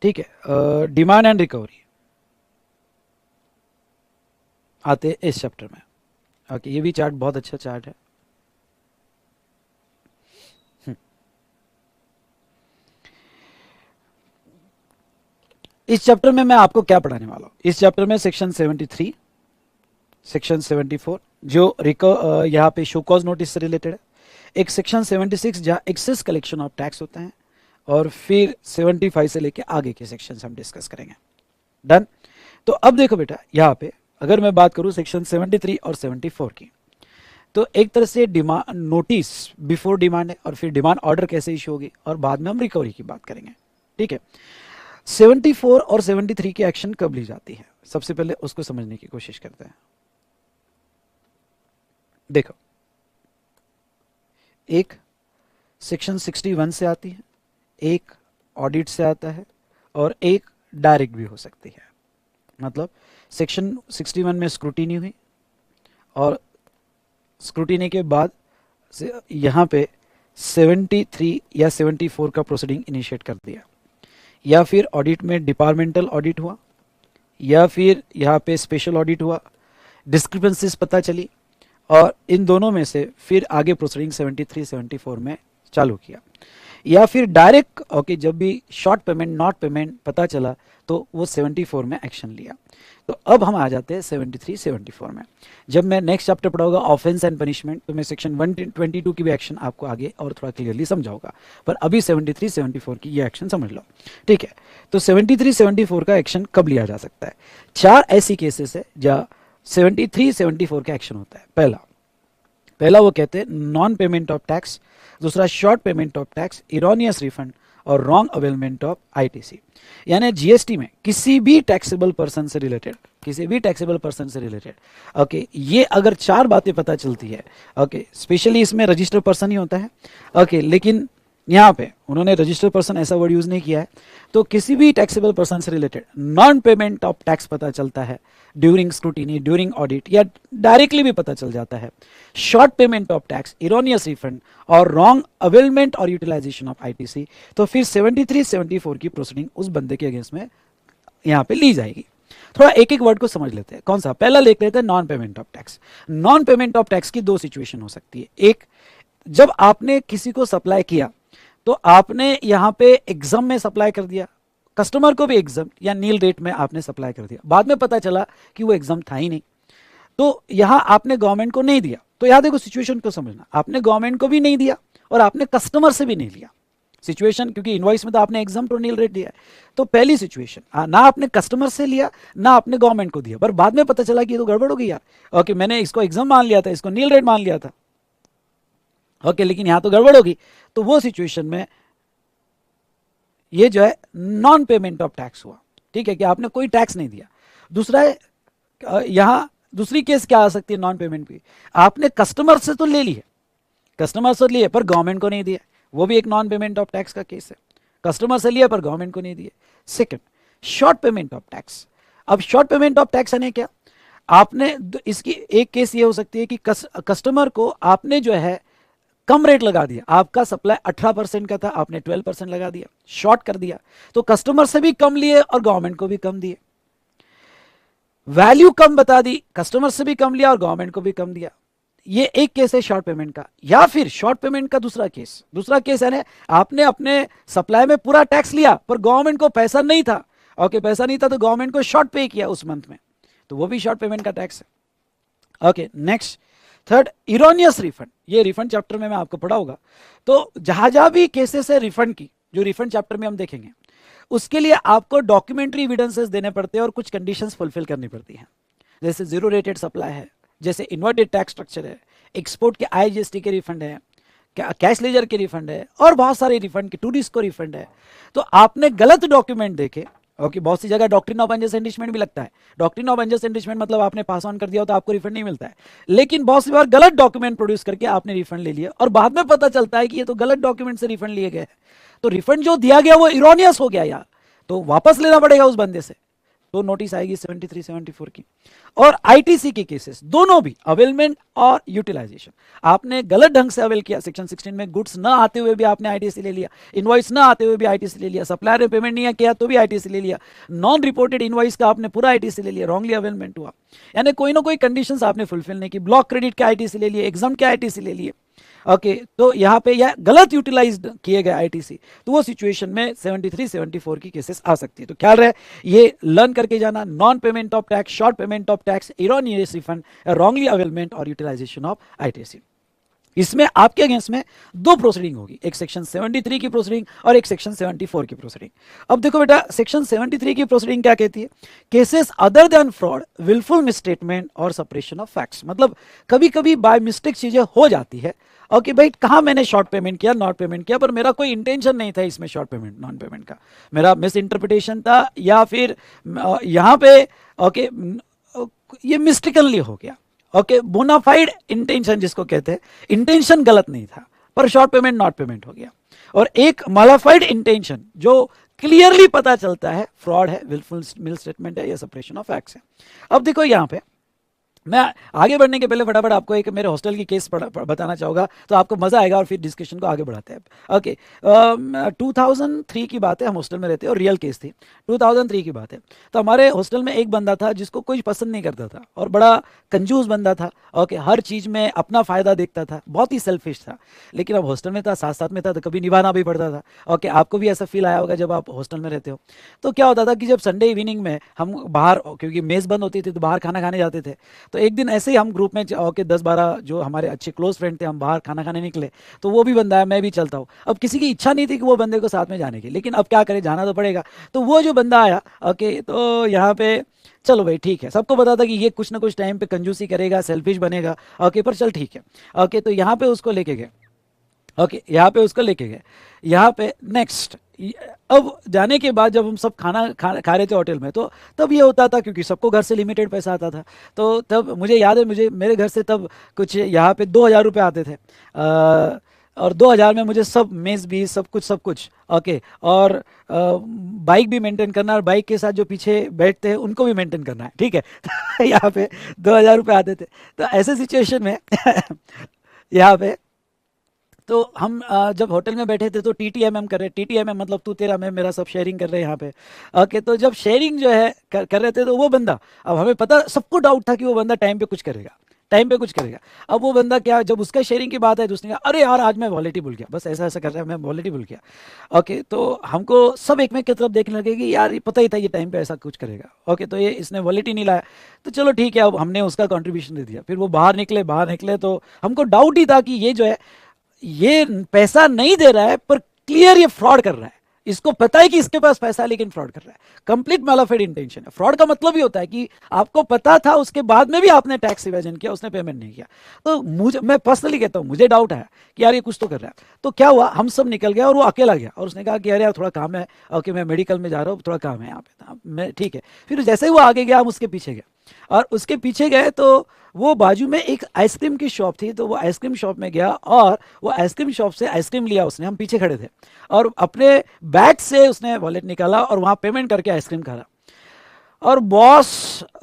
ठीक है, demand and recovery आते हैं इस चैप्टर में। ओके, ये भी चार्ट बहुत अच्छा चार्ट है। इस चैप्टर में मैं आपको क्या पढ़ाने वाला हूँ, इस चैप्टर में सेक्शन 73, सेक्शन 74 जो यहाँ पे शो कॉज नोटिस से रिलेटेड है, एक सेक्शन 76 जहाँ एक्सेस कलेक्शन ऑफ टैक्स होता है, और फिर 75 से लेके आगे के सेक्शन हम डिस्कस करेंगे। डन। तो अब देखो बेटा, यहाँ पे अगर मैं बात करूँ सेक्शन 73 और 74 की, तो एक तरह से डिमांड नोटिस बिफोर डिमांड है, और फिर डिमांड ऑर्डर कैसे इशू होगी, और बाद में हम रिकवरी की बात करेंगे। ठीक है, 74 और 73 की एक्शन कब ली जाती है, सबसे पहले उसको समझने की कोशिश करते हैं। देखो, एक सेक्शन 61 से आती है, एक ऑडिट से आता है, और एक डायरेक्ट भी हो सकती है। मतलब सेक्शन 61 में स्क्रूटिनी हुई, और स्क्रूटिनी के बाद यहाँ पे 73 या 74 का प्रोसीडिंग इनिशिएट कर दिया, या फिर ऑडिट में डिपार्टमेंटल ऑडिट हुआ, या फिर यहाँ पे स्पेशल ऑडिट हुआ, डिस्क्रिपेंसीज पता चली, और इन दोनों में से फिर आगे प्रोसीडिंग 73 74 में चालू किया, या फिर डायरेक्ट ओके जब भी शॉर्ट पेमेंट नॉट पेमेंट पता चला तो वो 74 में एक्शन लिया। तो अब हम आ जाते हैं 73 74 में। जब मैं नेक्स्ट चैप्टर पढ़ाऊंगा ऑफेंस एंड पनिशमेंट, तो मैं सेक्शन 122 की भी एक्शन आपको आगे और थोड़ा क्लियरली समझाऊंगा, पर अभी 73 74 की ये एक्शन समझ लो। ठीक है, तो 73 74 का एक्शन कब लिया जा सकता है? चार ऐसी केसेस है जहाँ 73 74 का एक्शन होता है। पहला वो कहते हैं नॉन पेमेंट ऑफ टैक्स, दूसरा short payment of tax, erroneous refund, और रॉन्ग अवेलमेंट ऑफ आईटीसी। यानी जीएसटी में किसी भी टैक्सेबल पर्सन से रिलेटेड ओके, ये अगर चार बातें पता चलती है, ओके स्पेशली इसमें रजिस्टर्ड पर्सन ही होता है, ओके लेकिन यहाँ पे उन्होंने रजिस्टर्ड पर्सन ऐसा वर्ड यूज नहीं किया है, तो किसी भी टैक्सेबल पर्सन से related non payment of tax पता चलता है ड्यूरिंग स्क्रूटिनी, ड्यूरिंग ऑडिट, या डायरेक्टली भी पता चल जाता है, short payment of tax, erroneous refund, और रॉन्ग अवेलमेंट और यूटिलाइजेशन ऑफ आईटीसी, तो फिर 73 74 की प्रोसीडिंग उस बंदे के अगेंस्ट में यहाँ पे ली जाएगी। थोड़ा एक एक वर्ड को समझ लेते हैं। कौन सा? पहला देख लेते हैं non payment of tax. Non payment of tax की दो सिचुएशन हो सकती है। एक, जब आपने किसी को सप्लाई किया तो आपने यहाँ पे एग्जाम में सप्लाई कर दिया, कस्टमर को भी एग्जाम या नील रेट में आपने सप्लाई कर दिया, बाद में पता चला कि वो एग्जाम था ही नहीं, तो यहां आपने गवर्नमेंट को नहीं दिया। तो याद देखो सिचुएशन को समझना, आपने गवर्नमेंट को भी नहीं दिया और आपने कस्टमर से भी नहीं लिया सिचुएशन, क्योंकि इनवॉइस में तो आपने एग्जाम और नील रेट दिया है। तो पहली सिचुएशन, ना आपने कस्टमर से लिया ना आपने गवर्नमेंट को दिया, पर बाद में पता चला कि ये तो गड़बड़ हो गई यार, ओके मैंने इसको एग्जाम मान लिया था, इसको नील रेट मान लिया था, ओके लेकिन यहां तो गड़बड़ होगी। तो वो सिचुएशन में ये जो है नॉन पेमेंट ऑफ टैक्स हुआ। ठीक है, कि आपने कोई टैक्स नहीं दिया। दूसरा है, यहां दूसरी केस क्या आ सकती है नॉन पेमेंट की, आपने कस्टमर से तो ले ली है, कस्टमर से लिए पर गवर्नमेंट को नहीं दिया, वो भी एक नॉन पेमेंट ऑफ टैक्स का केस है। कस्टमर से लिया पर गवर्नमेंट को नहीं दिए। Second, short payment of tax. अब शॉर्ट पेमेंट ऑफ टैक्स यानी क्या, आपने इसकी एक केस ये हो सकती है कि कस्टमर को आपने जो है कम रेट लगा दिया, आपका सप्लाई 18% का था, आपने 12% लगा दिया, शॉर्ट कर दिया, तो कस्टमर से भी कम लिए और गवर्नमेंट को भी कम दिए। वैल्यू कम बता दी, कस्टमर से भी कम लिया और गवर्नमेंट को भी कम दिया। ये एक केस है शॉर्ट पेमेंट का। या फिर शॉर्ट पेमेंट का दूसरा केस है आपने अपने सप्लाई में पूरा टैक्स लिया पर गवर्नमेंट को पैसा नहीं था, ओके पैसा नहीं था तो गवर्नमेंट को शॉर्ट पे किया उस मंथ में, तो वो भी शॉर्ट पेमेंट का टैक्स है। Okay next, third, erroneous refund. ये रिफंड चैप्टर में मैं आपको पढ़ाऊंगा। तो जहां भी केसेस है रिफंड की, जो रिफंड चैप्टर में हम देखेंगे, उसके लिए आपको डॉक्यूमेंट्री एविडेंसेस देने पड़ते हैं और कुछ कंडीशंस फुलफिल करनी पड़ती हैं। जैसे जीरो रेटेड सप्लाई है, जैसे इन्वर्टेड टैक्स स्ट्रक्चर है, एक्सपोर्ट के आईजीएसटी के रिफंड है, कैश लेजर के रिफंड है, और बहुत सारे रिफंड के टूरिस्ट को रिफंड है। तो आपने गलत डॉक्यूमेंट देखे, ओके बहुत सी जगह डॉक्ट्रिन ऑफ अनजस्ट एंडिशमेंट भी लगता है। डॉक्ट्रिन ऑफ अनजस्ट एंडिशमेंट मतलब आपने पास ऑन कर दिया हो तो आपको रिफंड नहीं मिलता है, लेकिन बहुत सी बार गलत डॉक्यूमेंट प्रोड्यूस करके आपने रिफंड ले लिया और बाद में पता चलता है कि ये तो गलत डॉक्यूमेंट से रिफंड लिए गए, तो रिफंड जो दिया गया वो इरोनियस हो गया यार, तो वापस लेना पड़ेगा उस बंदे से। तो नोटिस आएगी 73 74 की। और आईटीसी के केसेस दोनों भी, अवेलमेंट और यूटिलाइजेशन, आपने गलत ढंग से अवेल किया, सेक्शन 16 में गुड्स ना आते हुए भी आपने आईटीसी ले लिया, इनवॉइस ना आते हुए भी आईटीसी ले लिया, सप्लायर ने पेमेंट नहीं किया तो भी आईटीसी ले लिया, नॉन रिपोर्टेड इनवॉइस का आपने पूरा आईटीसी ले लिया, रॉन्गली अवेलमेंट हुआ, यानी कोई ना कोई कंडीशंस आपने फुलफिल नहीं की, ब्लॉक क्रेडिट के आईटीसी ले लिए, एग्जाम के आईटीसी ले लिए, ओके तो यहाँ पे यह गलत यूटिलाइज्ड किए गए आईटीसी, तो वो सिचुएशन में 73 74 की केसेस आ सकती है। तो ख्याल रहे, ये लर्न करके जाना, non payment of tax, short payment of tax, erroneous refund, wrongly availment और यूटिलाइजेशन ऑफ आईटीसी। इसमें आपके अगेंस्ट में दो प्रोसीडिंग होगी, एक सेक्शन 73 की प्रोसीडिंग और एक सेक्शन 74 की प्रोसीडिंग। अब देखो बेटा, सेक्शन 73 की प्रोसीडिंग क्या कहती है, cases other than fraud, wilful misstatement और सपरेशन ऑफ फैक्ट्स, मतलब कभी कभी बाय मिस्टेक चीजें हो जाती है, ओके भाई कहाँ मैंने शॉर्ट पेमेंट किया, नॉट पेमेंट किया, पर मेरा कोई इंटेंशन नहीं था इसमें शॉर्ट पेमेंट नॉन पेमेंट का, मेरा मिस इंटरप्रिटेशन था, या फिर यहाँ पे ओके ये मिस्टेकनली हो गया, ओके बोनाफाइड इंटेंशन जिसको कहते हैं, इंटेंशन गलत नहीं था पर शॉर्ट पेमेंट नॉट पेमेंट हो गया, और एक मॉडिफाइड इंटेंशन जो क्लियरली पता चलता है फ्रॉड है, विलफुल मिल स्टेटमेंट है या सेपरेशन ऑफ फैक्ट्स है। अब देखो यहाँ पे मैं आगे बढ़ने के पहले फटाफट आपको एक मेरे हॉस्टल की केस बताना चाहूँगा, तो आपको मज़ा आएगा और फिर डिस्कशन को आगे बढ़ाते हैं। ओके 2003 की बात है, हम हॉस्टल में रहते हैं और रियल केस थी, 2003 की बात है। तो हमारे हॉस्टल में एक बंदा था जिसको कोई पसंद नहीं करता था और बड़ा कंजूस बंदा था, ओके हर चीज़ में अपना फ़ायदा देखता था, बहुत ही सेल्फिश था, लेकिन अब हॉस्टल में था, साथ साथ में था तो कभी निभाना भी पड़ता था। ओके आपको भी ऐसा फील आया होगा जब आप हॉस्टल में रहते हो। तो क्या होता था कि जब संडे इवनिंग में हम बाहर, क्योंकि मेज़ बंद होती थी तो बाहर खाना खाने जाते थे, तो एक दिन ऐसे ही हम ग्रुप में ओके 10-12 जो हमारे अच्छे क्लोज फ्रेंड थे, हम बाहर खाना खाने निकले, तो वो भी बंदा है, मैं भी चलता हूँ। अब किसी की इच्छा नहीं थी कि वो बंदे को साथ में जाने की, लेकिन अब क्या करें, जाना तो पड़ेगा। तो वो जो बंदा आया, ओके तो यहाँ पे चलो भाई ठीक है, सबको पता था कि ये कुछ ना कुछ टाइम पे कंजूसी करेगा, सेल्फिश बनेगा, ओके पर चल ठीक है, ओके तो यहाँ पे उसको लेके गए, ओके यहाँ पे उसको लेके गए, यहाँ पे नेक्स्ट। अब जाने के बाद जब हम सब खाना खा रहे थे होटल में, तो तब ये होता था क्योंकि सबको घर से लिमिटेड पैसा आता था, तो तब मुझे याद है, मुझे मेरे घर से तब कुछ यहाँ पे 2,000 रुपये आते थे, और 2,000 में मुझे सब मेज़ भी सब कुछ ओके, और बाइक भी मेंटेन करना, और बाइक के साथ जो पीछे बैठते हैं उनको भी मेंटेन करना है, ठीक है। तो यहाँ पे 2,000 रुपये आते थे। तो ऐसे सिचुएशन में यहाँ पे तो हम जब होटल में बैठे थे तो TTMM कर रहे, TTMM मतलब तू तेरा मैं मेरा, सब शेयरिंग कर रहे हैं यहाँ पे, ओके तो जब शेयरिंग जो है कर रहे थे, तो वो बंदा, अब हमें पता, सबको डाउट था कि वो बंदा टाइम पे कुछ करेगा, टाइम पे कुछ करेगा। अब वो बंदा क्या, जब उसका शेयरिंग की बात है तो उसने कहा अरे यार आज मैं वॉलेट ही भूल गया, बस ऐसा ऐसा कर रहा है, मैं वॉलेट ही भूल गया, ओके तो हमको सब एक में की तरफ देखने लगे कि यार ये पता ही था ये टाइम पे ऐसा कुछ करेगा, ओके तो ये इसने वॉलेट ही नहीं लाया, तो चलो ठीक है, अब हमने उसका कॉन्ट्रीब्यूशन दे दिया। फिर वो बाहर निकले तो हमको डाउट ही था कि ये जो है ये पैसा नहीं दे रहा है, पर क्लियर ये फ्रॉड कर रहा है, इसको पता है कि इसके पास पैसा है लेकिन फ्रॉड कर रहा है, कंप्लीट मैलाफाइड इंटेंशन है। फ्रॉड का मतलब ही होता है कि आपको पता था, उसके बाद में भी आपने टैक्स इवेजन किया, उसने पेमेंट नहीं किया। तो मुझे, मैं पर्सनली कहता हूं, मुझे डाउट है कि यार ये कुछ तो कर रहा है। तो क्या हुआ, हम सब निकल गए और वो अकेला गया, और उसने कहा कि यार थोड़ा काम है, ओके मैं मेडिकल में जा रहा हूँ, थोड़ा काम है यहाँ पे, मैं ठीक है। फिर जैसे ही वो आगे गया, हम उसके पीछे गए, और उसके पीछे गए तो वो बाजू में एक आइसक्रीम की शॉप थी, तो वो आइसक्रीम शॉप में गया और वो आइसक्रीम शॉप से आइसक्रीम लिया उसने, हम पीछे खड़े थे, और अपने बैग से उसने वॉलेट निकाला और वहाँ पेमेंट करके आइसक्रीम खा रहा। और बॉस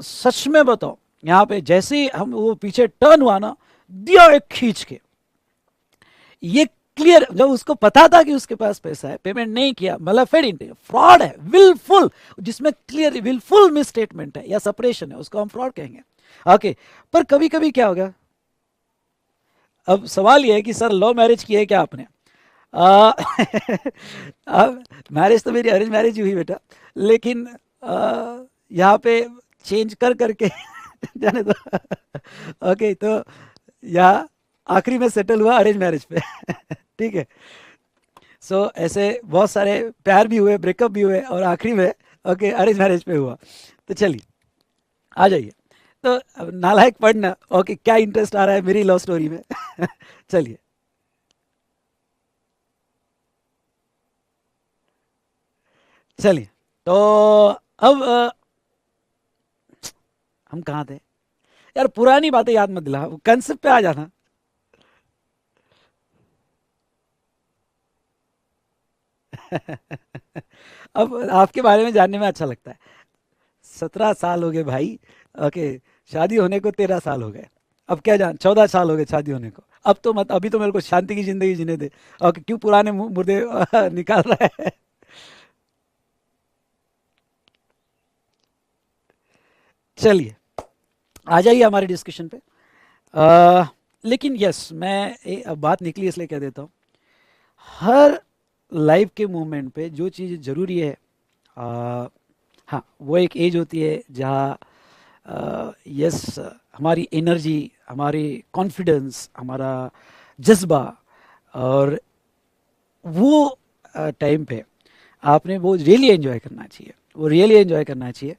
सच में बताओ, यहाँ पे जैसे ही हम वो पीछे टर्न हुआ ना, दिया एक खींच के, ये क्लियर, जब उसको पता था कि उसके पास पैसा है, पेमेंट नहीं किया, मतलब फ्रॉड है, विलफुल, जिसमें क्लियर विलफुल मिस स्टेटमेंट है या सेपरेशन है, उसको हम फ्रॉड कहेंगे, ओके। पर कभी कभी क्या होगा, अब सवाल यह है कि सर लव मैरिज की है क्या आपने? मैरिज तो मेरी अरेंज मैरिज हुई बेटा, लेकिन यहाँ पे चेंज कर करके जाने दो। ओके तो यहाँ आखिरी में सेटल हुआ अरेंज मैरिज पे। ठीक है, सो ऐसे बहुत सारे प्यार भी हुए, ब्रेकअप भी हुए, और आखिरी में ओके अरेंज मैरिज पे हुआ। तो चलिए आ जाइए, तो अब नालायक पढ़ना, ओके क्या इंटरेस्ट आ रहा है मेरी लव स्टोरी में। चलिए चलिए, तो अब हम कहाँ थे यार, पुरानी बातें याद मत दिला, कंसेप्ट पे आ जाना। अब आपके बारे में जानने में अच्छा लगता है। 17 साल हो गए भाई। ओके, शादी होने को 13 साल हो गए। अब क्या जान, 14 साल हो गए शादी होने को। अब तो मत, अभी तो मेरे को शांति की जिंदगी जीने दे। ओके, क्यों पुराने मुर्दे निकाल रहा है। चलिए, आ जाइए हमारे डिस्कशन पे। लेकिन यस, मैं अब बात निकली इसलिए कह देता हूँ, हर लाइफ के मोमेंट पे जो चीज़ ज़रूरी है, हाँ, वो एक एज होती है जहाँ यस, हमारी एनर्जी, हमारी कॉन्फिडेंस, हमारा जज्बा, और वो टाइम पे आपने वो रियली एंजॉय करना चाहिए, वो रियली एंजॉय करना चाहिए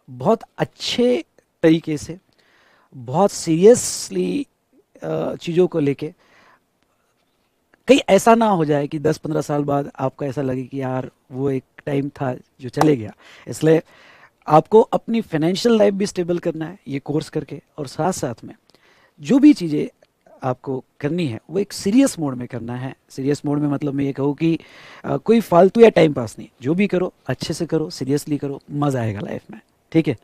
बहुत अच्छे तरीके से, बहुत सीरियसली चीज़ों को लेके। कहीं ऐसा ना हो जाए कि 10-15 साल बाद आपको ऐसा लगे कि यार वो एक टाइम था जो चले गया। इसलिए आपको अपनी फाइनेंशियल लाइफ भी स्टेबल करना है ये कोर्स करके, और साथ साथ में जो भी चीज़ें आपको करनी है वो एक सीरियस मोड में करना है। सीरियस मोड में मतलब मैं ये कहूँ कि कोई फालतू या टाइम पास नहीं, जो भी करो अच्छे से करो, सीरियसली करो, मज़ा आएगा लाइफ में। ठीक है।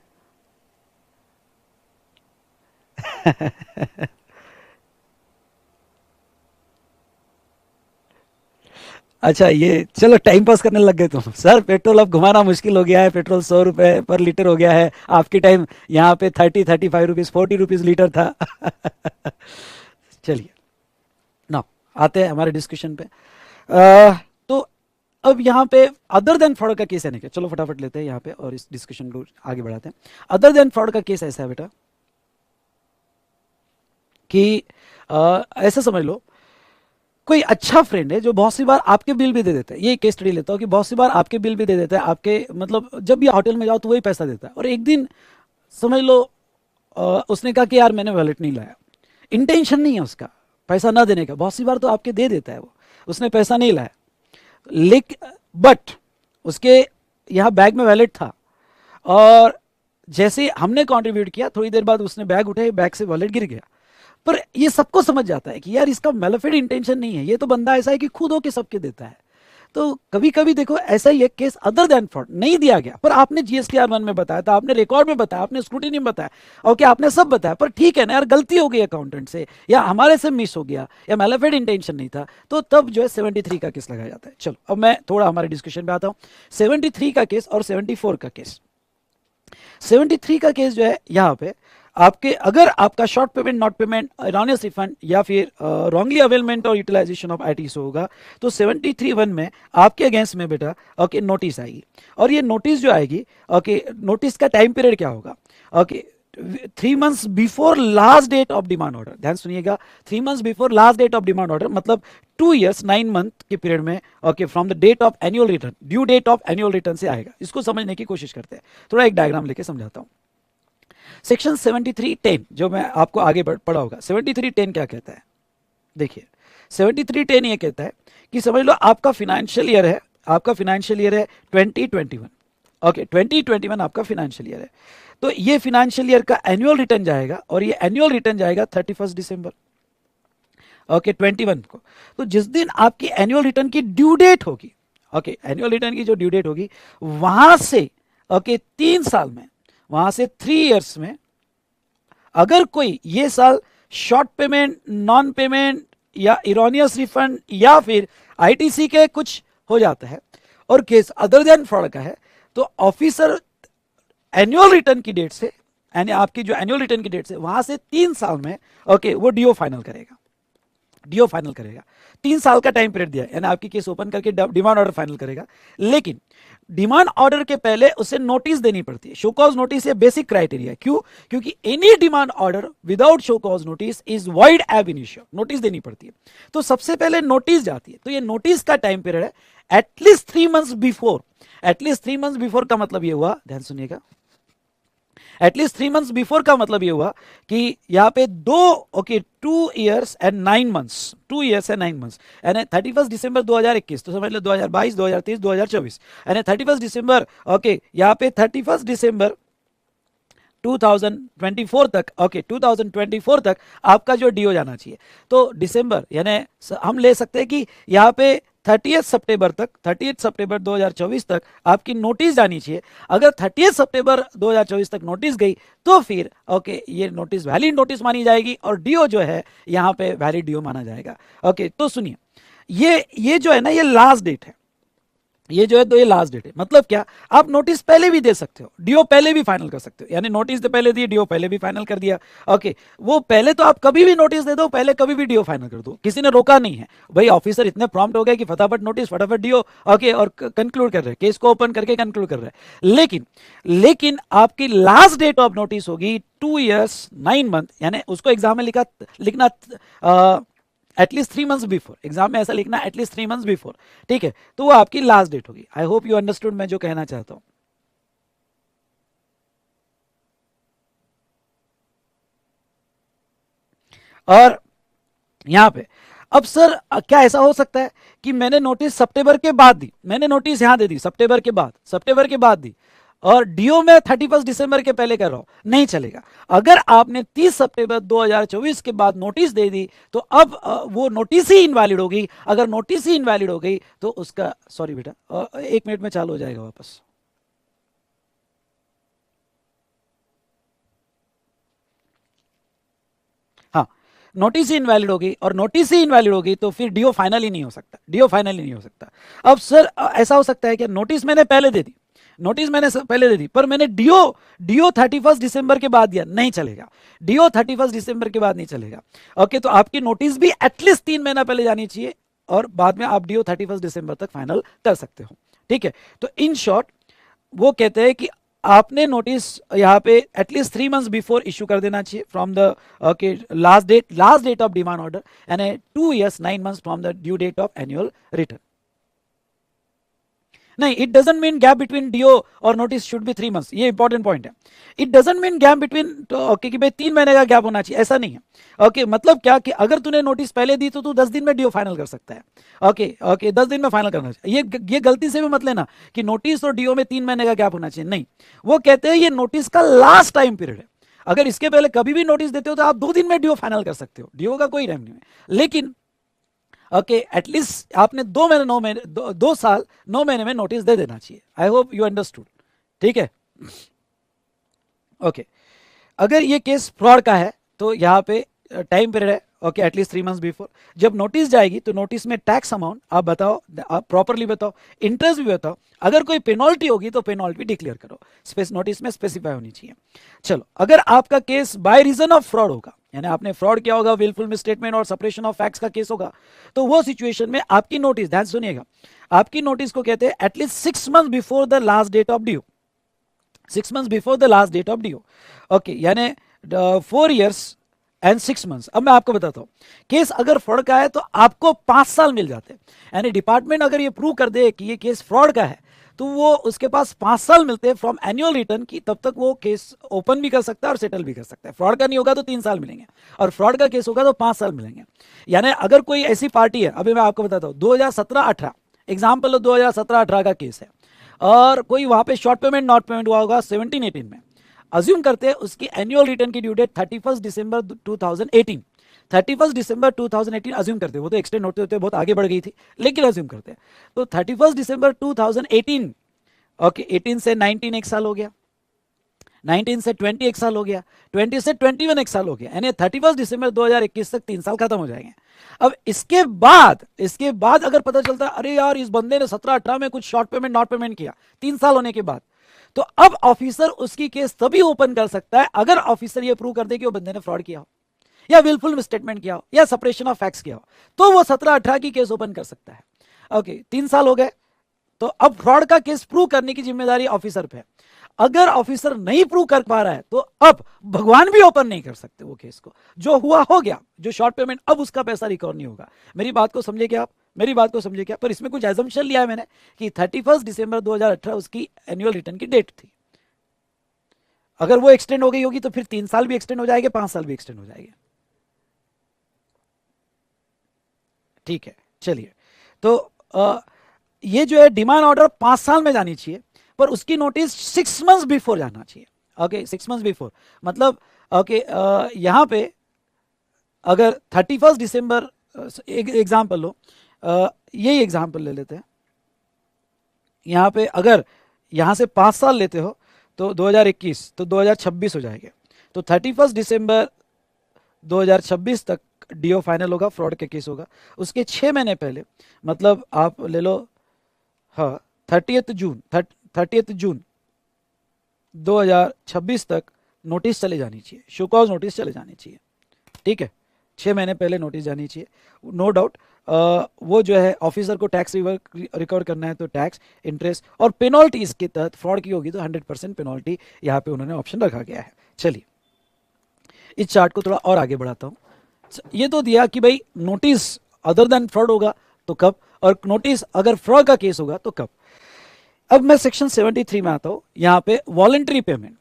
अच्छा, ये चलो टाइम पास करने लग गए तुम। सर पेट्रोल अब घुमाना मुश्किल हो गया है, पेट्रोल 100 रुपए पर लीटर हो गया है। आपके टाइम यहाँ पे 30-35 रुपीज़, 40 रुपीज़ लीटर था। चलिए ना, आते हैं हमारे डिस्कशन पे। तो अब यहाँ पे अदर देन फ्रॉड का केस है नहीं क्या, चलो फटाफट लेते हैं यहाँ पे और इस डिस्कशन को आगे बढ़ाते हैं। अदर देन फ्रॉड का केस ऐसा है बेटा कि ऐसा समझ लो, कोई अच्छा फ्रेंड है जो बहुत सी बार आपके बिल भी दे देता है। ये केस स्टडी लेता हूँ कि बहुत सी बार आपके बिल भी दे देता है, आपके मतलब जब भी होटल में जाओ तो वही पैसा देता है, और एक दिन समझ लो उसने कहा कि यार मैंने वॉलेट नहीं लाया। इंटेंशन नहीं है उसका पैसा ना देने का, बहुत सी बार तो आपके दे देता है वो, उसने पैसा नहीं लाया, लेकिन बट उसके यहाँ बैग में वॉलेट था, और जैसे हमने कंट्रीब्यूट किया थोड़ी देर बाद उसने बैग उठाया, बैग से वॉलेट गिर गया। पर ये सबको समझ जाता है कि यार इसका मैलिफिड इंटेंशन नहीं है, ये तो बंदा ऐसा है कि खुद होके सबके देता है। तो कभी कभी देखो ऐसा ही एक केस अदर देन फ्रॉड नहीं दिया गया, पर आपने जीएसटीआर 1 में बताया था, आपने रिकॉर्ड में बताया, आपने स्क्रूटिनी में बताया, ओके आपने सब बताया, पर ठीक है ना यार, गलती हो गई अकाउंटेंट से या हमारे से मिस हो गया या मैलिफिड इंटेंशन नहीं था, तो तब जो है 73 का केस लगाया जाता है। चलो अब मैं थोड़ा हमारे डिस्कशन पे आता हूँ। 73 का केस और 74 का केस। 73 का केस जो है यहाँ पे आपके, अगर आपका short payment, not payment, erroneous refund या फिर रॉन्गली अवेलमेंट और यूटिलाइजेशन ऑफ आईटीसी होगा, तो 73(1) में आपके अगेंस्ट में बेटा ओके नोटिस आएगी। और ये नोटिस जो आएगी, ओके नोटिस का टाइम पीरियड क्या होगा, okay 3 months before last date of demand order. ध्यान सुनिएगा, 3 months before last date of demand order, मतलब 2 years 9 month के पीरियड में, okay from the date of annual return, due date of annual return से आएगा। इसको समझने की कोशिश करते हैं, थोड़ा एक डायग्राम लेके समझाता हूं। सेक्शन 73(10) जो मैं आपको आगे पढ़ा होगा, 73(10) क्या कहता है, देखिए 73(10) ये कहता है कि समझ लो आपका फाइनेंशियल ईयर है, आपका फाइनेंशियल ईयर है 2021, ओके 2021 आपका फाइनेंशियल ईयर है। तो ये फाइनेंशियल ईयर का एनुअल रिटर्न जाएगा, और ये एनुअल रिटर्न जाएगा 31 दिसंबर ओके 21 को। तो जिस दिन आपकी एनुअल रिटर्न की ड्यू डेट होगी, ओके एनुअल रिटर्न की जो ड्यू डेट होगी, वहां से ओके 3 साल में, वहां से 3 years में, अगर कोई ये साल शॉर्ट पेमेंट, नॉन पेमेंट या इरोनियस रिफंड या फिर आईटीसी के कुछ हो जाता है और केस अदर देन फ्रॉड का है, तो ऑफिसर एनुअल रिटर्न की डेट से, यानी आपकी जो एनुअल रिटर्न की डेट से वहां से 3 साल में ओके वो डीओ फाइनल करेगा, डीओ फाइनल करेगा। 3 साल का टाइम पीरियड दिया है, यानी आपकी केस ओपन करके डिमांड ऑर्डर फाइनल करेगा। लेकिन डिमांड ऑर्डर के पहले उसे नोटिस देनी पड़ती है, शो कॉज नोटिस, ये बेसिक क्राइटेरिया। क्यों? क्योंकि any demand order without show cause notice is void एब इनिशियो, नोटिस देनी पड़ती है। तो सबसे पहले नोटिस जाती है, तो ये नोटिस का टाइम पीरियड है at least 3 months before. At least 3 months before का मतलब ये हुआ, ध्यान सुनिएगा, एटलीस्ट 3 months बिफोर का मतलब ये हुआ कि यहाँ पे 2 years and 9 months, 2 years and 9 months, यानी 31 दिसंबर 2021, तो समझ लो 2022, 2023, 2024, यानी 31 दिसंबर ओके, यहाँ पे 31 दिसंबर 2024 तक, ओके 2024 तक आपका जो डीओ जाना चाहिए। तो दिसंबर यानी हम ले सकते हैं कि यहाँ पे 30 सितंबर तक, 30 सितंबर 2024 तक आपकी नोटिस जानी चाहिए। अगर 30 सितंबर 2024 तक नोटिस गई तो फिर ओके ये नोटिस वैलिड नोटिस मानी जाएगी और डीओ जो है यहाँ पे वैलिड डीओ माना जाएगा। ओके तो सुनिए, ये जो है ना, ये लास्ट डेट है, ये जो है तो ये लास्ट डेट है। मतलब क्या, आप नोटिस पहले भी दे सकते हो, डीओ पहले भी फाइनल कर सकते हो, यानी नोटिस तो पहले दिए, डीओ पहले भी फाइनल कर दिया। ओके, वो पहले तो आप कभी भी नोटिस दे दो, पहले कभी भी डीओ फाइनल कर दो, किसी ने रोका नहीं है भाई। ऑफिसर इतने प्रॉम्प्ट हो गए कि फटाफट नोटिस, फटाफट डीओ, ओके, और कंक्लूड कर रहे हैं, केस को ओपन करके कंक्लूड कर रहे हैं। लेकिन आपकी लास्ट डेट ऑफ नोटिस होगी 2 years 9 month, यानी उसको एग्जाम में लिखना एटलीस्ट 3 months बिफोर, एग्जाम में ऐसा लिखना एटलीस्ट 3 months बिफोर, ठीक है। तो वो आपकी लास्ट डेट होगी। आई होप यू अंडरस्टूड मैं जो कहना चाहता हूं। और यहां पे अब सर क्या ऐसा हो सकता है कि मैंने नोटिस सितंबर के बाद दी, मैंने नोटिस यहां दे दी सितंबर के बाद दी, और डीओ में 31 दिसंबर के पहले कर रहा हूं, नहीं चलेगा। अगर आपने 30 सितंबर 2024 के बाद नोटिस दे दी तो अब वो नोटिस ही इनवैलिड होगी। अगर नोटिस ही इनवैलिड हो गई तो उसका, सॉरी बेटा, 1 मिनट में चालू हो जाएगा वापस। हाँ, नोटिस ही इनवैलिड होगी, और नोटिस ही इनवैलिड होगी तो फिर डीओ फाइनल ही नहीं हो सकता, डीओ फाइनल ही नहीं हो सकता। अब सर ऐसा हो सकता है कि नोटिस मैंने पहले दे दी, नोटिस मैंने पहले दे दी, पर मैंने डीओ डीओ 31 दिसंबर के बाद दिया, नहीं चलेगा। डीओ 31 दिसंबर के बाद नहीं चलेगा। ओके, तो आपकी नोटिस भी एटलीस्ट 3 महीना पहले जानी चाहिए, और बाद में आप डीओ 31 दिसंबर तक फाइनल कर सकते हो, ठीक है। तो इन शॉर्ट वो कहते हैं कि आपने नोटिस यहाँ पे एटलीस्ट 3 months बिफोर इशू कर देना चाहिए from the okay last date of demand order, यानी 2 years 9 months from the due date of annual return. नहीं, it doesn't mean gap between DO और नोटिस शुड बी 3 months, ये important point है। It doesn't mean gap between, okay, कि भाई 3 महीने का gap होना चाहिए, ऐसा नहीं है। ओके, मतलब क्या कि अगर तूने नोटिस पहले दी तो तू 10 दिन में डीओ फाइनल कर सकता है। ओके ओके, 10 दिन में फाइनल करना चाहिए। ये गलती से भी मत लेना कि नोटिस और डीओ में 3 महीने का गैप होना चाहिए, नहीं। वो कहते हैं ये नोटिस का लास्ट टाइम पीरियड है। अगर इसके पहले कभी भी नोटिस देते हो तो आप 2 दिन में डीओ फाइनल कर सकते हो, डीओ का कोई टाइम नहीं है। लेकिन ओके, एटलीस्ट आपने 2 महीने 9 महीने 2 साल 9 महीने में नोटिस दे देना चाहिए। आई होप यू अंडरस्टूड, ठीक है। ओके, अगर ये केस फ्रॉड का है तो यहाँ पे टाइम पीरियड है, ओके, एटलीस्ट 3 months बिफोर। जब नोटिस जाएगी तो नोटिस में टैक्स अमाउंट आप बताओ, आप प्रॉपरली बताओ, इंटरेस्ट भी बताओ, अगर कोई पेनल्टी होगी तो पेनल्टी डिक्लेयर करो, स्पेस नोटिस में स्पेसिफाई होनी चाहिए। चलो, अगर आपका case by reason of fraud होगा, यानी आपने फ्रॉड किया होगा, विलफुल मिसस्टेटमेंट और सेपरेशन ऑफ फैक्ट्स का केस होगा, तो वो सिचुएशन में आपकी नोटिस, ध्यान सुनिएगा, आपकी नोटिस को कहते हैं at least 6 months before the last date of due, 6 months before the last date of due. Okay, यानी 4 years एंड 6 months। अब मैं आपको बताता हूं, केस अगर फ्रॉड का है तो आपको 5 साल मिल जाते हैं, यानी डिपार्टमेंट अगर ये प्रूव कर दे कि ये केस फ्रॉड का है तो वो उसके पास 5 साल मिलते हैं फ्रॉम एनुअल रिटर्न की, तब तक वो केस ओपन भी कर सकता है और सेटल भी कर सकता है। फ्रॉड का नहीं होगा तो 3 साल मिलेंगे, और फ्रॉड का केस होगा तो 5 साल मिलेंगे। यानी अगर कोई ऐसी पार्टी है, अभी मैं आपको बताता हूँ, 2017-18 एग्जाम्पल, 2017-18 का केस है, और कोई वहां पे शॉर्ट पेमेंट नॉट पेमेंट हुआ होगा 17-18 में, अज्यूम करते हैं उसकी एनुअल रिटर्न की ड्यू डेट 31 दिसंबर 2018, 31 दिसंबर 2018 अज्यूम करते हैं, वो तो एक्सटेंड होते होते बहुत आगे बढ़ गई थी, लेकिन अज्यूम करते हैं तो 31 दिसंबर 2018, ओके, 18 से 19 एक साल हो गया, 19 से 20 एक साल हो गया, 20 से 21 एक साल हो गया, यानी 31 दिसंबर 2021 तक 3 साल खत्म हो जाएंगे। अब इसके बाद अगर पता चलता है अरे यार इस बंदे ने 17-18 में कुछ शॉर्ट पेमेंट नॉट पेमेंट किया 3 साल होने के बाद, तो अब ऑफिसर उसकी केस तभी ओपन कर सकता है अगर ऑफिसर ये प्रूव कर दे कि वो बंदे ने फ्रॉड किया हो, या विलफुल मिसस्टेटमेंट किया हो, या सेपरेशन ऑफ फैक्ट्स किया हो, तो वो 17-18 की केस ओपन कर सकता है। ओके, 3 साल हो गए, तो अब फ्रॉड का केस प्रूव करने की जिम्मेदारी ऑफिसर पे है। अगर ऑफिसर नहीं प्रूव कर पा रहा है तो अब भगवान भी ओपन नहीं कर सकते वो केस को, जो हुआ हो गया, जो शॉर्ट पेमेंट, अब उसका पैसा रिकवर नहीं होगा। मेरी बात को समझे क्या आप, मेरी बात को समझे क्या? पर इसमें कुछ एजम्पशन लिया है मैंने कि 31 दिसंबर 2018 उसकी एनुअल रिटर्न की डेट थी। अगर वो एक्सटेंड हो गई होगी तो फिर 3 साल भी एक्सटेंड हो जाएंगे, 5 साल भी एक्सटेंड हो जाएंगे। ठीक है, चलिए, तो ये जो है डिमांड ऑर्डर 5 साल में जानी चाहिए, पर उसकी नोटिस 6 months बिफोर जाना चाहिए। ओके, 6 months बिफोर, मतलब ओके, यहां पे अगर 31 दिसंबर, एक एग्जाम्पल लो, यही एग्जाम्पल ले लेते हैं। यहाँ पे अगर यहाँ से 5 साल लेते हो तो 2021 तो 2026 हो जाएगा। तो 31 दिसंबर 2026 तक डीओ फाइनल होगा, फ्रॉड का केस होगा। उसके 6 महीने पहले, मतलब आप ले लो, हाँ 30 जून 2026 तक नोटिस चले जानी चाहिए, शो कॉज नोटिस चले जानी चाहिए। ठीक है, 6 महीने पहले नोटिस जानी चाहिए, नो डाउट। वो जो है ऑफिसर को टैक्स रिकवर करना है तो टैक्स, इंटरेस्ट और पेनल्टी इसके तहत फ्रॉड की होगी तो 100% पेनल्टी यहाँ पे उन्होंने ऑप्शन रखा गया है। चलिए इस चार्ट को थोड़ा और आगे बढ़ाता हूँ। ये तो दिया कि भाई नोटिस अदर देन फ्रॉड होगा तो कब, और नोटिस अगर फ्रॉड का केस होगा तो कब। अब मैं सेक्शन 73 में आता हूं। यहां पे वॉलेंट्री पेमेंट,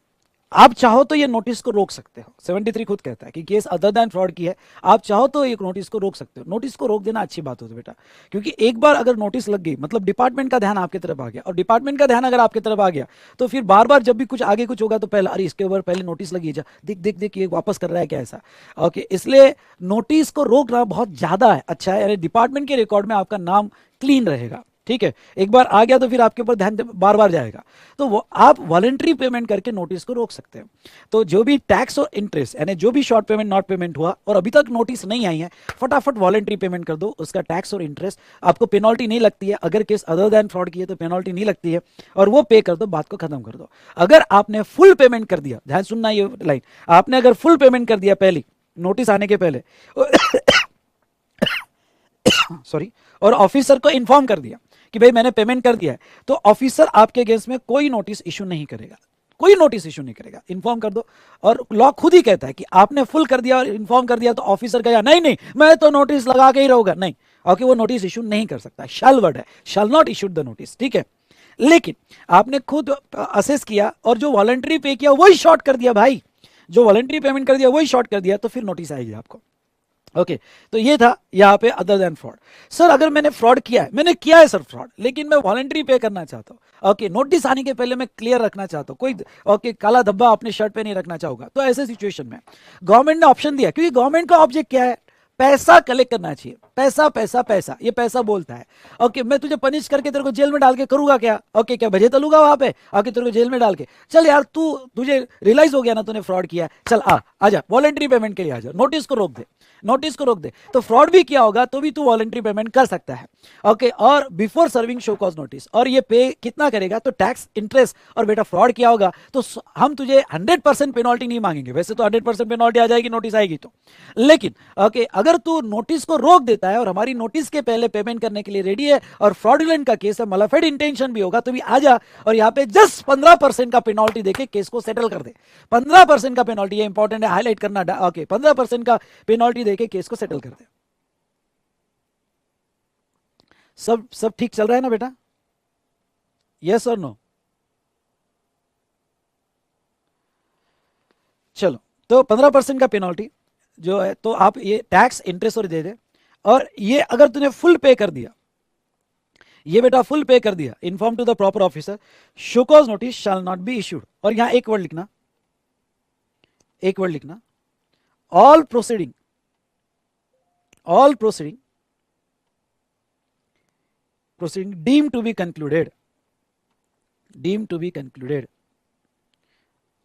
आप चाहो तो ये नोटिस को रोक सकते हो। 73 खुद कहता है कि केस अदर देन फ्रॉड की है, आप चाहो तो एक नोटिस को रोक सकते हो। नोटिस को रोक देना अच्छी बात होती है बेटा, क्योंकि एक बार अगर नोटिस लग गई मतलब डिपार्टमेंट का ध्यान आपकी तरफ आ गया, और डिपार्टमेंट का ध्यान अगर आपकी तरफ आ गया तो फिर बार बार जब भी कुछ आगे कुछ होगा तो पहले अरे इसके ऊपर पहले नोटिस लगी, जा दिख दिख दिख ये वापस कर रहा है क्या ऐसा। ओके, इसलिए नोटिस को रोकना बहुत ज्यादा है, अच्छा है, यानी डिपार्टमेंट के रिकॉर्ड में आपका नाम क्लीन रहेगा। ठीक है, एक बार आ गया तो फिर आपके ऊपर ध्यान बार बार जाएगा, तो वो आप वॉलेंट्री पेमेंट करके नोटिस को रोक सकते हैं। तो जो भी टैक्स और इंटरेस्ट यानी जो भी शॉर्ट पेमेंट नॉट पेमेंट हुआ और अभी तक नोटिस नहीं आई है, फटाफट वॉलेंट्री पेमेंट कर दो, उसका टैक्स और इंटरेस्ट आपको पेनल्टी नहीं लगती है। अगर केस अदर देन फ्रॉड की है तो पेनल्टी नहीं लगती है, और वो पे कर दो, बात को खत्म कर दो। अगर आपने फुल पेमेंट कर दिया, ध्यान सुनना ये लाइन, आपने अगर फुल पेमेंट कर दिया पहले नोटिस आने के पहले सॉरी, और ऑफिसर को इन्फॉर्म कर दिया कि भाई मैंने पेमेंट कर दिया है, तो ऑफिसर आपके अगेंस्ट में कोई नोटिस इशू नहीं करेगा, कोई नोटिस इशू नहीं करेगा। इन्फॉर्म कर दो, और लॉ खुद ही कहता है कि आपने फुल कर दिया और इन्फॉर्म कर दिया तो ऑफिसर कहेगा नहीं नहीं मैं तो नोटिस लगा के ही रहूंगा, नहीं, ओके, वो नोटिस इशू नहीं कर सकता। शैल वर्ड है, shall not issued the notice. ठीक है, लेकिन आपने खुद असेस किया और जो वॉलंटरी पे किया वही शॉर्ट कर दिया भाई, जो वॉलंटरी पेमेंट कर दिया वही शॉर्ट कर दिया, तो फिर नोटिस आएगी आपको। ओके, तो ये था यहाँ पे अदर देन फ्रॉड। सर अगर मैंने फ्रॉड किया है, मैंने किया है सर फ्रॉड, लेकिन मैं वॉलंटरी पे करना चाहता हूँ, ओके, नोटिस आने के पहले मैं क्लियर रखना चाहता हूँ, कोई ओके काला धब्बा अपने शर्ट पे नहीं रखना चाहूंगा, तो ऐसे सिचुएशन में गवर्नमेंट ने ऑप्शन दिया, क्योंकि गवर्नमेंट का ऑब्जेक्ट क्या है, पैसा कलेक्ट करना चाहिए, पैसा पैसा पैसा, ये पैसा बोलता है। ओके, मैं तुझे पनिश करके तेरे को जेल में डाल के करूंगा क्या, ओके, क्या भजे तलूंगा वहां पे आके तेरे को जेल में डाल के, चल यार तुझे रियलाइज हो गया ना तूने फ्रॉड किया, चल आजा वॉलंटरी पेमेंट के लिए आजा, नोटिस को रोक दे, नोटिस को रोक दे। तो फ्रॉड भी किया होगा तो भी तू वॉलंटरी पेमेंट कर सकता है। ओके, और before serving show cause notice, और ये पे कितना करेगा, तो टैक्स, इंटरेस्ट, और बेटा फ्रॉड किया होगा तो हम तुझे 100% पेनल्टी नहीं मांगेंगे, वैसे तो 100% पेनल्टी आ जाएगी नोटिस आएगी तो, लेकिन ओके अगर तू नोटिस को रोक देता है और हमारी नोटिस के पहले पेमेंट करने के लिए रेडी है और फ्रॉडुलेंट का केस है, मलाफेड इंटेंशन भी होगा, तो भी आजा और यहाँ पे जस्ट 15% का पेनल्टी देके केस को सेटल कर दे। 15% का पेनल्टी, ये इंपॉर्टेंट है, हाईलाइट करना। ओके, 15% का पेनल्टी देके केस को सेटल कर दे। सब ठीक चल रहा है ना बेटा, यस और नो? चलो, तो 15% का पेनल्टी जो है, तो आप ये टैक्स, इंटरेस्ट और दे दे, और ये अगर तूने फुल पे कर दिया, ये बेटा फुल पे कर दिया, inform to the proper officer, show cause notice shall not be issued. और यहां एक वर्ड लिखना, एक वर्ड लिखना, all proceeding, all proceeding deem to be concluded, deem to be concluded,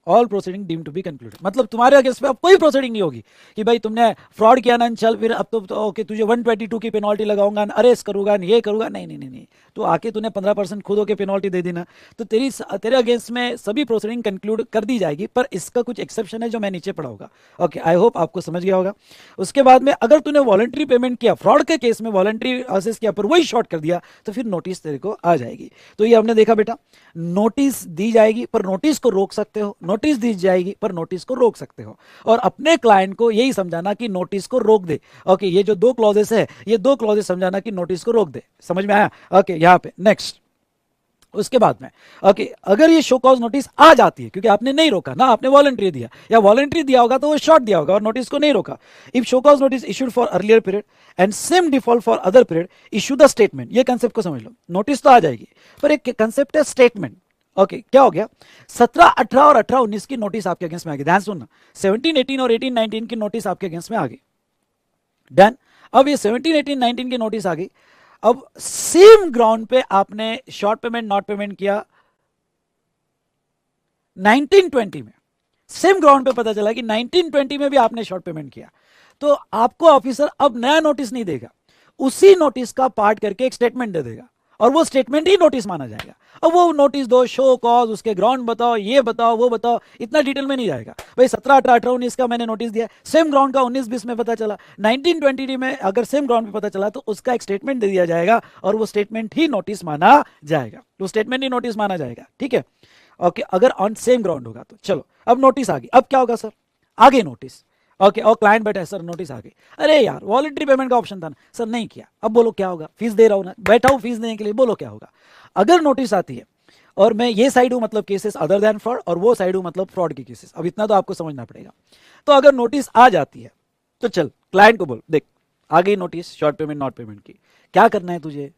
all proceeding deem to be concluded, मतलब तुम्हारे against पे अब कोई प्रोसीडिंग नहीं होगी कि भाई तुमने फ्रॉड किया ना, चल फिर अब तो ओके तुझे 122 की पेनल्टी लगाऊंगा, अरेस्ट करूंगा, ये करूंगा, नहीं नहीं नहीं नहीं, तो आके तूने 15% खुद होके पेनल्टी दे दी ना, तो तेरे अगेंस्ट में सभी प्रोसीडिंग कंक्लूड कर दी जाएगी, पर इसका कुछ एक्सेप्शन है जो मैं नीचे पढ़ा होगा। ओके, आई होप आपको समझ गया होगा। उसके बाद में अगर तूने वॉलंटरी पेमेंट किया, फ्रॉड के केस में वॉलंटरी असेस किया पर वही शॉर्ट कर दिया, तो फिर नोटिस तेरे को आ जाएगी। तो ये हमने देखा बेटा, नोटिस दी जाएगी पर नोटिस को रोक सकते हो, नोटिस दी जाएगी पर नोटिस को रोक सकते हो, और अपने क्लाइंट को यही समझाना कि नोटिस को रोक दे। ओके, ये जो 2 क्लॉजेस है, ये 2 क्लॉजेस समझाना कि नोटिस को रोक दे, समझ में आया? ओके, यहां पे नेक्स्ट, उसके बाद में ओके अगर ये शो कॉज नोटिस आ जाती है, क्योंकि आपने नहीं रोका ना, आपने वॉलंटरी दिया, या वॉलंटरी दिया होगा तो वो शॉर्ट दिया होगा और नोटिस को नहीं रोका। If show cause notice issued for earlier period and same default for other period, issue the statement. ये कंसेप्ट को समझ लो, नोटिस तो आ जाएगी पर एक कंसेप्ट है स्टेटमेंट। ओके, क्या हो गया, 17, 18 और 18, 19 की नोटिस आपके अगेंस्ट में आ गई, ध्यान सुनना, 17, 18 और 18, 19 की नोटिस आपके अगेंस्ट में आ गई, डन। अब ये 17, 18, 19 की नोटिस आ गई, अब सेम ग्राउंड पे आपने शॉर्ट पेमेंट नॉट पेमेंट किया 1920 में, सेम ग्राउंड पे पता चला कि 1920 में भी आपने शॉर्ट पेमेंट किया, तो आपको ऑफिसर अब नया नोटिस नहीं देगा, उसी नोटिस का पार्ट करके एक स्टेटमेंट दे देगा और वो स्टेटमेंट ही नोटिस माना जाएगा। अब वो नोटिस दो, शो कॉज, उसके ग्राउंड बताओ, ये बताओ वो बताओ, इतना डिटेल में नहीं जाएगा। भाई 17, 18, 18, 19 का मैंने नोटिस दिया, सेम ग्राउंड का 19, 20 में पता चला, 1920 में अगर सेम ग्राउंड पे पता चला तो उसका एक स्टेटमेंट दे दिया जाएगा और वो स्टेटमेंट ही नोटिस माना जाएगा, वो स्टेटमेंट ही नोटिस माना जाएगा। ठीक है, ओके, अगर ऑन सेम ग्राउंड होगा तो। चलो अब नोटिस आ गई, अब क्या होगा सर, आगे नोटिस, ओके, और क्लाइंट बैठा है, सर नोटिस आ गई, अरे यार वॉलंटरी पेमेंट का ऑप्शन था ना सर, नहीं किया, अब बोलो क्या होगा, फीस दे रहा हूं ना, बैठा हूं फीस देने के लिए, बोलो क्या होगा। अगर नोटिस आती है और मैं ये साइड हूं मतलब केसेस अदर देन फ्रॉड, और वो साइड हूं मतलब फ्रॉड की केसेस, अब इतना तो आपको समझना पड़ेगा। तो अगर नोटिस आ जाती है तो चल क्लाइंट को बोल, देख आ गई notice short payment not payment की, क्या करना है तुझे,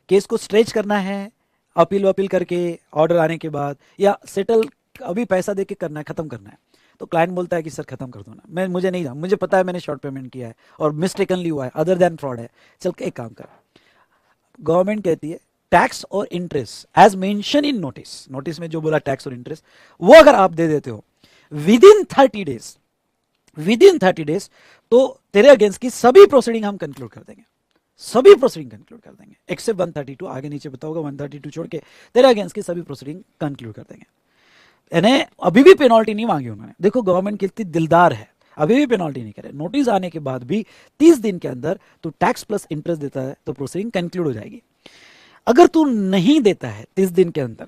केस को स्ट्रेच करना है अपील वपील करके ऑर्डर आने के बाद, या सेटल अभी पैसा देके करना है, खत्म करना है। तो क्लाइंट बोलता है कि सर खत्म कर दो ना, मैं मुझे नहीं, मुझे पता है मैंने शॉर्ट पेमेंट किया है और मिस्टेकनली हुआ है, अदर देन फ्रॉड है। चल एक काम कर, गवर्नमेंट कहती है टैक्स और interest as mention in notice, notice में जो बोला टैक्स और इंटरेस्ट, वो अगर आप दे देते हो with in 30 days, with in 30 days, तो तेरे अगेंस्ट की सभी प्रोसीडिंग हम कंक्लूड कर देंगे, सभी प्रोसीडिंग कंक्लूड कर देंगे एक्सेप्ट 132, आगे नीचे बताओगे 132 छोड़ के तेरे अगेंस्ट की सभी प्रोसीडिंग कंक्लूड कर देंगे। यानी अभी भी पेनल्टी नहीं मांगी उन्होंने, देखो गवर्नमेंट कितनी दिलदार है, अभी भी पेनल्टी नहीं करे, नोटिस आने के बाद भी 30 दिन के अंदर तू टैक्स प्लस इंटरेस्ट देता है तो प्रोसीडिंग कंक्लूड हो जाएगी। अगर तू नहीं देता है 30 दिन के अंदर,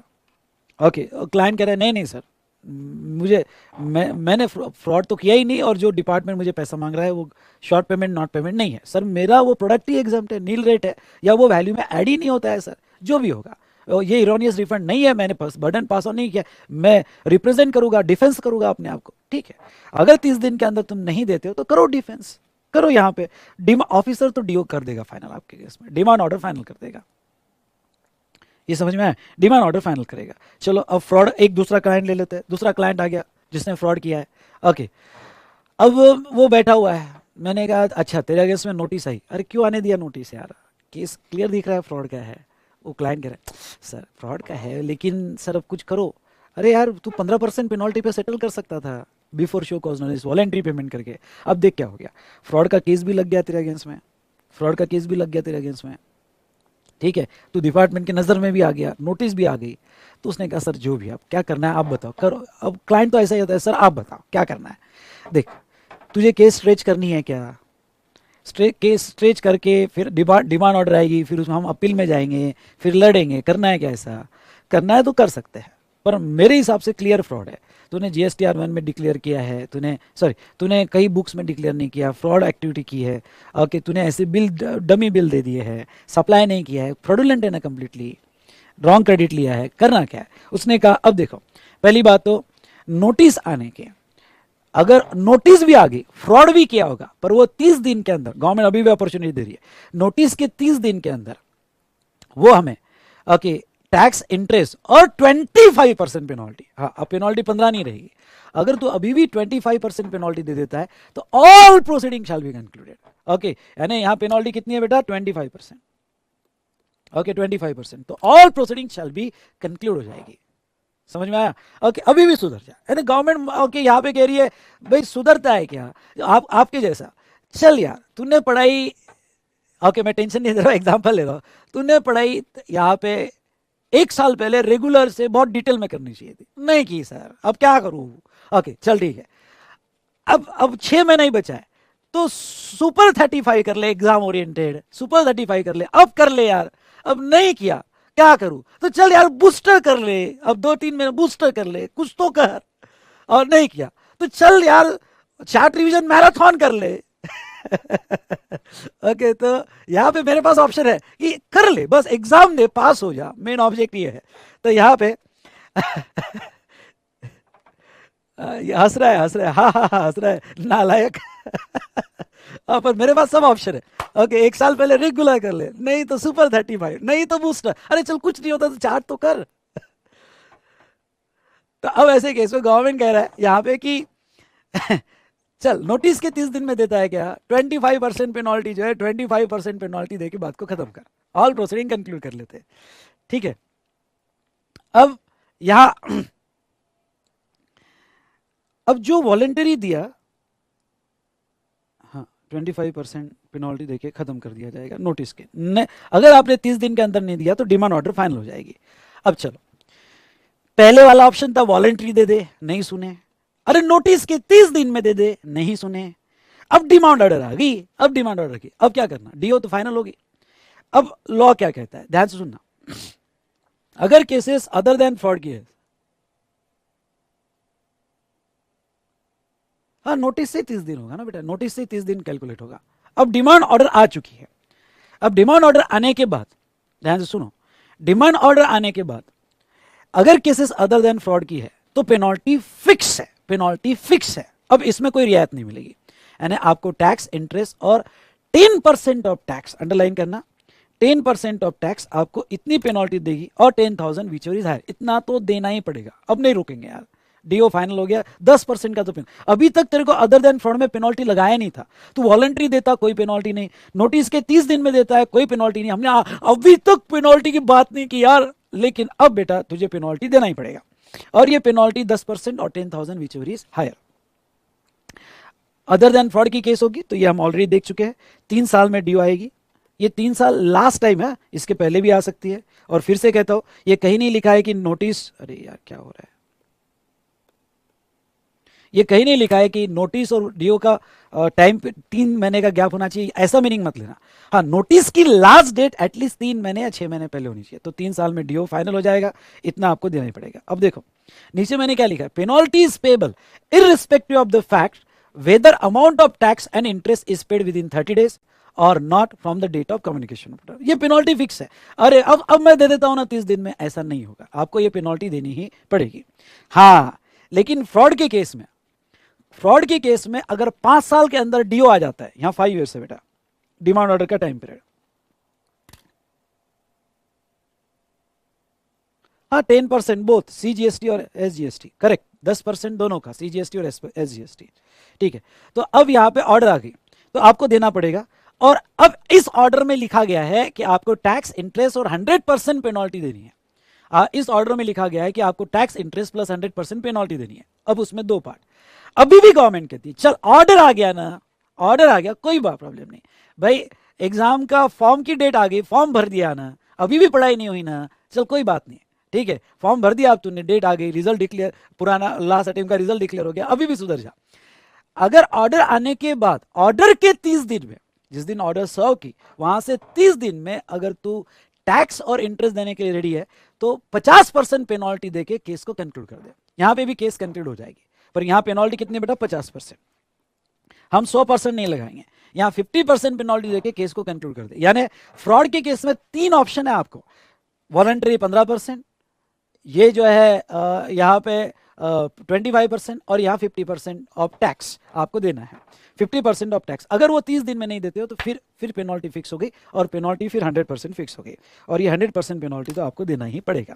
ओके, क्लाइंट कह रहा है नहीं नहीं सर मुझे, मैंने फ्रॉड तो किया ही नहीं, और जो डिपार्टमेंट मुझे पैसा मांग रहा है वो शॉर्ट पेमेंट नॉट पेमेंट नहीं है सर, मेरा वो प्रोडक्ट ही एग्जाम्प्ट है, नील रेट है, या वो वैल्यू में ऐड ही नहीं होता है सर, जो भी होगा ये इरोनियस रिफंड नहीं है, मैंने बर्डन पास ऑन नहीं किया, मैं रिप्रेजेंट करूंगा, डिफेंस करूंगा अपने आप को। ठीक है, अगर 30 दिन के अंदर तुम नहीं देते हो तो करो डिफेंस, करो यहाँ पे ऑफिसर तो डीओ कर देगा फाइनल आपके केस में, डिमांड ऑर्डर फाइनल कर देगा, ये समझ में आया, डिमांड ऑर्डर फाइनल करेगा। चलो अब फ्रॉड, एक दूसरा क्लाइंट ले लेते हैं, दूसरा क्लाइंट आ गया जिसने फ्रॉड किया है, ओके, अब वो बैठा हुआ है, मैंने कहा अच्छा तेरे अगेंस्ट में नोटिस आई, अरे क्यों आने दिया नोटिस यार, केस क्लियर दिख रहा है फ्रॉड का है। वो क्लाइंट कह रहा है सर फ्रॉड का है लेकिन सर अब कुछ करो, अरे यार तू 15% पेनल्टी पे सेटल कर सकता था before show cause notice, voluntary payment करके, अब देख क्या हो गया, फ्रॉड का केस भी लग गया तेरे अगेंस्ट में, फ्रॉड का केस भी लग गया तेरे अगेंस्ट में। ठीक है, तो डिपार्टमेंट की नज़र में भी आ गया, नोटिस भी आ गई, तो उसने कहा सर जो भी आप क्या करना है आप बताओ, करो। अब क्लाइंट तो ऐसा ही होता है, सर आप बताओ क्या करना है, देख तुझे केस स्ट्रेच करनी है क्या, केस स्ट्रेच करके फिर डिमांड ऑर्डर आएगी, फिर उसमें हम अपील में जाएंगे, फिर लड़ेंगे, करना है क्या, ऐसा करना है तो कर सकते हैं, पर मेरे हिसाब से क्लियर फ्रॉड है, तूने GSTR 1 में डिक्लेयर किया है, तूने कई बुक्स में डिक्लेयर नहीं किया, फ्रॉड एक्टिविटी की है, ओके, तूने ऐसे बिल डमी बिल दे दिए है, सप्लाई नहीं किया है, फ्रॉडुलेंट है ना कम्प्लीटली, रॉन्ग क्रेडिट लिया है, करना क्या है। उसने कहा अब देखो पहली बात तो नोटिस आने के, अगर नोटिस भी आ गई, फ्रॉड भी किया होगा, पर वो 30 दिन के अंदर, गवर्नमेंट अभी भी अपॉर्चुनिटी दे रही है, नोटिस के 30 दिन के अंदर वो हमें ओके टैक्स इंटरेस्ट और 25% पेनल्टी, हाँ अब पेनल्टी 15 नहीं रहेगी, अगर तू अभी भी 25% पेनल्टी दे देता है तो all proceeding shall be concluded, okay, यानी यहां पेनल्टी कितनी है बेटा 25%, ओके 25%, तो all proceeding shall be conclude हो जाएगी, समझ में आया, ओके, अभी भी सुधर जाए, यानी गवर्नमेंट ओके यहाँ पे कह रही है भाई सुधरता है क्या, आपके जैसा, चल यार तूने पढ़ाई, ओके मैं टेंशन नहीं दे रहा, एग्जांपल ले रहा हूँ, तूने पढ़ाई यहाँ पे 1 साल पहले रेगुलर से बहुत डिटेल में करनी चाहिए थी, नहीं की सर, अब क्या करूँ, ओके चल ठीक है, अब 6 महीना ही बचा है, तो सुपर 35 कर ले, एग्जाम ओरिएंटेड सुपर 35 कर ले, अब कर ले यार, अब नहीं किया क्या करूं, तो चल यार बूस्टर कर ले, अब 2-3 महीने बूस्टर कर ले, कुछ तो कर, और नहीं किया तो चल यार चार्ट रिवीजन मैराथन कर ले ओके, तो यहाँ पे मेरे पास ऑप्शन है कि कर ले, बस एग्जाम दे पास हो जा, मेन ऑब्जेक्ट ये है, तो यहाँ पे हंस रहा है, हाँ हाँ हाँ हंस रहा है नालायक पर मेरे पास सब ऑप्शन है, ओके 1 साल पहले रेगुलर कर ले, नहीं तो सुपर 35, नहीं तो बूस्टर, अरे चल कुछ नहीं होता तो चार्ट तो कर तो अब ऐसे केस में गवर्नमेंट कह रहा है यहाँ पे कि चल नोटिस के 30 दिन में देता है क्या, 25% पेनल्टी जो है 25% पेनल्टी दे के बात को खत्म कर, ऑल प्रोसीडिंग कंक्लूड कर लेते हैं, ठीक है। अब यहां अब जो वॉलेंटरी दिया, हाँ 25% पेनल्टी देके खत्म कर दिया जाएगा नोटिस के अगर आपने 30 दिन के अंदर नहीं दिया तो डिमांड ऑर्डर फाइनल हो जाएगी। अब चलो, पहले वाला ऑप्शन था वॉलेंट्री दे दे, नहीं सुने, अरे नोटिस के 30 दिन में दे दे, नहीं सुने, अब डिमांड ऑर्डर आ गई, अब डिमांड ऑर्डर की अब क्या करना, डीओ तो फाइनल होगी। अब लॉ क्या कहता है, ध्यान से सुनना, अगर केसेस अदर देन फ्रॉड की है, हाँ नोटिस से 30 दिन होगा ना बेटा, नोटिस से 30 दिन कैलकुलेट होगा। अब डिमांड ऑर्डर आ चुकी है, अब डिमांड ऑर्डर आने के बाद, ध्यान से सुनो, डिमांड ऑर्डर आने के बाद अगर केसेस अदर देन फ्रॉड की है तो पेनल्टी फिक्स है, पेनल्टी फिक्स है, अब इसमें कोई रियायत नहीं मिलेगी। यानी आपको टैक्स, इंटरेस्ट और 10% ऑफ टैक्स, अंडरलाइन करना, 10% ऑफ टैक्स आपको इतनी पेनल्टी देगी और 10,000 विच इज हायर, इतना तो देना ही पड़ेगा, अब नहीं रुकेंगे यार, डीओ फाइनल हो गया, 10% का तो अभी तक तेरे को अदर देन फ्रॉड में पेनल्टी लगाया नहीं था, तो वॉलंटरी देता कोई पेनल्टी नहीं, नोटिस के 30 दिन में देता है कोई पेनल्टी नहीं, हमने अभी तक पेनल्टी की बात नहीं की यार, लेकिन अब बेटा तुझे पेनल्टी देना ही पड़ेगा, और ये पेनल्टी 10% और 10,000 which is higher. Other than fraud की केस होगी तो ये हम ऑलरेडी देख चुके हैं, 3 साल में ड्यू आएगी, ये 3 साल लास्ट टाइम है, इसके पहले भी आ सकती है। और फिर से कहता हूं, ये कहीं नहीं लिखा है कि नोटिस, अरे यार क्या हो रहा है, ये कहीं नहीं लिखा है कि नोटिस और डीओ का टाइम 3 महीने का गैप होना चाहिए, ऐसा मीनिंग मत लेना। हाँ नोटिस की लास्ट डेट एटलीस्ट 3 महीने या 6 महीने पहले होनी चाहिए, तो 3 साल में डीओ फाइनल हो जाएगा, इतना आपको देना ही पड़ेगा। अब देखो नीचे मैंने क्या लिखा है, penalty is payable irrespective of the fact whether amount of tax and interest is paid within 30 days और not from the date of communication. ये पेनल्टी फिक्स है, अरे अब मैं दे देता हूं ना 30 दिन में, ऐसा नहीं होगा, आपको ये पेनल्टी देनी ही पड़ेगी। हाँ लेकिन फ्रॉड के केस में, फ्रॉड के केस में अगर 5 साल के अंदर डीओ आ जाता है, यहां 5 ईयर्स है बेटा डिमांड ऑर्डर का टाइम पीरियड, हाँ 10% बोथ सीजीएसटी और एसजीएसटी, करेक्ट, 10% दोनों का, सीजीएसटी और एसजीएसटी, ठीक है। तो अब यहां पे ऑर्डर आ गई तो आपको देना पड़ेगा, और अब इस ऑर्डर में लिखा गया है कि आपको टैक्स, इंटरेस्ट और 100% पेनल्टी देनी है। इस ऑर्डर में लिखा गया है कि आपको टैक्स, इंटरेस्ट प्लस 100% पेनल्टी देनी है। अब उसमें 2 पार्ट, अभी भी गवर्नमेंट कहती है चल ऑर्डर आ गया ना, ऑर्डर आ गया कोई बात प्रॉब्लम नहीं भाई, एग्जाम का फॉर्म की डेट आ गई, फॉर्म भर दिया ना, अभी भी पढ़ाई नहीं हुई ना, चल कोई बात नहीं, ठीक है, फॉर्म भर दिया, अब तूने, डेट आ गई, रिजल्ट डिक्लेयर, पुराना लास्ट अटेम्प्ट का रिजल्ट डिक्लेयर हो गया, अभी भी सुधर जा। अगर ऑर्डर आने के बाद, ऑर्डर के 30 दिन में, जिस दिन ऑर्डर सर्व की वहां से 30 दिन में अगर तू टैक्स और इंटरेस्ट देने के लिए रेडी है तो 50% पेनल्टी देके केस को कंक्लूड कर दे, यहां पे भी केस कंक्लूड हो जाएगी। पर यहां पेनल्टी कितनी बेटा, 50%, हम 100% नहीं लगाएंगे, यहां 50% पेनल्टी देके केस को कंक्लूड कर दे। यानी फ्रॉड के केस में 3 ऑप्शन है आपको, वॉलंटरी 15%, ये जो है यहाँ पे 25% और यहाँ 50% ऑफ टैक्स आपको देना है, 50% ऑफ टैक्स। अगर वो 30 दिन में नहीं देते हो तो फिर पेनल्टी फिक्स हो गई, और पेनल्टी फिर 100% फिक्स हो गई, और ये 100% पेनल्टी तो आपको देना ही पड़ेगा।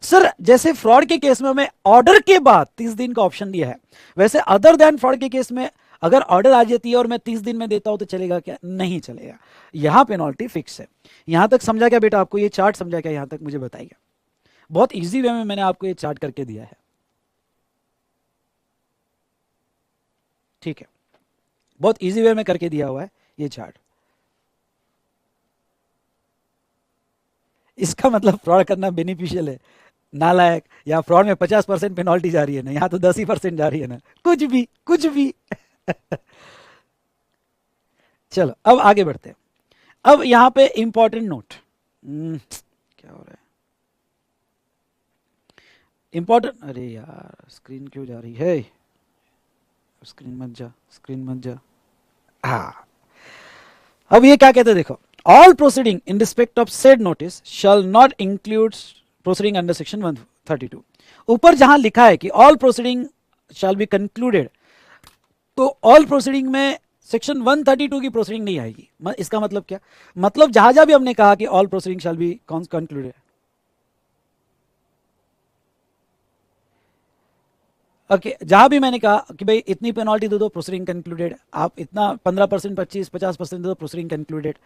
सर जैसे फ्रॉड के केस में हमें ऑर्डर के बाद 30 दिन का ऑप्शन दिया है, वैसे अदर देन फ्रॉड के केस में अगर ऑर्डर आ जाती है और मैं 30 दिन में देता हूं तो चलेगा क्या, नहीं चलेगा, यहां पेनल्टी फिक्स है। यहां तक समझा क्या बेटा, आपको ये चार्ट समझा क्या यहां तक, मुझे बताइए। बहुत इजी वे में मैंने आपको ये चार्ट करके दिया है, ठीक है, बहुत इजी वे में करके दिया हुआ है ये चार्ट। इसका मतलब फ्रॉड करना बेनिफिशियल है, नालायक, या फ्रॉड में 50% पेनल्टी जा रही है ना, यहां तो 10 ही % जा रही है ना, कुछ भी कुछ भी। चलो अब आगे बढ़ते हैं। अब यहां पे इंपॉर्टेंट नोट, क्या हो रहा है, इंपॉर्टेंट, अरे यार स्क्रीन क्यों जा रही है, स्क्रीन मत जा, स्क्रीन मत जा, हाँ। अब ये क्या कहते हैं देखो, all proceeding in respect of said notice shall not include proceeding under section 132। ऊपर जहां लिखा है कि all proceeding shall be concluded, तो ऑल प्रोसीडिंग में सेक्शन 132 की प्रोसीडिंग नहीं आएगी। इसका मतलब क्या, मतलब जहां जहां भी हमने कहा कि all proceeding shall be concluded, okay, जहां भी मैंने कहा कि भाई इतनी पेनल्टी दे दो, प्रोसीडिंग कंक्लूडेड, आप इतना 15%, 25, 50% दे दो, प्रोसीडिंग कंक्लूडेड।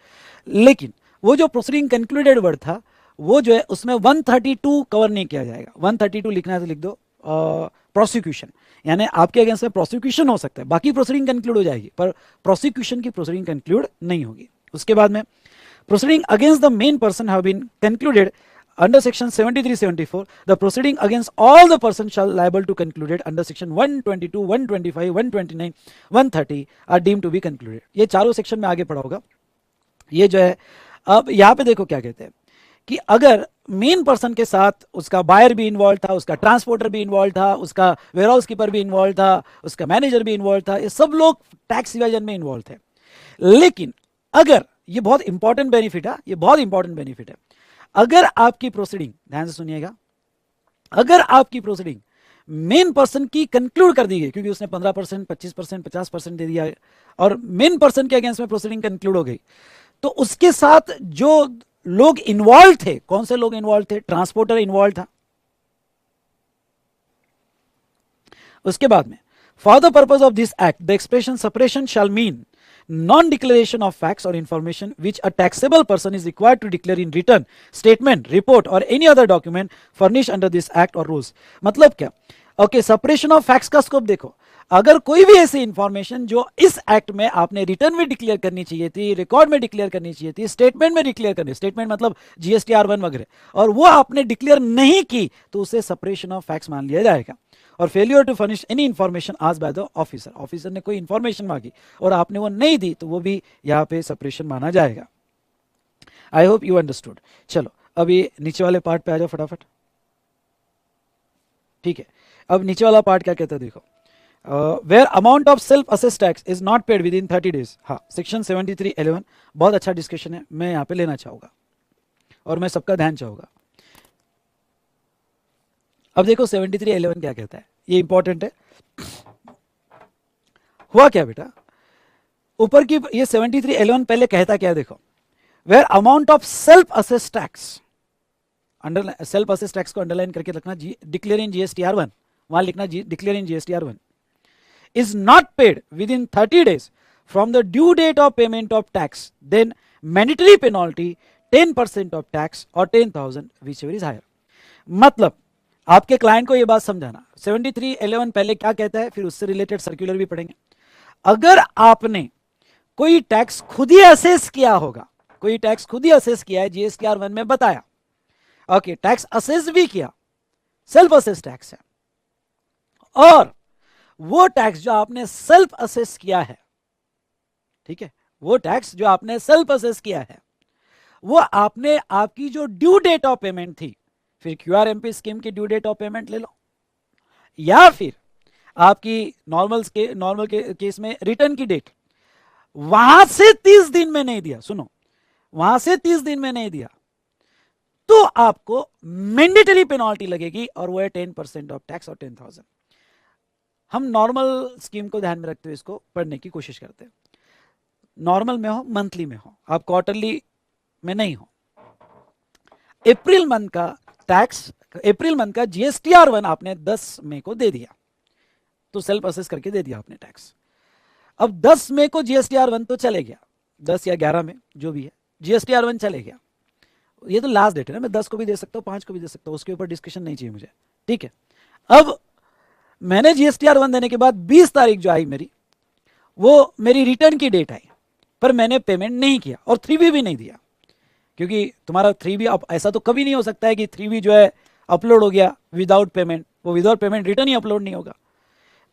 लेकिन वो जो प्रोसीडिंग कंक्लूडेड वर्ड था वो जो है उसमें 132 कवर नहीं किया जाएगा। 132 लिखना है तो लिख दो प्रोसिक्यूशन, यानी आपके अगेंस्ट में प्रोसिक्यूशन हो सकता है, बाकी प्रोसीडिंग कंक्लूड हो जाएगी पर प्रोसिक्यूशन की प्रोसीडिंग कंक्लूड नहीं होगी। उसके बाद में proceeding against the main person have been concluded under section 73-74, the proceeding against all the persons shall liable to concluded under section 122, 125, 129, 130 are deemed to be concluded। ये चारों सेक्शन में आगे पढ़ा होगा। ये जो है अब यहाँ पे देखो क्या कहते हैं कि अगर मेन पर्सन के साथ उसका बायर भी इन्वॉल्व था, उसका ट्रांसपोर्टर भी इन्वॉल्व था, उसका वेयरहाउस कीपर भी इन्वॉल्व था, उसका मैनेजर भी इन्वॉल्व था, ये सब लोग टैक्स इवेजन में इन्वॉल्व थे। लेकिन अगर ये बहुत इंपॉर्टेंट बेनिफिट है, ये बहुत इंपॉर्टेंट बेनिफिट है, अगर आपकी प्रोसीडिंग, ध्यान से सुनिएगा, अगर आपकी प्रोसीडिंग मेन पर्सन की कंक्लूड कर दी गई क्योंकि उसने 15%, 25%, 50% दे दिया और मेन पर्सन के अगेंस्ट में प्रोसीडिंग कंक्लूड हो गई, तो उसके साथ जो लोग इन्वॉल्व थे, कौन से लोग इन्वॉल्व थे? ट्रांसपोर्टर इन्वॉल्व था। उसके बाद में for the purpose of this act the expression separation shall mean non-declaration of facts or information which a taxable person is required to declare in written statement, report or any other document furnished under this act or rules। मतलब क्या? Okay, separation of facts का scope देखो, अगर कोई भी ऐसी information जो इस एक्ट में आपने रिटर्न में डिक्लेयर करनी चाहिए थी, रिकॉर्ड में डिक्लेयर करनी चाहिए थी, स्टेटमेंट में डिक्लेयर करनी, स्टेटमेंट मतलब GSTR1 वगैरह, और वो आपने डिक्लेयर नहीं की तो उसे सेपरेशन ऑफ फैक्ट्स मान लिया जाएगा। और failure to furnish any information आज बाय द ऑफिसर, ऑफिसर ने कोई इंफॉर्मेशन मांगी और आपने वो नहीं दी तो वो भी यहाँ पे सेपरेशन माना जाएगा। I hope you understood. चलो अभी नीचे वाले पार्ट पे आ जाओ फटाफट। ठीक है, अब नीचे वाला पार्ट क्या कहता है देखो, where amount of self assess tax is not paid within 30 days. हाँ, सेक्शन 73(11) बहुत अच्छा डिस्कशन है, मैं यहाँ पे लेना चाहूंगा और मैं सबका ध्यान चाहूंगा। अब देखो 73(11) क्या कहता है, ये इंपॉर्टेंट है। हुआ क्या बेटा, ऊपर की ये 73(11) पहले कहता क्या, देखो, where amount of self assess tax, under self assess tax को अंडरलाइन करके रखना, डिक्लेयर इन GSTR1, वहां लिखना declare in GSTR1 is not paid within 30 days from the due date of payment of tax, then mandatory penalty 10% of tax or 10,000 whichever is higher। मतलब आपके client को यह बात समझाना, 73(11) पहले क्या कहता है, फिर उससे रिलेटेड सर्कुलर भी पढ़ेंगे। अगर आपने कोई टैक्स खुद ही असेस किया होगा, कोई टैक्स खुद ही असेस किया है, GSTR1 में बताया, ओके, टैक्स असेस भी किया, सेल्फ असेस टैक्स है, और वो टैक्स जो आपने सेल्फ असेस किया है, ठीक है, वो टैक्स जो आपने सेल्फ असेस किया है, वो आपने आपकी जो ड्यू डेट ऑफ पेमेंट थी, फिर QRMP स्कीम की ड्यू डेट ऑफ पेमेंट ले लो, या फिर आपकी नॉर्मल केस में रिटर्न की डेट, वहां से 30 दिन में नहीं दिया, सुनो, वहां से 30 दिन में नहीं दिया तो आपको मैंडेटरी पेनल्टी लगेगी और वो है 10% ऑफ टैक्स और 10,000। हम नॉर्मल स्कीम को ध्यान में रखते हुए इसको पढ़ने की कोशिश करते हैं। नॉर्मल में हो, मंथली में हो, आप क्वार्टरली में नहीं हो। अप्रैल मंथ का टैक्स, अप्रैल मंथ का GSTR1 आपने 10 मई को दे दिया, तो सेल्फ असेस करके दे दिया आपने टैक्स। अब 10 मई को GSTR1 तो चले गया, 10 या 11 में जो भी है GSTR1 चले गया, ये तो लास्ट डेट है ना, मैं 10 को भी दे सकता हूँ, 5 को भी दे सकता हूँ, उसके ऊपर डिस्कशन नहीं चाहिए मुझे, ठीक है। अब मैंने GSTR1 देने के बाद 20 तारीख जो आई मेरी, वो मेरी रिटर्न की डेट आई, पर मैंने पेमेंट नहीं किया और 3B भी नहीं दिया, क्योंकि तुम्हारा 3B, अब ऐसा तो कभी नहीं हो सकता है कि 3B जो है अपलोड हो गया विदाउट पेमेंट, वो विदाउट पेमेंट रिटर्न ही अपलोड नहीं होगा।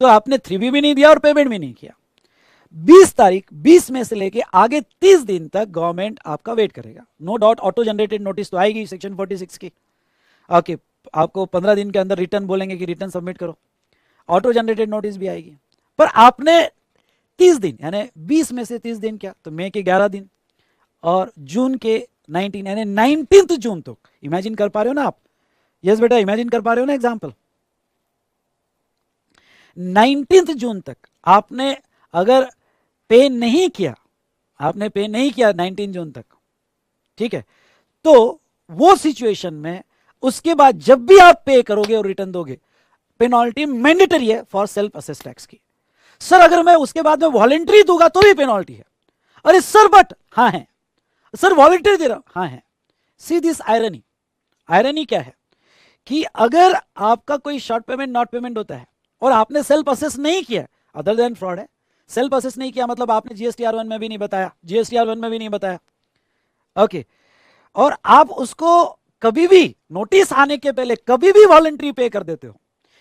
तो आपने 3B भी नहीं दिया और पेमेंट भी नहीं किया। 20 तारीख, 20 में से लेके आगे 30 दिन तक गवर्नमेंट आपका वेट करेगा। No doubt auto generated notice तो आएगी सेक्शन 46 की, ओके, आपको 15 दिन के अंदर रिटर्न बोलेंगे कि रिटर्न सबमिट करो, ऑटो जनरेटेड नोटिस भी आएगी। पर आपने 30 दिन, यानी 20 में से 30 दिन क्या, तो मई के 11 दिन और जून के 19, यानी 19 जून तक, इमेजिन कर पा रहे हो ना आप? यस बेटा, इमेजिन कर पा रहे हो ना एग्जाम्पल? 19 जून तक आपने अगर पे नहीं किया, आपने पे नहीं किया 19 जून तक, ठीक है, तो वो सिचुएशन में उसके बाद जब भी आप पे करोगे और रिटर्न दोगे, पेनल्टी मैंडेटरी है फॉर सेल्फ असेस टैक्स की। सर अगर मैं उसके बाद में वॉलंटरी दूंगा तो भी पेनल्टी है। अरे सर बट हाँ है, सर वॉलंटरी दे रहा हूं, हाँ है। सी दिस आयरनी, आयरनी क्या है कि अगर आपका कोई शॉर्ट पेमेंट नॉट पेमेंट होता है और आपने सेल्फ असेस नहीं किया, अदर देन फ्रॉड है। सेल्फ असेस नहीं किया मतलब आपने GSTR1 में भी नहीं बताया, GSTR1 में भी नहीं बताया, ओके, और आप उसको कभी भी नोटिस आने के पहले कभी भी वॉलंटरी पे कर देते हो,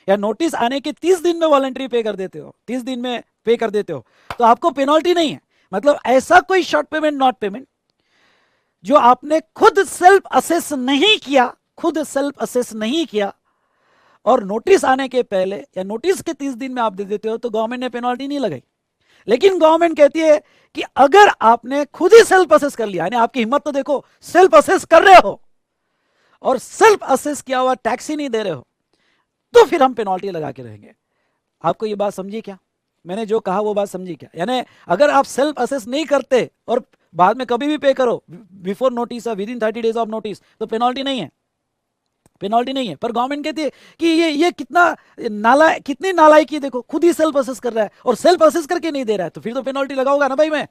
या नोटिस आने के 30 दिन में वॉलंटरी पे कर देते हो, 30 दिन में पे कर देते हो, तो आपको पेनल्टी नहीं है। मतलब ऐसा कोई शॉर्ट पेमेंट नॉट पेमेंट जो आपने खुद सेल्फ असेस नहीं किया, खुद सेल्फ असेस नहीं किया और नोटिस आने के पहले या नोटिस के 30 दिन में आप दे देते हो, तो गवर्नमेंट ने पेनल्टी नहीं लगाई। लेकिन गवर्नमेंट कहती है कि अगर आपने खुद ही सेल्फ असेस कर लिया, यानी आपकी हिम्मत तो देखो, सेल्फ असेस कर रहे हो और सेल्फ असेस किया हुआ टैक्स ही नहीं दे रहे हो, तो फिर हम पेनल्टी लगा के रहेंगे। आपको ये बात समझी क्या? मैंने जो कहा वो बात समझी क्या? यानी अगर आप सेल्फ असेस नहीं करते और बाद में कभी भी पे करो before notice with in 30 days of notice, तो पेनल्टी नहीं है, पेनल्टी नहीं है। पर गवर्नमेंट कहती है कि ये कितनी नालायकी, देखो खुद ही सेल्फ असेस कर रहा है और सेल्फ असेस करके नहीं दे रहा है, तो फिर तो पेनल्टी लगाऊंगा ना भाई मैं।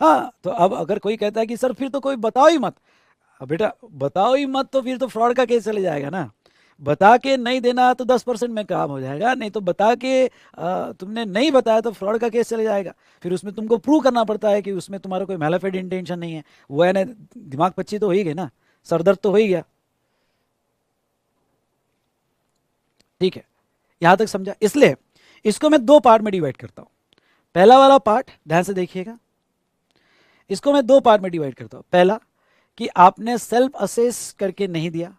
हाँ, तो अब अगर कोई कहता है कि सर फिर तो कोई बताओ ही मत, अब बेटा बताओ ही मत तो फिर तो फ्रॉड का केस चले जाएगा ना। बता के नहीं देना तो 10% में काम हो जाएगा, नहीं तो बता के तुमने नहीं बताया तो फ्रॉड का केस चले जाएगा। फिर उसमें तुमको प्रूव करना पड़ता है कि उसमें तुम्हारा कोई मैलाफेड इंटेंशन नहीं है। वो है ना, दिमाग पच्ची तो हो ही गई ना, सरदर्द तो हो ही गया। ठीक है, यहां तक समझा? इसलिए इसको मैं दो पार्ट में डिवाइड करता हूं। पहला वाला पार्ट ध्यान से देखिएगा, इसको मैं दो पार्ट में डिवाइड करता हूं। पहला कि आपने सेल्फ असेस करके नहीं दिया,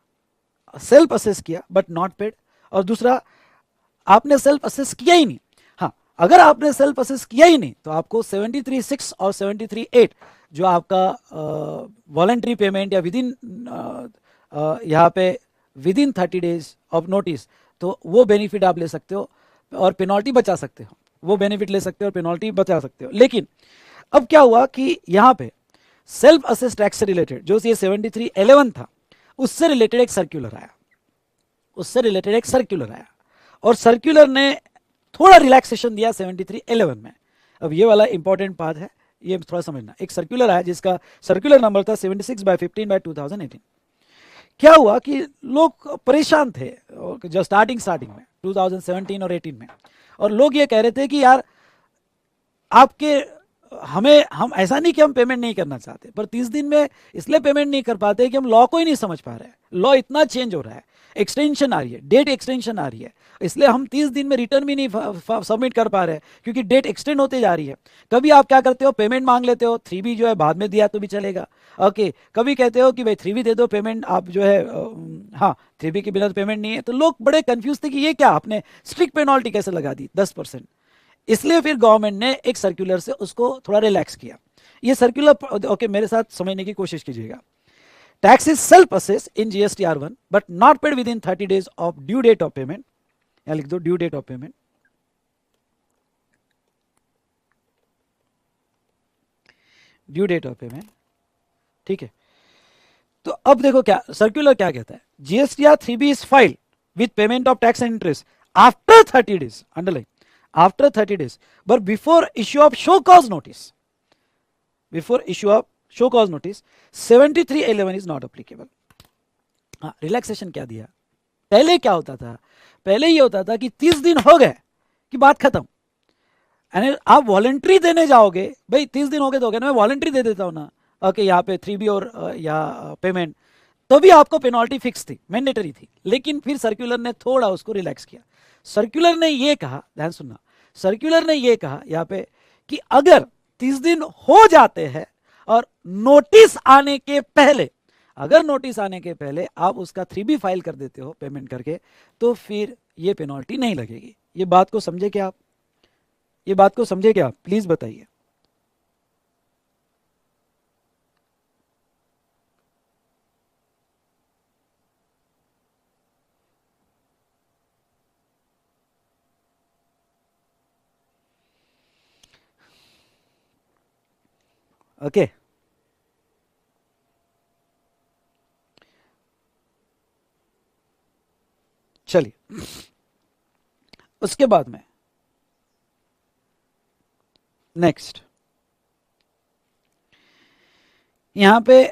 सेल्फ असेस किया बट नॉट पेड, और दूसरा आपने सेल्फ असेस किया ही नहीं। हाँ, अगर आपने सेल्फ असेस किया ही नहीं तो आपको 73(6) और 73(8) जो आपका वॉलंटरी पेमेंट या विद इन यहाँ पे with in 30 days of notice, तो वो बेनिफिट आप ले सकते हो और पेनल्टी बचा सकते हो, वो बेनिफिट ले सकते हो और पेनल्टी बचा सकते हो। लेकिन अब क्या हुआ कि यहाँ पे सेल्फ असेस टैक्स से रिलेटेड जो ये 73(11) था, उससे रिलेटेड एक सर्क्यूलर आया, उससे रिलेटेड एक सर्क्यूलर आया और सर्क्यूलर ने थोड़ा रिलैक्सेशन दिया 73(11) में। अब ये वाला इंपॉर्टेंट पार्ट है, ये थोड़ा समझना। एक सर्क्यूलर आया जिसका सर्क्यूलर नंबर था 76/15/2018। क्या हुआ कि लोग परेशान थे जो स्टार्टिंग में 2017 और 18 में, और लोग ये कह रहे थे कि यार आपके हम ऐसा नहीं कि हम पेमेंट नहीं करना चाहते, पर 30 दिन में इसलिए पेमेंट नहीं कर पाते कि हम लॉ को ही नहीं समझ पा रहे हैं। लॉ इतना चेंज हो रहा है, एक्सटेंशन आ रही है, डेट एक्सटेंशन आ रही है, इसलिए हम 30 दिन में रिटर्न भी नहीं सबमिट कर पा रहे हैं क्योंकि डेट एक्सटेंड होते जा रही है। कभी आप क्या करते हो, पेमेंट मांग लेते हो, 3B जो है बाद में दिया तो भी चलेगा, ओके। कभी कहते हो कि भाई 3B दे दो, पेमेंट आप जो है हाँ 3B के बिना तो पेमेंट नहीं है। तो लोग बड़े कंफ्यूज थे कि ये क्या आपने स्ट्रिक्ट पेनल्टी कैसे लगा दी 10%। इसलिए फिर गवर्नमेंट ने एक सर्कुलर से उसको थोड़ा रिलैक्स किया। ये सर्कुलर ओके, मेरे साथ समझने की कोशिश कीजिएगा। Tax is self assess in GSTR1 but not paid within 30 days of due date of payment, या लिख दो due date of payment, due date of payment. ठीक है, तो अब देखो क्या सर्कुलर क्या कहता है, GSTR 3B is file with payment of tax and interest after 30 days, underline after 30 days, but before issue of show cause notice, before issue of show cause notice 73(11) is not applicable। हाँ, relaxation क्या दिया? पहले क्या होता था, पहले ये होता था कि 30 दिन हो गए कि बात खत्म, यानी आप वॉलंटरी देने जाओगे, भाई 30 दिन हो गए तो हो गए ना, मैं वॉलंटरी दे देता हूँ ना, ओके, यहाँ पे 3B और या पेमेंट, तो भी आपको पेनल्टी फिक्स थी, मैंडेटरी थी। लेकिन फिर सर्कुलर ने थोड़ा उसको रिलैक्स किया। सर्कुलर ने ये कहा, ध्यान सुनना, सर्कुलर ने ये कहा यहाँ पे कि अगर 30 दिन हो जाते हैं और नोटिस आने के पहले, अगर नोटिस आने के पहले आप उसका 3B फाइल कर देते हो पेमेंट करके, तो फिर ये पेनल्टी नहीं लगेगी। ये बात को समझे क्या आप? ये बात को समझे क्या आप? प्लीज बताइए। ओके, चलिए उसके बाद में नेक्स्ट यहाँ पे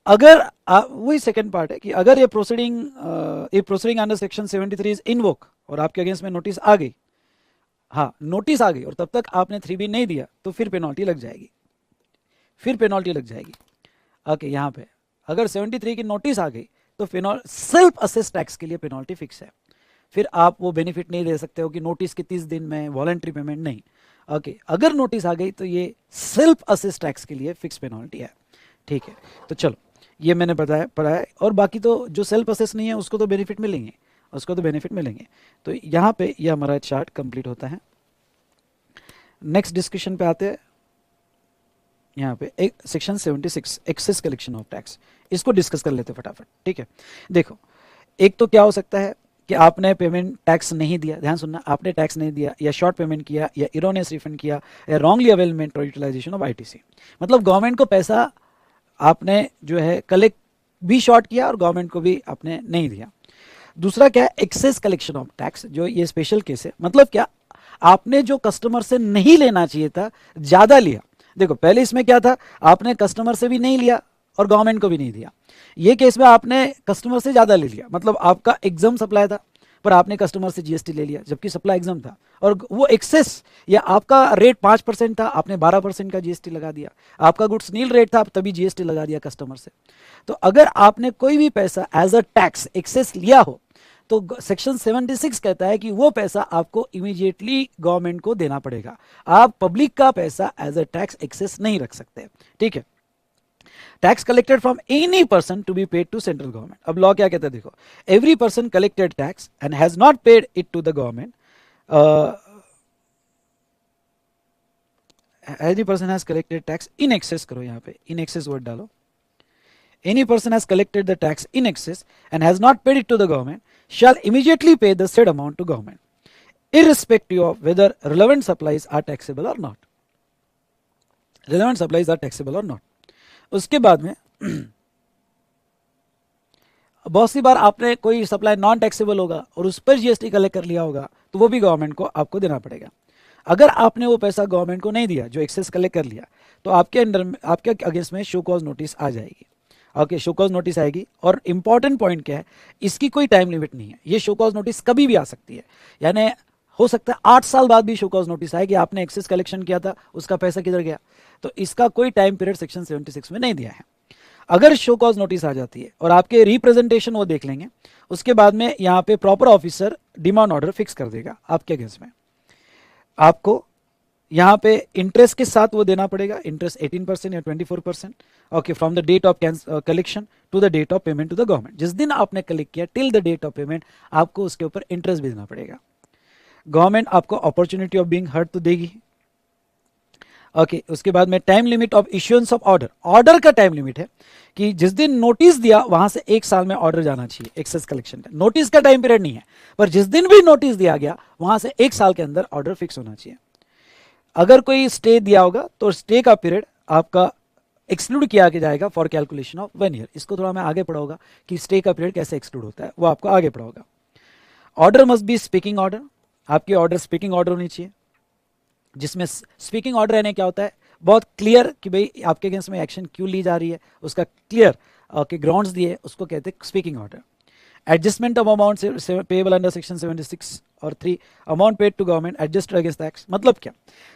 अगर वही सेकंड पार्ट है कि अगर ये proceeding under section 73 is invoke और आपके अगेंस्ट में नोटिस आ गई, हाँ नोटिस आ गई और तब तक आपने 3B नहीं दिया तो फिर पेनल्टी लग जाएगी, फिर पेनल्टी लग जाएगी। ओके, यहाँ पे अगर 73 की नोटिस आ गई तो सेल्फ असेस टैक्स के लिए पेनल्टी फिक्स है, फिर आप वो बेनिफिट नहीं दे सकते हो कि नोटिस के 30 दिन में वॉलंटरी पेमेंट नहीं। ओके, अगर नोटिस आ गई तो ये सेल्फ असेस टैक्स के लिए फिक्स पेनल्टी है। ठीक है, तो चलो ये मैंने बताया पढ़ाया, और बाकी तो जो सेल्फ असेस नहीं है उसको तो बेनिफिट मिलेंगे, उसको तो बेनिफिट मिलेंगे। तो यहाँ पे ये हमारा चार्ट कंप्लीट होता है। नेक्स्ट डिस्कशन पे आते हैं। यहाँ पे एक section 76 excess collection of tax, इसको डिस्कस कर लेते फटाफट। ठीक है, देखो एक तो क्या हो सकता है कि आपने पेमेंट टैक्स नहीं दिया, ध्यान सुनना, आपने टैक्स नहीं दिया या शॉर्ट पेमेंट किया या इरोनियस रिफंड किया या रॉन्गली अवेलमेंट और यूटिलाइजेशन ऑफ आईटीसी, मतलब गवर्नमेंट को पैसा आपने जो है कलेक्ट भी शॉर्ट किया और गवर्नमेंट को भी आपने नहीं दिया। दूसरा क्या है, एक्सेस कलेक्शन ऑफ टैक्स, जो ये स्पेशल केस है, मतलब क्या आपने जो कस्टमर से नहीं लेना चाहिए था ज्यादा लिया। देखो पहले इसमें क्या था, आपने कस्टमर से भी नहीं लिया और गवर्नमेंट को भी नहीं दिया। ये केस में आपने कस्टमर से ज्यादा ले लिया, मतलब आपका एग्जाम सप्लाई था पर आपने कस्टमर से जीएसटी ले लिया जबकि सप्लाई एग्जाम था, और वो एक्सेस या आपका रेट 5% था, आपने 12% का जीएसटी लगा दिया। आपका गुड्स नील रेट था, तभी जीएसटी लगा दिया कस्टमर से। तो अगर आपने कोई भी पैसा एज अ टैक्स एक्सेस लिया हो तो सेक्शन 76 कहता है कि वो पैसा आपको इमीडिएटली गवर्नमेंट को देना पड़ेगा। आप पब्लिक का पैसा एज अ टैक्स एक्सेस नहीं रख सकते। ठीक है, tax collected from any person to be paid to central government. अब लॉ क्या कहता है, देखो, every person collected tax and has not paid it to the government, any person has collected tax in excess, करो यहाँ पे in excess word डालो, any person has collected the tax in excess and has not paid it to the government shall immediately pay the said amount to government, irrespective of whether relevant supplies are taxable or not. Relevant supplies are taxable or not. उसके बाद में बहुत सी बार आपने कोई supply non taxable होगा और उस पर जीएसटी कलेक्ट कर लिया होगा तो वो भी गवर्नमेंट को आपको देना पड़ेगा। अगर आपने वो पैसा गवर्नमेंट को नहीं दिया जो एक्सेस कलेक्ट कर लिया तो आपके अंडर में, आपके अगेंस्ट में शो कॉज नोटिस आ जाएगी। ओके, शो कॉज नोटिस आएगी, और इंपॉर्टेंट पॉइंट क्या है, इसकी कोई टाइम लिमिट नहीं है। ये शो कॉज नोटिस कभी भी आ सकती है, यानी हो सकता है 8 साल बाद भी शो कॉज नोटिस आए कि आपने एक्सेस कलेक्शन किया था, उसका पैसा किधर गया। तो इसका कोई टाइम पीरियड सेक्शन 76 में नहीं दिया है। अगर शो कॉज नोटिस आ जाती है और आपके रिप्रेजेंटेशन वो देख लेंगे, उसके बाद में यहाँ पे proper officer demand order fix कर देगा आपके अगेंस्ट में। आपको यहाँ पे इंटरेस्ट के साथ वो देना पड़ेगा, इंटरेस्ट 18% या 24%। Okay, from the date of collection to the date of payment to the government. जिस दिन आपने कलेक्ट किया till the date of payment आपको उसके ऊपर इंटरेस्ट भी देना पड़ेगा। गवर्नमेंट आपको अपॉर्चुनिटी ऑफ बीइंग हर्ड तो देगी। ओके, उसके बाद में time limit of issuance of order. Order का टाइम लिमिट है कि जिस दिन नोटिस दिया वहां से 1 साल में ऑर्डर जाना चाहिए एक्सेस कलेक्शन का। नोटिस का टाइम पीरियड नहीं है, पर जिस दिन भी नोटिस दिया गया वहां से 1 साल के अंदर ऑर्डर फिक्स होना चाहिए। अगर कोई स्टे दिया होगा तो स्टे का पीरियड आपका एक्सक्लूड किया जाएगा फॉर कैलकुलेशन ऑफ 1 ईयर। इसको थोड़ा मैं आगे पढ़ाऊंगा कि स्टे का पीरियड कैसे एक्सक्लूड होता है, वो आपको आगे पढ़ाऊंगा। Order must be speaking order. आपकी ऑर्डर स्पीकिंग ऑर्डर होनी चाहिए, जिसमें स्पीकिंग ऑर्डर रहने क्या होता है, बहुत क्लियर कि भाई आपके अगेंस्ट में एक्शन क्यों ली जा रही है, उसका क्लियर के ग्राउंड्स दिए, उसको कहते हैं speaking order. Adjustment of amount payable under section 76 और 3 amount paid to government adjust against tax. मतलब क्या,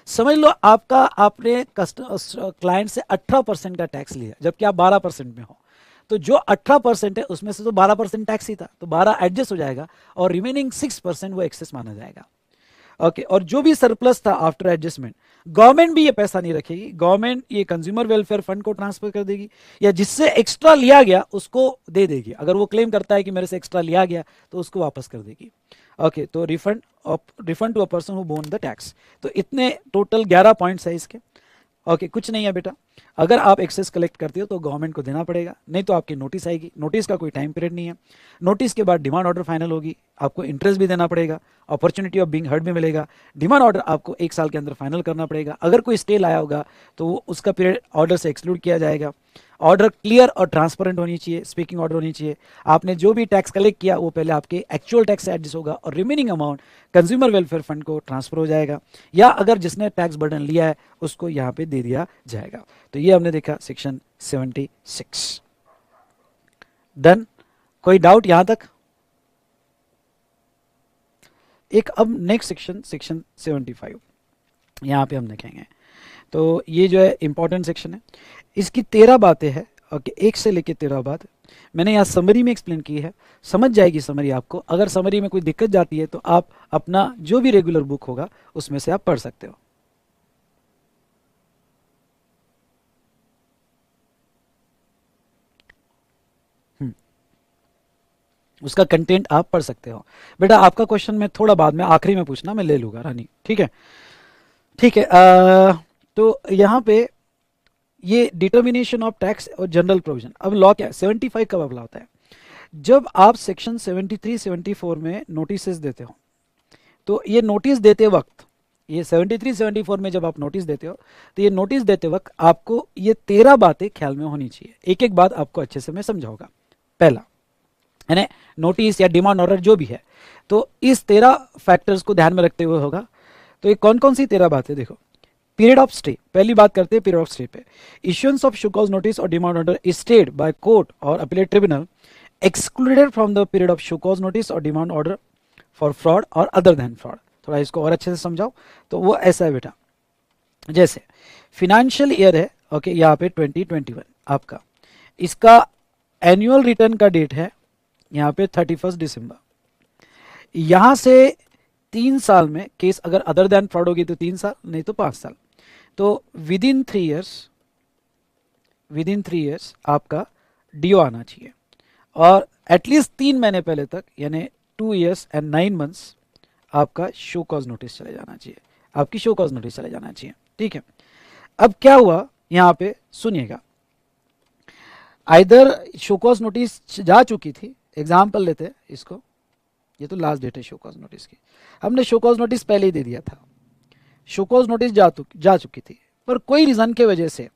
समझ लो आपने क्लाइंट से 18% का टैक्स लिया जबकि आप 12% में हो, तो जो 18% है उसमें से तो 12% टैक्स ही था, तो 12 एडजस्ट हो जाएगा और रिमेनिंग 6% वो एक्सेस माना जाएगा। ओके, और जो भी सरप्लस था आफ्टर एडजस्टमेंट गवर्नमेंट भी ये पैसा नहीं रखेगी, गवर्नमेंट ये कंज्यूमर वेलफेयर फंड को ट्रांसफर कर देगी या जिससे एक्स्ट्रा लिया गया उसको दे देगी। अगर वो क्लेम करता है कि मेरे से एक्स्ट्रा लिया गया तो उसको वापस कर देगी। ओके, तो refund to a person who borne the tax. तो इतने टोटल 11 पॉइंट्स है इसके। ओके, कुछ नहीं है बेटा, अगर आप एक्सेस कलेक्ट करते हो तो गवर्नमेंट को देना पड़ेगा, नहीं तो आपकी नोटिस आएगी। नोटिस का कोई टाइम पीरियड नहीं है, नोटिस के बाद डिमांड ऑर्डर फाइनल होगी, आपको इंटरेस्ट भी देना पड़ेगा, अपॉर्चुनिटी ऑफ बीइंग हर्ड भी मिलेगा। डिमांड ऑर्डर आपको 1 साल के अंदर फाइनल करना पड़ेगा। अगर कोई स्टे लाया होगा तो उसका पीरियड ऑर्डर से एक्सक्लूड किया जाएगा। ऑर्डर क्लियर और ट्रांसपेरेंट होनी चाहिए, स्पीकिंग ऑर्डर होनी चाहिए। आपने जो भी टैक्स कलेक्ट किया वो पहले आपके एक्चुअल टैक्स से एडजस्ट होगा और remaining amount consumer welfare fund को ट्रांसफर हो जाएगा, या अगर जिसने टैक्स बर्डन लिया है उसको यहाँ पे दे दिया जाएगा। तो ये ये हमने देखा सेक्शन 76। डन, कोई डाउट यहां तक? एक अब नेक्स्ट सेक्शन, सेक्शन 75 यहां पे हम देखेंगे। तो ये जो है इंपॉर्टेंट सेक्शन है, इसकी 13 बातें हैं। ओके, 1 से लेके 13 बात मैंने यहाँ समरी में एक्सप्लेन की है, समझ जाएगी समरी आपको। अगर समरी में कोई दिक्कत जाती है तो आप अपना जो भी रेगुलर बुक होगा उसमें से आप पढ़ सकते हो। उसका कंटेंट आप पढ़ सकते हो। बेटा आपका क्वेश्चन मैं थोड़ा बाद में आखिरी में पूछना, मैं ले लूंगा रानी, ठीक है? ठीक है। तो यहाँ पे ये डिटर्मिनेशन ऑफ टैक्स और जनरल प्रोविजन। अब लॉ क्या है? 75 कब अप्लाई होता है? जब आप सेक्शन 73 74 में नोटिस देते हो, तो ये नोटिस देते वक्त, ये 73 74 में जब आप नोटिस देते हो, तो ये नोटिस देते वक्त आपको ये 13 बातें ख्याल में होनी चाहिए। एक एक बात आपको अच्छे से मैं समझाऊंगा। पहला यानी नोटिस या डिमांड ऑर्डर जो भी है, तो इस 13 फैक्टर्स को ध्यान में रखते हुए होगा। तो ये कौन कौन सी 13 बातें देखो। पीरियड ऑफ स्टे, पहली बात करते हैं पीरियड ऑफ स्टे पे। Issuance of show cause notice और demand order is stayed by court और appellate tribunal excluded from the period of show cause notice और डिमांड ऑर्डर फॉर फ्रॉड और other than fraud. थोड़ा इसको और अच्छे से समझाओ। तो वो ऐसा है बेटा, जैसे फिनेंशियल ईयर है, ओके, यहाँ पे 2021 आपका, इसका एनुअल रिटर्न का डेट है यहाँ पे 31 दिसंबर। यहां से 3 साल में केस अगर अदर देन फ्रॉड होगी तो 3 साल, नहीं तो 5 साल। तो विद इन 3 इयर्स आपका डीओ आना चाहिए, और एटलीस्ट 3 महीने पहले तक यानी 2 years and 9 months आपका शो कॉज नोटिस चले जाना चाहिए, आपकी शो कॉज नोटिस चले जाना चाहिए, ठीक है? अब क्या हुआ यहां पे सुनिएगा, आइदर शो कॉज नोटिस जा चुकी थी, एग्जाम्पल लेते हैं इसको, ये तो लास्ट डेट है शो कॉज नोटिस की, हमने शो कॉज नोटिस पहले ही दे दिया था, शो कॉज नोटिस जा चुकी थी, पर कोई रीजन के वजह से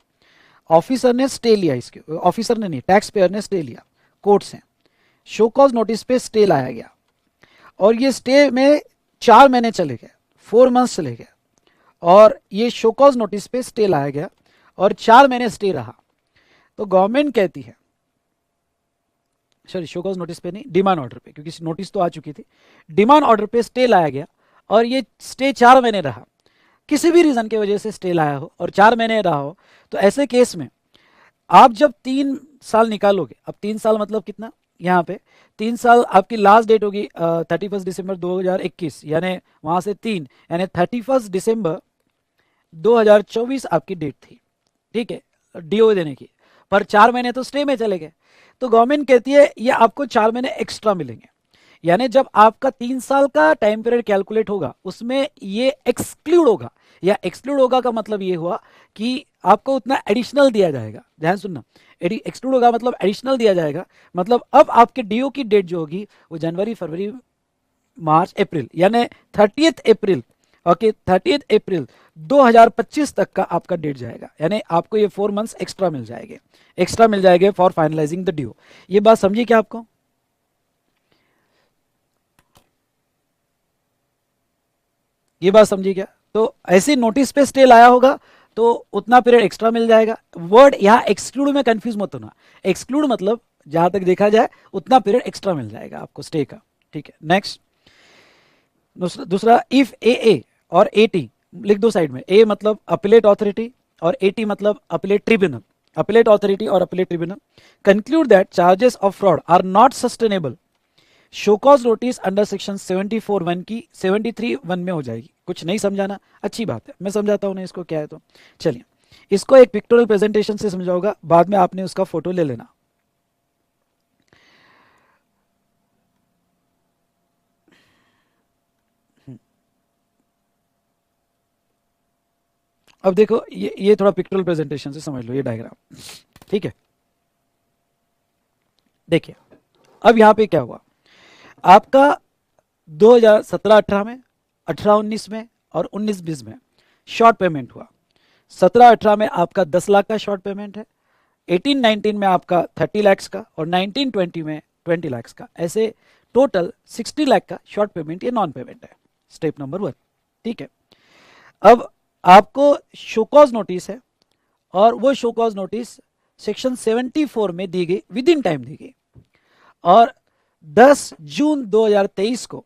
ऑफिसर ने स्टे लिया, इसके ऑफिसर ने नहीं, टैक्स पेयर ने स्टे लिया कोर्ट से, शो कॉज नोटिस पे स्टे लाया गया, और ये स्टे में 4 महीने चले गए, 4 months चले गए, और ये शो कॉज नोटिस पे स्टे लाया गया और 4 महीने स्टे रहा। तो गवर्नमेंट कहती है, सॉरी शो कॉज नोटिस पे नहीं, डिमांड ऑर्डर पे, क्योंकि नोटिस तो आ चुकी थी, डिमांड ऑर्डर पे स्टे लाया गया और ये स्टे 4 महीने रहा, किसी भी रीजन की वजह से स्टे लाया हो और 4 महीने रहा हो, तो ऐसे केस में आप जब 3 साल निकालोगे, अब 3 साल मतलब कितना, यहाँ पे 3 साल आपकी लास्ट डेट होगी 31 दिसंबर 2021, यानी वहां से 3 यानी 31 दिसंबर 2024 आपकी डेट थी, ठीक है, डीओ देने की, पर 4 महीने तो स्टे में चले गए। तो गवर्नमेंट कहती है ये आपको 4 महीने एक्स्ट्रा मिलेंगे, यानी जब आपका 3 साल का टाइम पीरियड कैलकुलेट होगा उसमें ये एक्सक्लूड होगा, या एक्सक्लूड होगा का मतलब ये हुआ कि आपको उतना एडिशनल दिया जाएगा, ध्यान सुनना, एक्सक्लूड होगा मतलब एडिशनल दिया जाएगा, मतलब अब आपके डीओ की डेट जो होगी वो जनवरी फरवरी मार्च अप्रैल, यानी 30 अप्रैल, ओके 30 अप्रैल 2025 तक का आपका डेट जाएगा, यानी आपको ये 4 months एक्स्ट्रा मिल जाएंगे फॉर फाइनलाइजिंग द ड्यू। ये बात समझी क्या आपको? ये बात समझी क्या? तो ऐसी नोटिस पे स्टे लाया होगा तो उतना पीरियड एक्स्ट्रा मिल जाएगा। वर्ड यहाँ एक्सक्लूड में कंफ्यूज मत होना, एक्सक्लूड मतलब जहां तक देखा जाए उतना पीरियड एक्स्ट्रा मिल जाएगा आपको स्टे का, ठीक है? नेक्स्ट दूसरा इफ ए और एटी लिख दो साइड में, ए मतलब अपीलेट अथॉरिटी और एटी मतलब अपीलेट ट्रिब्यूनल, अपीलेट अथॉरिटी और appellate tribunal conclude that charges of fraud are not sustainable, show cause notice under section 74(1) की 73(1) में हो जाएगी। कुछ नहीं समझाना, अच्छी बात है, मैं समझाता हूं ना इसको क्या है। तो चलिए इसको एक पिक्टोरियल प्रेजेंटेशन से समझाऊंगा, बाद में आपने उसका फोटो ले लेना। अब देखो ये थोड़ा पिक्टोरियल प्रेजेंटेशन से समझ लो ये डायग्राम, ठीक है? देखिए अब यहां पे क्या हुआ, आपका 2017-18 में, 18-19 में और 19-20 में शॉर्ट पेमेंट हुआ। 17-18 में आपका 10 लाख का शॉर्ट पेमेंट है, 18-19 में आपका 30 लाख का, और 19-20 में 20 लाख का, ऐसे टोटल 60 लाख का शॉर्ट पेमेंट, ये नॉन पेमेंट है, स्टेप नंबर 1, ठीक है? अब आपको शोकॉज नोटिस है और वो शो कॉज नोटिस सेक्शन 74 में दी गई, विद इन टाइम दी गई, और 10 जून 2023 को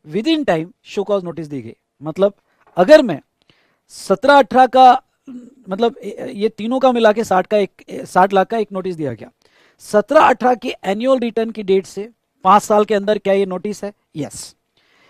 within time show cause notice दी गई। मतलब अगर मैं 17-18 का, मतलब ये तीनों का मिला के 60 लाख का एक नोटिस दिया गया, 17-18 की एनुअल रिटर्न की डेट से 5 साल के अंदर क्या ये नोटिस है? यस।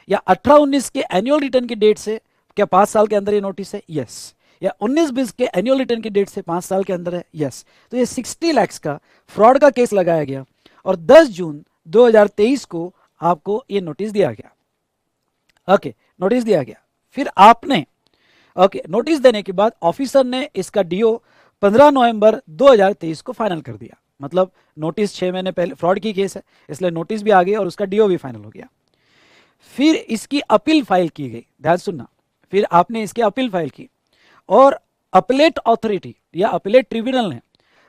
या 18-19 के एनुअल रिटर्न की डेट से क्या 5 साल के अंदर ये नोटिस है? यस। या 19-20 के एनुअल रिटर्न की डेट से 5 साल के अंदर है? यस। तो ये 60 लाख का फ्रॉड का केस लगाया गया और 10 जून 2023 को आपको ये नोटिस दिया गया। ओके, नोटिस दिया गया। फिर आपने नोटिस देने के बाद ऑफिसर ने इसका डीओ 15 नवंबर 2023 को फाइनल कर दिया। मतलब नोटिस 6 महीने पहले, फ्रॉड की केस है इसलिए नोटिस भी आ गई और उसका डीओ भी फाइनल हो गया। फिर इसकी अपील फाइल की गई, ध्यान सुनना, फिर आपने इसकी अपील फाइल की और अपीलेट अथॉरिटी या अपीलेट ट्रिब्यूनल ने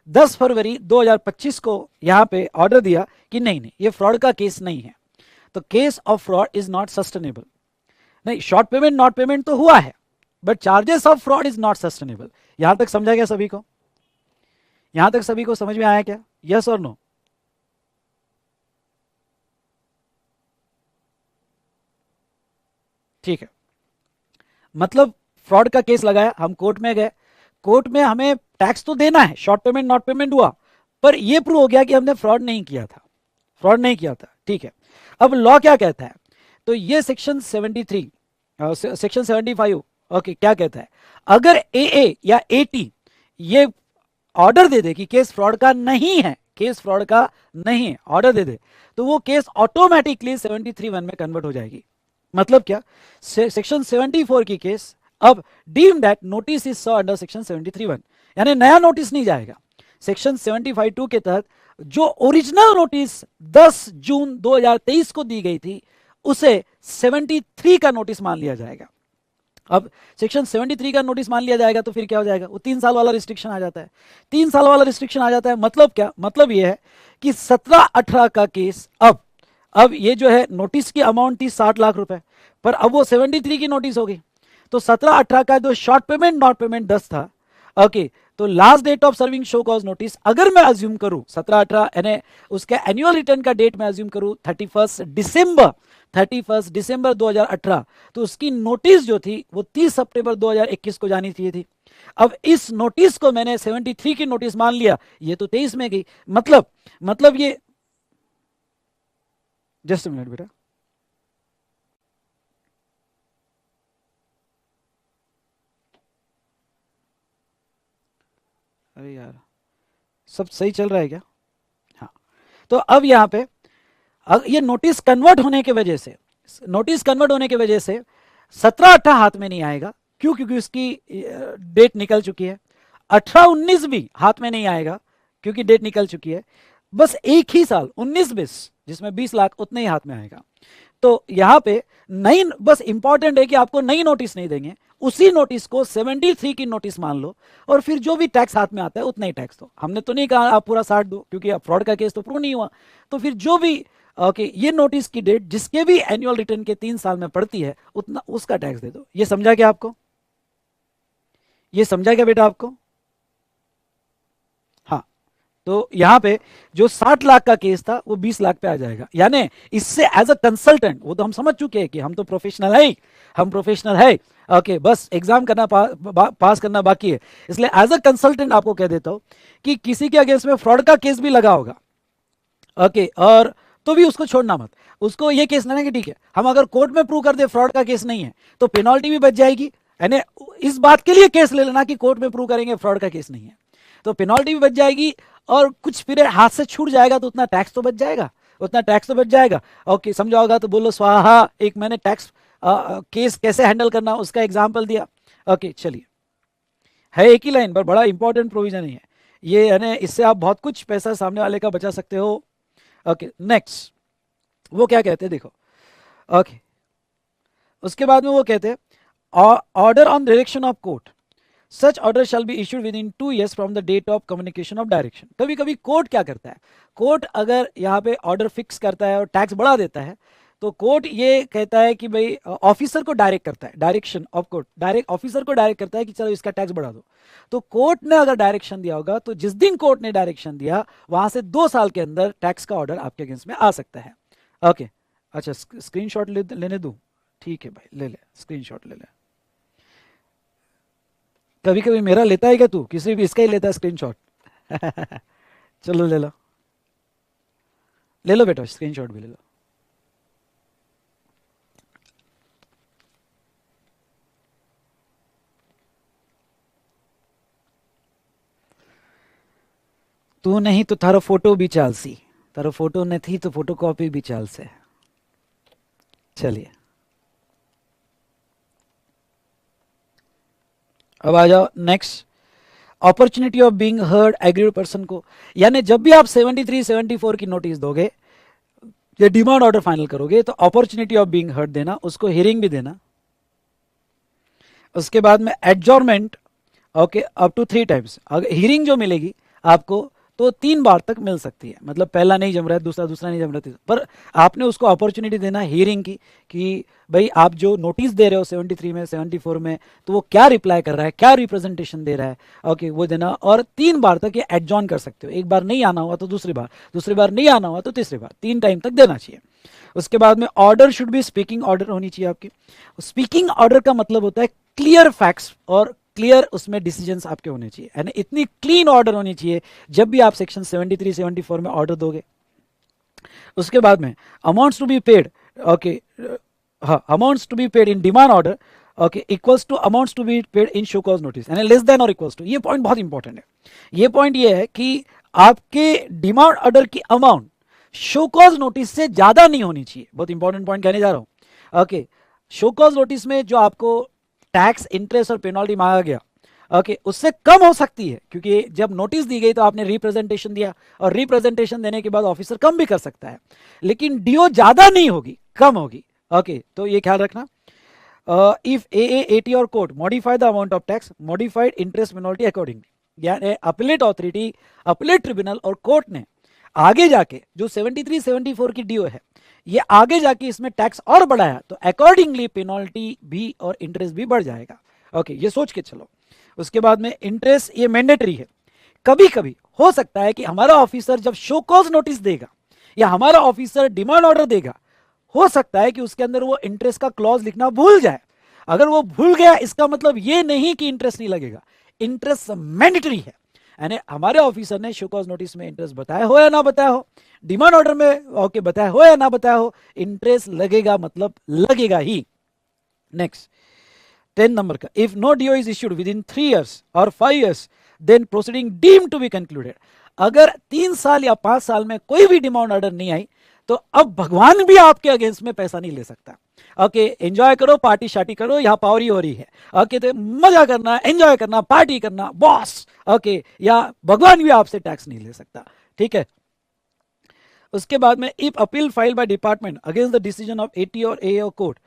10 फरवरी 2025 को यहां पे ऑर्डर दिया कि नहीं नहीं, ये फ्रॉड का केस नहीं है, तो case of fraud is not sustainable. नहीं, शॉर्ट पेमेंट नॉट पेमेंट तो हुआ है, but charges of fraud is not sustainable. यहां तक समझा गया सभी को? यहां तक सभी को समझ में आया क्या? यस और नो? ठीक है। मतलब फ्रॉड का केस लगाया, हम कोर्ट में गए, कोर्ट में हमें टैक्स तो देना है, शॉर्ट पेमेंट नॉट पेमेंट हुआ, पर यह प्रूव हो गया कि हमने फ्रॉड नहीं किया था, फ्रॉड नहीं किया था। ठीक है, अब लॉ क्या कहता है? तो ये सेक्शन 73, सेक्शन 75 ओके क्या कहता है? अगर ए या एटी ये ऑर्डर दे दे कि केस फ्रॉड का नहीं है, केस फ्रॉड का नहीं है, ऑर्डर दे दे, तो वो केस ऑटोमेटिकली 73(1) में कन्वर्ट हो जाएगी। मतलब क्या? सेक्शन 74 की केस अब deem that notice is saw under section 73(1), यानी नया नोटिस नहीं जाएगा। सेक्शन 75(2) के तहत जो ओरिजिनल नोटिस 10 जून 2023 को दी गई थी उसे 73 का नोटिस मान लिया जाएगा। अब सेक्शन 73 का नोटिस मान लिया जाएगा तो फिर क्या हो जाएगा? वो 3 साल वाला रिस्ट्रिक्शन आ जाता है। 3 साल वाला रिस्ट्रिक्शन आ जाता है मतलब क्या? मतलब ये है कि 17-18 का केस अब ये जो है नोटिस की अमाउंट थी 60 लाख रुपए, पर अब वो 73 की नोटिस हो गई, तो 17-18 का जो शॉर्ट पेमेंट नॉट पेमेंट 10 था, ओके, तो last date of serving show cause notice अगर मैं अज्यूम करूं 17-18 यानी उसके एनुअल रिटर्न का डेट मैं अज्यूम करूं 31 दिसंबर 2018, तो उसकी नोटिस जो थी वो 30 सितंबर 2021 को जानी चाहिए थी। अब इस नोटिस को मैंने 73 की नोटिस मान लिया, ये तो 23 में गई। मतलब ये, जस्ट मिनट बेटा, अरे यार सब सही चल रहा है क्या? हाँ, तो अब यहां पे ये नोटिस कन्वर्ट होने की वजह से, 17-18 हाथ में नहीं आएगा। क्यों? क्योंकि उसकी डेट निकल चुकी है। 18-19 भी हाथ में नहीं आएगा क्योंकि डेट निकल चुकी है। बस एक ही साल 19-20 जिसमें 20 लाख उतने ही हाथ में आएगा। तो यहां पे नई, बस इंपॉर्टेंट है कि आपको नई नोटिस नहीं देंगे, उसी नोटिस को 73 की नोटिस मान लो और फिर जो भी टैक्स हाथ में आता है उतना ही टैक्स दो। हमने तो नहीं कहा आप पूरा 60 दो क्योंकि फ्रॉड का केस तो प्रूव नहीं हुआ। तो फिर जो भी ये नोटिस की डेट जिसके भी एनुअल रिटर्न के 3 साल में पड़ती है उतना उसका टैक्स दे दो। ये समझा क्या आपको? ये समझा क्या बेटा आपको? हाँ, तो यहां पे जो 60 लाख का केस था वो 20 लाख पे आ जाएगा। यानी इससे एज अ कंसल्टेंट, वो तो हम समझ चुके हैं कि हम तो प्रोफेशनल है, हम प्रोफेशनल है, ओके, बस एग्जाम करना पास करना बाकी है। इसलिए एज अ कंसल्टेंट आपको कह देता हूं कि किसी के अगेंस्ट में फ्रॉड का केस भी लगा होगा, ओके, और तो भी उसको छोड़ना मत। उसको ये केस लेना कि ठीक है हम अगर कोर्ट में प्रूव कर दे फ्रॉड का केस नहीं है तो पेनल्टी भी बच जाएगी। यानी इस बात के लिए केस ले लेना कि कोर्ट में प्रूव करेंगे फ्रॉड का केस नहीं है, तो पेनल्टी भी बच जाएगी और कुछ पीरियड हाथ से छूट जाएगा तो उतना टैक्स तो बच जाएगा, उतना टैक्स तो बच जाएगा। ओके, समझा होगा तो बोलो स्वाहा। एक मैंने टैक्स केस कैसे हैंडल करना उसका एग्जाम्पल दिया। ओके, चलिए, है एक ही लाइन पर बड़ा इंपॉर्टेंट प्रोविजन है ये, यानी इससे आप बहुत कुछ पैसा सामने वाले का बचा सकते हो। ओके, नेक्स्ट वो क्या कहते हैं देखो। ओके, उसके बाद में वो कहते हैं order on direction of court, such order shall be issued within 2 years from the date of communication of direction. कभी कभी कोर्ट क्या करता है, कोर्ट अगर यहाँ पे ऑर्डर फिक्स करता है और टैक्स बढ़ा देता है तो कोर्ट ये कहता है कि भाई ऑफिसर को डायरेक्ट करता है, direction of court, direct officer को डायरेक्ट करता है कि चलो इसका टैक्स बढ़ा दो। तो कोर्ट ने अगर डायरेक्शन दिया होगा तो जिस दिन कोर्ट ने डायरेक्शन दिया वहां से 2 साल के अंदर टैक्स का ऑर्डर आपके अगेंस्ट में आ सकता है। ओके, अच्छा स्क्रीनशॉट लेने दूं? ठीक है भाई, ले ले स्क्रीनशॉट ले ले। कभी कभी मेरा लेता है क्या तू? किसी भी इसका ही लेता है स्क्रीनशॉट? चलो ले लो, ले लो बेटा, स्क्रीनशॉट भी ले लो। तू नहीं तो थारो फोटो भी चालसी, तारो फोटो नहीं तो फोटो कॉपी भी चालसे। चलिए अब आ जाओ next, opportunity of being heard agreed person को, यानी जब भी आप 73 74 की नोटिस दोगे या डिमांड ऑर्डर फाइनल करोगे तो अपॉर्चुनिटी ऑफ बीइंग हर्ड देना, उसको हियरिंग भी देना। उसके बाद में adjournment, okay, up to 3 times. अगर हियरिंग जो मिलेगी आपको तो 3 बार तक मिल सकती है, मतलब पहला नहीं जम रहा है, दूसरा नहीं जम रहा है, पर आपने उसको अपॉर्चुनिटी देना हियरिंग की कि भाई आप जो नोटिस दे रहे हो 73 में 74 में, तो वो क्या रिप्लाई कर रहा है, क्या रिप्रेजेंटेशन दे रहा है, ओके वो देना। और 3 बार तक ये एडजॉर्न कर सकते हो, एक बार नहीं आना हुआ तो दूसरी बार नहीं आना हुआ तो तीसरी बार, 3 टाइम तक देना चाहिए। उसके बाद में order should be speaking order होनी चाहिए आपकी। स्पीकिंग ऑर्डर का मतलब होता है क्लियर फैक्ट्स और क्लियर उसमें डिसीजंस आपके होने चाहिए, यानी इतनी क्लीन ऑर्डर होनी चाहिए जब भी आप सेक्शन 73 74 में ऑर्डर दोगे। उसके बाद में amounts to be paid, okay, हाँ, amounts to be paid in demand order, okay, equals to amounts to be paid in show cause notice, यानी लेस देन और इक्वल्स टू। ये पॉइंट बहुत इंपॉर्टेंट है। ये पॉइंट ये है कि आपके डिमांड ऑर्डर की अमाउंट शो कॉज नोटिस से ज्यादा नहीं होनी चाहिए। बहुत इंपॉर्टेंट पॉइंट कहने जा रहा हूं। ओके, शो कॉज नोटिस में जो आपको टैक्स, इंटरेस्ट और पेनल्टी मांगा गया, ओके, उससे कम हो सकती है, क्योंकि जब नोटिस दी गई तो आपने रिप्रेजेंटेशन दिया, और रिप्रेजेंटेशन देने के बाद ऑफिसर कम भी कर सकता है, लेकिन डीओ ज्यादा नहीं होगी, कम होगी। ओके, तो ये ख्याल रखना। इफ AAAT और court modify the amount of tax, modified interest penalty accordingly, यानी अपीलेट ऑथोरिटी, अपीलेट ट्रिब्यूनल और कोर्ट ने आगे जाके जो 73 74 की डीओ है, ये आगे जाके इसमें टैक्स और बढ़ाया तो अकॉर्डिंगली पेनल्टी भी और इंटरेस्ट भी बढ़ जाएगा। ओके, ये सोच के चलो। उसके बाद में इंटरेस्ट, ये मैंडेटरी है। कभी कभी हो सकता है कि हमारा ऑफिसर जब शो कॉज नोटिस देगा या हमारा ऑफिसर डिमांड ऑर्डर देगा, हो सकता है कि उसके अंदर वो इंटरेस्ट का क्लॉज लिखना भूल जाए। अगर वो भूल गया, इसका मतलब ये नहीं कि इंटरेस्ट नहीं लगेगा, इंटरेस्ट मैंडेटरी है। यानी हमारे ऑफिसर ने शो कॉज नोटिस में इंटरेस्ट बताया हो या ना बताया हो, डिमांड ऑर्डर में ओके बताया हो या ना बताया हो, इंटरेस्ट लगेगा, मतलब लगेगा ही। नेक्स्ट 10 नंबर का, if no DO is issued within 3 years और 5 years then proceeding deemed to be concluded. अगर 3 साल या 5 साल में कोई भी डिमांड ऑर्डर नहीं आई तो अब भगवान भी आपके अगेंस्ट में पैसा नहीं ले सकता। ओके, एंजॉय करो, पार्टी शार्टी करो, यहाँ पावरी हो रही है। ओके, तो मजा करना, एंजॉय करना, पार्टी करना, बॉस। ओके, या भगवान भी आपसे टैक्स नहीं ले सकता, ठीक है। उसके बाद में if appeal file by department against the decision of AT और AO court,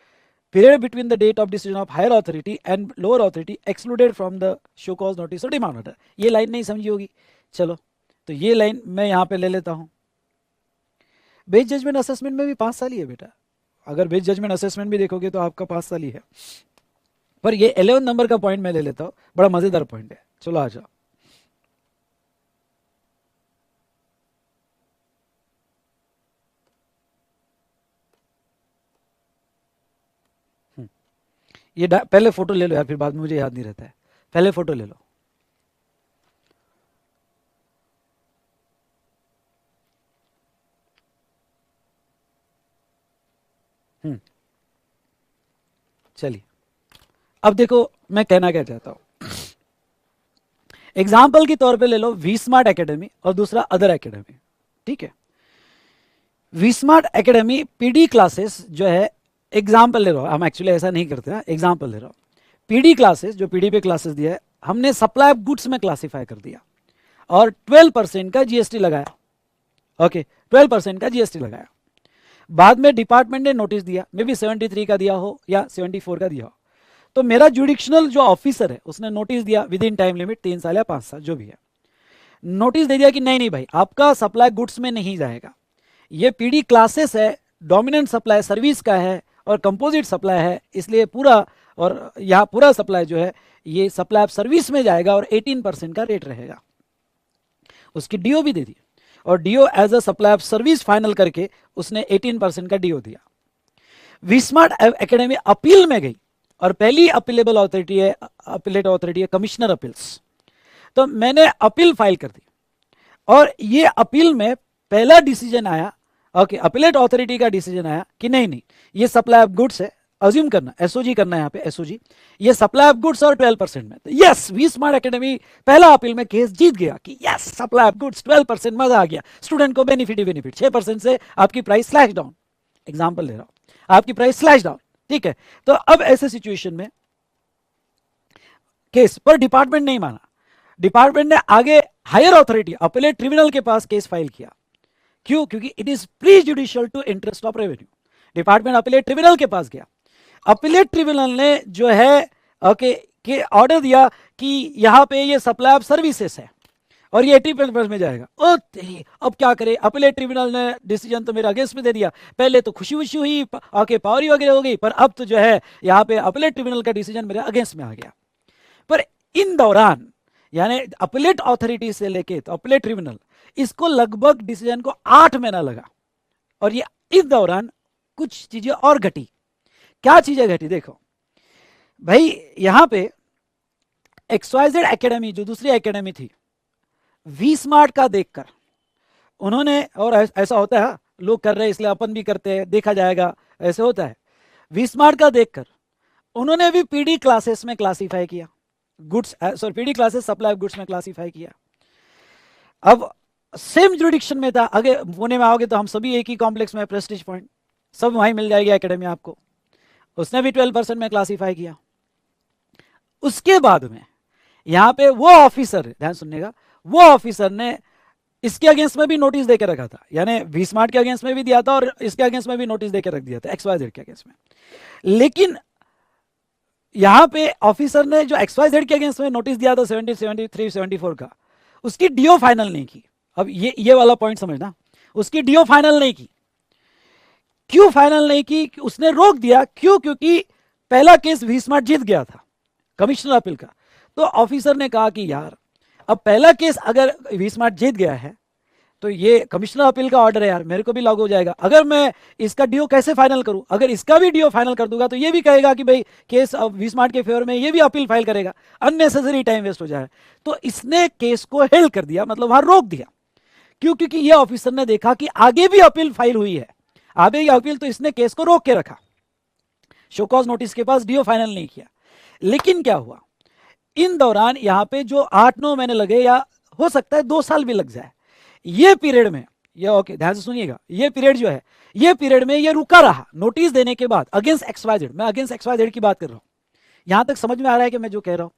period between the date of decision of higher authority and lower authority excluded from the show cause notice or demand order। ये line नहीं समझी होगी, चलो तो ये line मैं यहां पे ले लेता हूं। बेस जजमेंट असेसमेंट में भी 5 साल ही है बेटा, अगर बेस जजमेंट असेसमेंट भी देखोगे तो आपका 5 साल ही है, पर ये 11 नंबर का पॉइंट मैं ले लेता हूं, बड़ा मजेदार पॉइंट है। चलो आ जाओ। ये पहले फोटो ले लो यार, फिर बाद में मुझे याद नहीं रहता है, पहले फोटो ले लो। चलिए अब देखो मैं कहना क्या चाहता हूं। एग्जाम्पल के तौर पे ले लो वी स्मार्ट एकेडमी और दूसरा अदर एकेडमी, ठीक है। V smart academy PD classes जो है, एग्जाम्पल ले रहा हूं, हम एक्चुअली ऐसा नहीं करते हैं, एग्जाम्पल ले रहा हूं। पीडी क्लासेस जो पीडी पे क्लासेस दिया है, हमने सप्लाई ऑफ गुड्स में क्लासिफाई कर दिया और 12% का जीएसटी लगाया। ओके, 12% का जीएसटी लगाया। बाद में डिपार्टमेंट ने नोटिस दिया, मे बी 73 का दिया हो या 74 का दिया हो, तो मेरा जुडिक्शनल जो ऑफिसर है उसने नोटिस दिया विद इन टाइम लिमिट 3 साल या 5 साल जो भी है, नोटिस दे दिया कि नहीं नहीं भाई आपका सप्लाई गुड्स में नहीं जाएगा, ये पीडी क्लासेस है, डोमिनेंट सप्लाई सर्विस का है और कंपोजिट सप्लाई है, इसलिए पूरा और यहाँ पूरा सप्लाई जो है ये सप्लाई ऑफ सर्विस में जाएगा और 18% का रेट रहेगा। उसकी डीओ भी दे दी और DO as a supply of service final करके उसने 18% का डीओ दिया। वी-स्मार्ट एकेडमी अपील में गई और पहली अपीलेबल अथॉरिटी है, अपीलेट अथॉरिटी है कमिश्नर अपील्स। तो मैंने अपील फाइल कर दी और ये अपील में पहला डिसीजन आया, ओके, अपीलेट अथॉरिटी का डिसीजन आया कि नहीं नहीं ये सप्लाई ऑफ गुड्स है, अज्यूम करना एसओजी करना है यहाँ पे एसओजी, ये सप्लाई ऑफ गुड्स और 12% में। तो यस, वी-स्मार्ट एकेडमी पहला अपील में केस जीत गया कि यस सप्लाई ऑफ गुड्स 12%, मजा आ गया, स्टूडेंट को बेनिफिट ही बेनिफिट, 6% से आपकी प्राइस स्लैश डाउन, एग्जाम्पल ले रहा हूं, आपकी प्राइस स्लैश डाउन, ठीक है। तो अब ऐसे सिचुएशन में केस पर डिपार्टमेंट नहीं माना, डिपार्टमेंट ने आगे हायर अथॉरिटी अपीलेट ट्रिब्यूनल के पास केस फाइल किया। क्यों? क्योंकि it is prejudicial to interest of revenue. Department appellate tribunal के पास गया, अपीलेट ट्रिब्यूनल ने जो है ओके के ऑर्डर दिया कि यहां पे ये सप्लाई ऑफ सर्विसेज है और ये 80% में जाएगा। ओ तेरी, अब क्या करे, अपीलेट ट्रिब्यूनल ने डिसीजन तो मेरे अगेंस्ट में दे दिया। पहले तो खुशी खुशी हुई, ओके पावरी वगैरह हो गई, पर अब तो जो है यहाँ पे अपीलेट ट्रिब्यूनल का डिसीजन मेरे अगेंस्ट में आ गया। पर इन दौरान यानी अपीलेट अथॉरिटी से लेके तो अपीलेट ट्रिब्यूनल, इसको लगभग डिसीजन को 8 महीना लगा और ये इस दौरान कुछ चीजें और घटी। क्या चीजें घटी देखो भाई, यहां पे XYZ एकेडमी जो दूसरी एकेडमी थी, वी-स्मार्ट का देखकर उन्होंने, और ऐसा होता है लोग कर रहे हैं इसलिए अपन भी करते हैं, देखा जाएगा, ऐसे होता है, वी-स्मार्ट का देखकर उन्होंने भी पीडी क्लासेस में क्लासीफाई किया, goods sorry PD classes supply of goods में क्लासीफाई किया। अब सेम जुरिडिक्शन में था, आगे पुणे में आओगे तो हम सभी एक ही कॉम्प्लेक्स में, प्रेस्टीज पॉइंट, सब वहीं मिल जाएगी एकेडमी आपको, उसने भी 12% में क्लासीफाई किया। उसके बाद में यहां पे वो ऑफिसर, ध्यान सुननेगा, वो ऑफिसर ने इसके अगेंस्ट में भी नोटिस देके रखा था, यानी वी-स्मार्ट के अगेंस्ट में भी दिया था और इसके अगेंस्ट में भी नोटिस देके रख दिया था, XYZ के अगेंस्ट में। लेकिन यहां पे ऑफिसर ने जो XYZ के अगेंस्ट में नोटिस दिया था 70, 73, 74 का, उसकी डीओ फाइनल नहीं की। अब ये वाला पॉइंट समझना, उसकी डीओ फाइनल नहीं की। क्यों फाइनल नहीं की? उसने रोक दिया। क्यों? क्योंकि पहला केस वी-स्मार्ट जीत गया था कमिश्नर अपील का। तो ऑफिसर ने कहा कि यार अब पहला केस अगर वी-स्मार्ट जीत गया है तो ये कमिश्नर अपील का ऑर्डर है यार, मेरे को भी लागू हो जाएगा। अगर मैं इसका डीओ कैसे फाइनल करूं? अगर इसका भी डीओ फाइनल कर दूंगा तो ये भी कहेगा कि भाई केस वी-स्मार्ट के फेवर में, ये भी अपील फाइल करेगा, अननेसेसरी टाइम वेस्ट हो जाए। तो इसने केस को हेल्ड कर दिया, मतलब वहां रोक दिया। क्यों? क्योंकि ये ऑफिसर ने देखा कि आगे भी अपील फाइल हुई है, आगे की अपील, तो इसने केस को रोक के रखा, शो कॉज नोटिस के पास डीओ फाइनल नहीं किया। लेकिन क्या हुआ, इन दौरान यहां पे जो 8-9 महीने लगे, या हो सकता है 2 साल भी लग जाए, ये पीरियड में, ये ओके ध्यान से सुनिएगा, ये पीरियड जो है, ये पीरियड में ये रुका रहा नोटिस देने के बाद अगेंस्ट XYZ। मैं अगेंस्ट XYZ की बात कर रहा हूं। यहां तक समझ में आ रहा है कि मैं जो कह रहा हूं?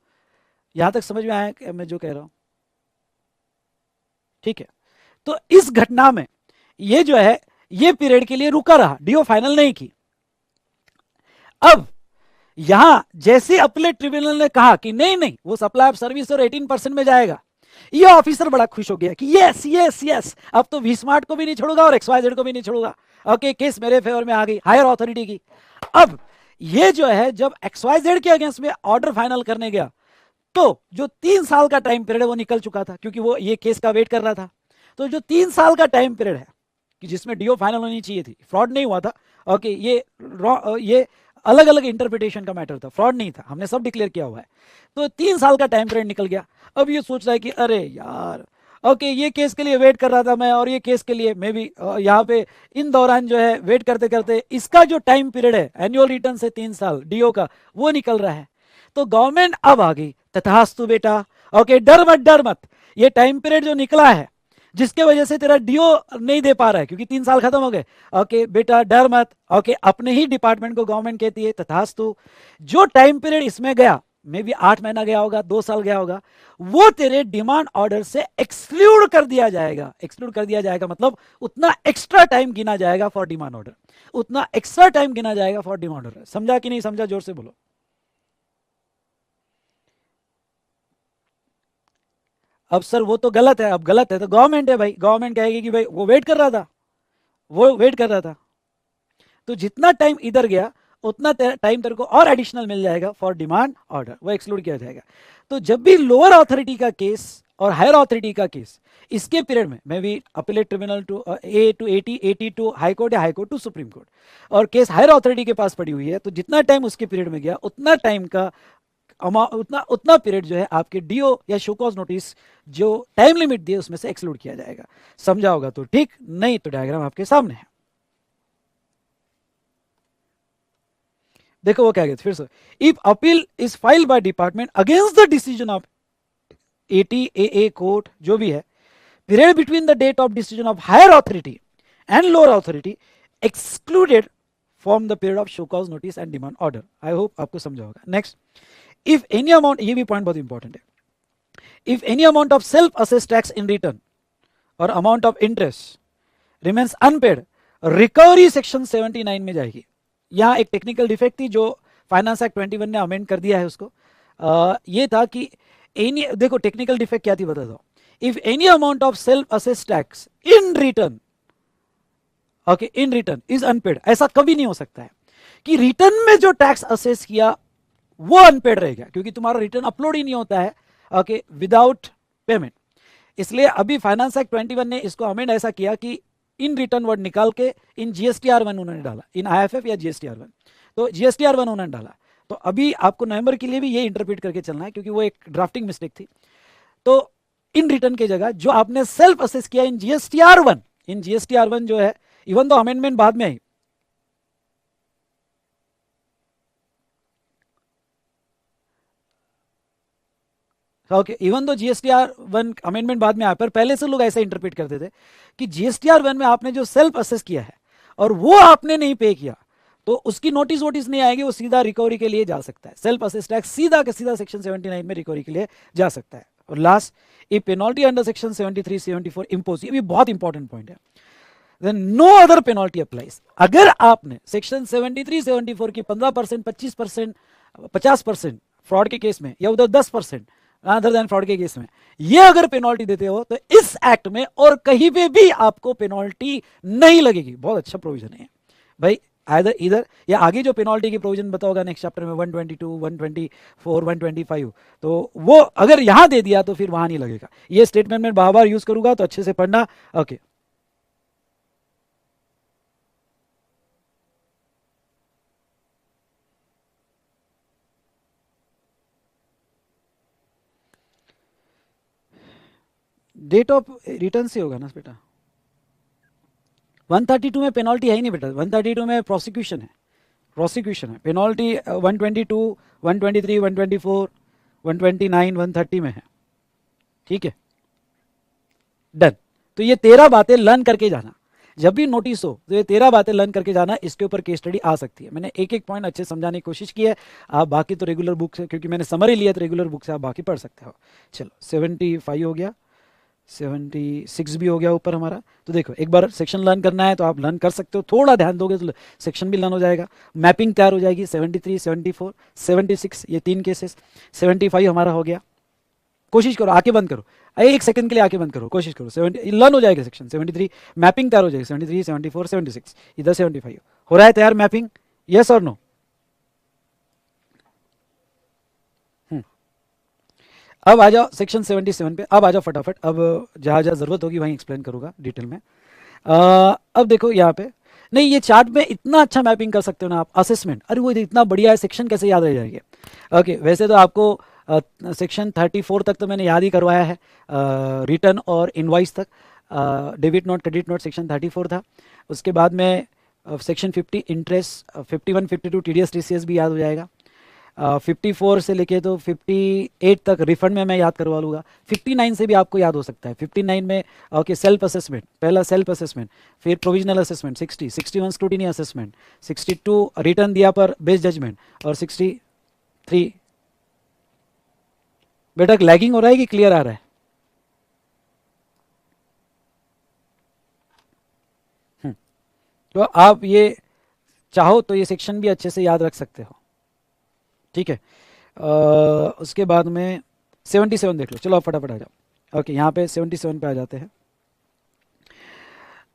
यहां तक समझ में आया कि मैं जो कह रहा हूं? ठीक है। तो इस घटना में ये जो है, ये पीरियड के लिए रुका रहा, डीओ फाइनल नहीं की। अब यहां जैसे अपीलेट ट्रिब्यूनल ने कहा कि नहीं नहीं वो सप्लाई ऑफ सर्विस और 18% में जाएगा, ये ऑफिसर बड़ा खुश हो गया कि यस यस यस, अब तो वी-स्मार्ट को भी नहीं छोड़ूंगा और XYZ को भी नहीं छोड़ूंगा। ओके, केस मेरे फेवर में आ गई, हायर अथॉरिटी की। अब ये जो है, जब XYZ के अगेंस्ट में ऑर्डर फाइनल करने गया तो जो 3 साल का टाइम पीरियड है वो निकल चुका था, क्योंकि वो ये केस का वेट कर रहा था। तो जो 3 साल का टाइम पीरियड है कि जिसमें डीओ फाइनल होनी चाहिए थी, फ्रॉड नहीं हुआ था, ओके, ये अलग अलग इंटरप्रिटेशन का मैटर था, फ्रॉड नहीं था, हमने सब डिक्लेयर किया हुआ है। तो 3 साल का टाइम पीरियड निकल गया। अब ये सोच रहा है कि अरे यार, ओके, ये केस के लिए वेट कर रहा था मैं, और ये केस के लिए मैं भी यहाँ पे इन दौरान जो है वेट करते करते इसका जो टाइम पीरियड है एनुअल रिटर्न से 3 साल डीओ का, वो निकल रहा है। तो गवर्नमेंट अब आ गई, तथास्तु बेटा, ओके, डर मत, ये टाइम पीरियड जो निकला है जिसके वजह से तेरा डीओ नहीं दे पा रहा है क्योंकि 3 साल खत्म हो गए, ओके बेटा डर मत, ओके, अपने ही डिपार्टमेंट को गवर्नमेंट कहती है तथास्तु, जो टाइम पीरियड इसमें गया, मे भी 8 महीना गया होगा, 2 साल गया होगा, वो तेरे डिमांड ऑर्डर से एक्सक्लूड कर दिया जाएगा। एक्सक्लूड कर दिया जाएगा मतलब उतना एक्स्ट्रा टाइम गिना जाएगा फॉर डिमांड ऑर्डर, उतना एक्स्ट्रा टाइम गिना जाएगा फॉर डिमांड ऑर्डर। समझा कि नहीं समझा? जोर से बोलो। अब सर वो तो गलत है, अब गलत है तो गवर्नमेंट है भाई, गवर्नमेंट कहेगी कि भाई वो वेट कर रहा था, वो वेट कर रहा था, तो जितना टाइम इधर गया उतना टाइम तेरे को और एडिशनल मिल जाएगा फॉर डिमांड ऑर्डर, वो एक्सक्लूड किया जाएगा। तो जब भी लोअर अथॉरिटी का केस और हायर अथॉरिटी का केस इसके पीरियड में may be appellate tribunal to A to AT, AT to high court या high court to supreme court, और केस हायर अथॉरिटी के पास पड़ी हुई है, तो जितना टाइम उसके पीरियड में गया उतना टाइम का उतना पीरियड जो है आपके डीओ या शो कॉज नोटिस जो टाइम लिमिट दिए उसमें से एक्सक्लूड किया जाएगा। समझा होगा तो ठीक, नहीं तो डायग्राम आपके सामने है। देखो वो क्या कहते फिर से, if appeal is filed by department against the decision of ATA court, जो भी है, period between the date of decision of higher authority and lower authority excluded from the period of show cause notice and demand order. I hope आपको समझा होगा। Next, if any amount, ये भी point बहुत important है, if any amount of self assess tax in return और amount of interest remains unpaid, recovery section 79 में जाएगी। यहां एक टेक्निकल डिफेक्ट थी जो फाइनेंस एक्ट 21 ने अमेंड कर दिया है उसको। ये था कि एनी, देखो टेक्निकल डिफेक्ट क्या थी बता दो, if any amount of self assess tax in return, okay, in return is unpaid, ऐसा कभी नहीं हो सकता है कि रिटर्न में जो टैक्स असेस किया वो अनपेड रहेगा, क्योंकि तुम्हारा रिटर्न अपलोड ही नहीं होता है, ओके, विदाउट पेमेंट। इसलिए अभी फाइनेंस एक्ट 21 ने इसको अमेंड ऐसा किया कि इन रिटर्न वर्ड निकाल के इन जीएसटीआर1 उन्होंने डाला, इन आईएफएफ या जीएसटीआर1, तो जीएसटीआर1 उन्होंने डाला। तो अभी आपको नवंबर के लिए भी ये इंटरप्रेट करके चलना है, क्योंकि वो एक ड्राफ्टिंग मिस्टेक थी। तो इन रिटर्न की जगह जो आपने सेल्फ असेस किया इन जीएसटीआर1, इन जीएसटीआर1 जो है, इवन तो अमेंडमेंट बाद में आई, ओके, इवन तो जीएसटीआर1 अमेंडमेंट बाद में आया, पर पहले से लोग ऐसा इंटरप्रेट करते थे कि जीएसटीआर1 में आपने जो सेल्फ असेस किया है और वो आपने नहीं पे किया तो उसकी नोटिस वोटिस नहीं आएगी, वो सीधा रिकवरी के लिए जा सकता है। सेल्फ असेस टैक्स सीधा के सीधा सेक्शन 79 में रिकवरी के लिए जा सकता है। और last, a penalty under section 73 74 impose, ये भी बहुत इंपॉर्टेंट पॉइंट है, then no other penalty applies. अगर आपने सेक्शन 73 74 की 15%, 25%, 50% फ्रॉड के केस में या उधर 10% अदर देन फ्रॉड के केस में ये अगर पेनल्टी देते हो तो इस एक्ट में और कहीं पे भी आपको पेनल्टी नहीं लगेगी। बहुत अच्छा प्रोविजन है भाई, आइदर इधर या आगे जो पेनल्टी की प्रोविजन बताओगा नेक्स्ट चैप्टर में 122, 124, 125, तो वो अगर यहां दे दिया तो फिर वहां नहीं लगेगा। ये स्टेटमेंट में बार बार यूज करूंगा तो अच्छे से पढ़ना। ओके, डेट ऑफ रिटर्न से होगा ना बेटा, 132 में पेनल्टी है ही नहीं बेटा, 132 में प्रोसिक्यूशन है, प्रोसिक्यूशन है। पेनल्टी 122, 123, 124, 129, 130 में है, ठीक है, डन। तो ये 13 बातें लर्न करके जाना, जब भी नोटिस हो तो ये 13 बातें लर्न करके जाना, इसके ऊपर केस स्टडी आ सकती है। मैंने एक एक पॉइंट अच्छे समझाने की कोशिश की है, आप बाकी तो रेगुलर बुक से, क्योंकि मैंने समरी लिया तो रेगुलर बुक से आप बाकी पढ़ सकते हो। चलो 75 हो गया, 76 भी हो गया ऊपर हमारा। तो देखो एक बार सेक्शन लर्न करना है तो आप लर्न कर सकते हो, थोड़ा ध्यान दोगे तो सेक्शन भी लर्न हो जाएगा, मैपिंग तैयार हो जाएगी। 73, 74, 76 ये 3 केसेस, 75 हमारा हो गया। कोशिश करो आके बंद करो, एक सेकंड के लिए आके बंद करो, कोशिश करो। 70 लर्न हो जाएगा सेक्शन। 73 मैपिंग तैयार हो जाएगी, 73, 74, 76, इधर 75 हो रहा है तैयार मैपिंग, यस और नो? अब आ जाओ सेक्शन 77 पे, अब आ जाओ फटाफट, अब जहाँ जहाँ जरूरत होगी वहीं एक्सप्लेन करूंगा डिटेल में। अब देखो यहाँ पे, नहीं ये चार्ट में इतना अच्छा मैपिंग कर सकते हो ना आप, असेसमेंट, अरे वो इतना बढ़िया है, सेक्शन कैसे याद रह जाएंगे। ओके, वैसे तो आपको सेक्शन 34 तक तो मैंने याद ही करवाया है, रिटर्न और इनवाइस तक, debit note credit note section 34 था। उसके बाद में सेक्शन 50 इंटरेस्ट, 51 52 टीडीएस टीसीएस भी याद हो जाएगा। 54 से लेके तो 58 तक रिफंड में मैं याद करवा लूँगा। 59 से भी आपको याद हो सकता है। 59 में ओके सेल्फ असेसमेंट, पहला सेल्फ असेसमेंट, फिर provisional assessment, 60, 61 scrutiny assessment, 62 return दिया पर बेस जजमेंट, और 63 बेटा लैगिंग हो रहा है कि क्लियर आ रहा है? तो आप ये चाहो तो ये सेक्शन भी अच्छे से याद रख सकते हो, ठीक है। उसके बाद में 77 देख लो, चलो आप फटाफट आ जाओ। ओके यहाँ पे 77 पे आ जाते हैं।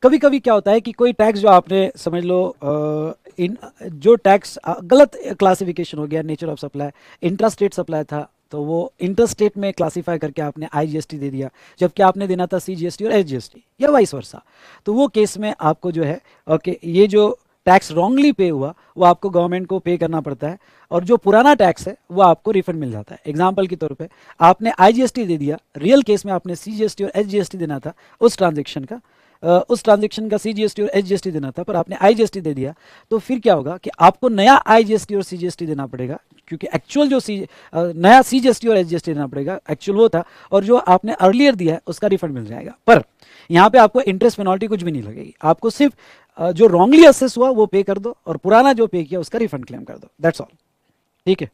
कभी कभी क्या होता है कि कोई टैक्स जो आपने समझ लो इन जो टैक्स गलत क्लासिफिकेशन हो गया, nature of supply intra state supply था तो वो इंटर स्टेट में क्लासीफाई करके आपने आईजीएसटी दे दिया, जबकि आपने देना था सीजीएसटी और एसजीएसटी या वाइस वर्सा। तो वो केस में आपको जो है ओके ये जो टैक्स रॉन्गली पे हुआ वो आपको गवर्नमेंट को पे करना पड़ता है, और जो पुराना टैक्स है वो आपको रिफंड मिल जाता है। एग्जाम्पल के तौर पे आपने आईजीएसटी दे दिया, रियल केस में आपने सीजीएसटी और एसजीएसटी देना था उस ट्रांजेक्शन का, सीजीएसटी और एसजीएसटी देना था, पर आपने आईजीएसटी दे दिया। तो फिर क्या होगा कि आपको नया आईजीएसटी और सीजीएसटी देना पड़ेगा, क्योंकि एक्चुअल जो नया सीजीएसटी और एसजीएसटी देना पड़ेगा, एक्चुअल वो था, और जो आपने अर्लियर दिया है उसका रिफंड मिल जाएगा। पर यहाँ पे आपको इंटरेस्ट पेनल्टी कुछ भी नहीं लगेगी, आपको सिर्फ जो रॉन्गली असेस हुआ वो पे कर दो और पुराना जो पे किया उसका रिफंड क्लेम कर दो, दैट्स ऑल। ठीक है,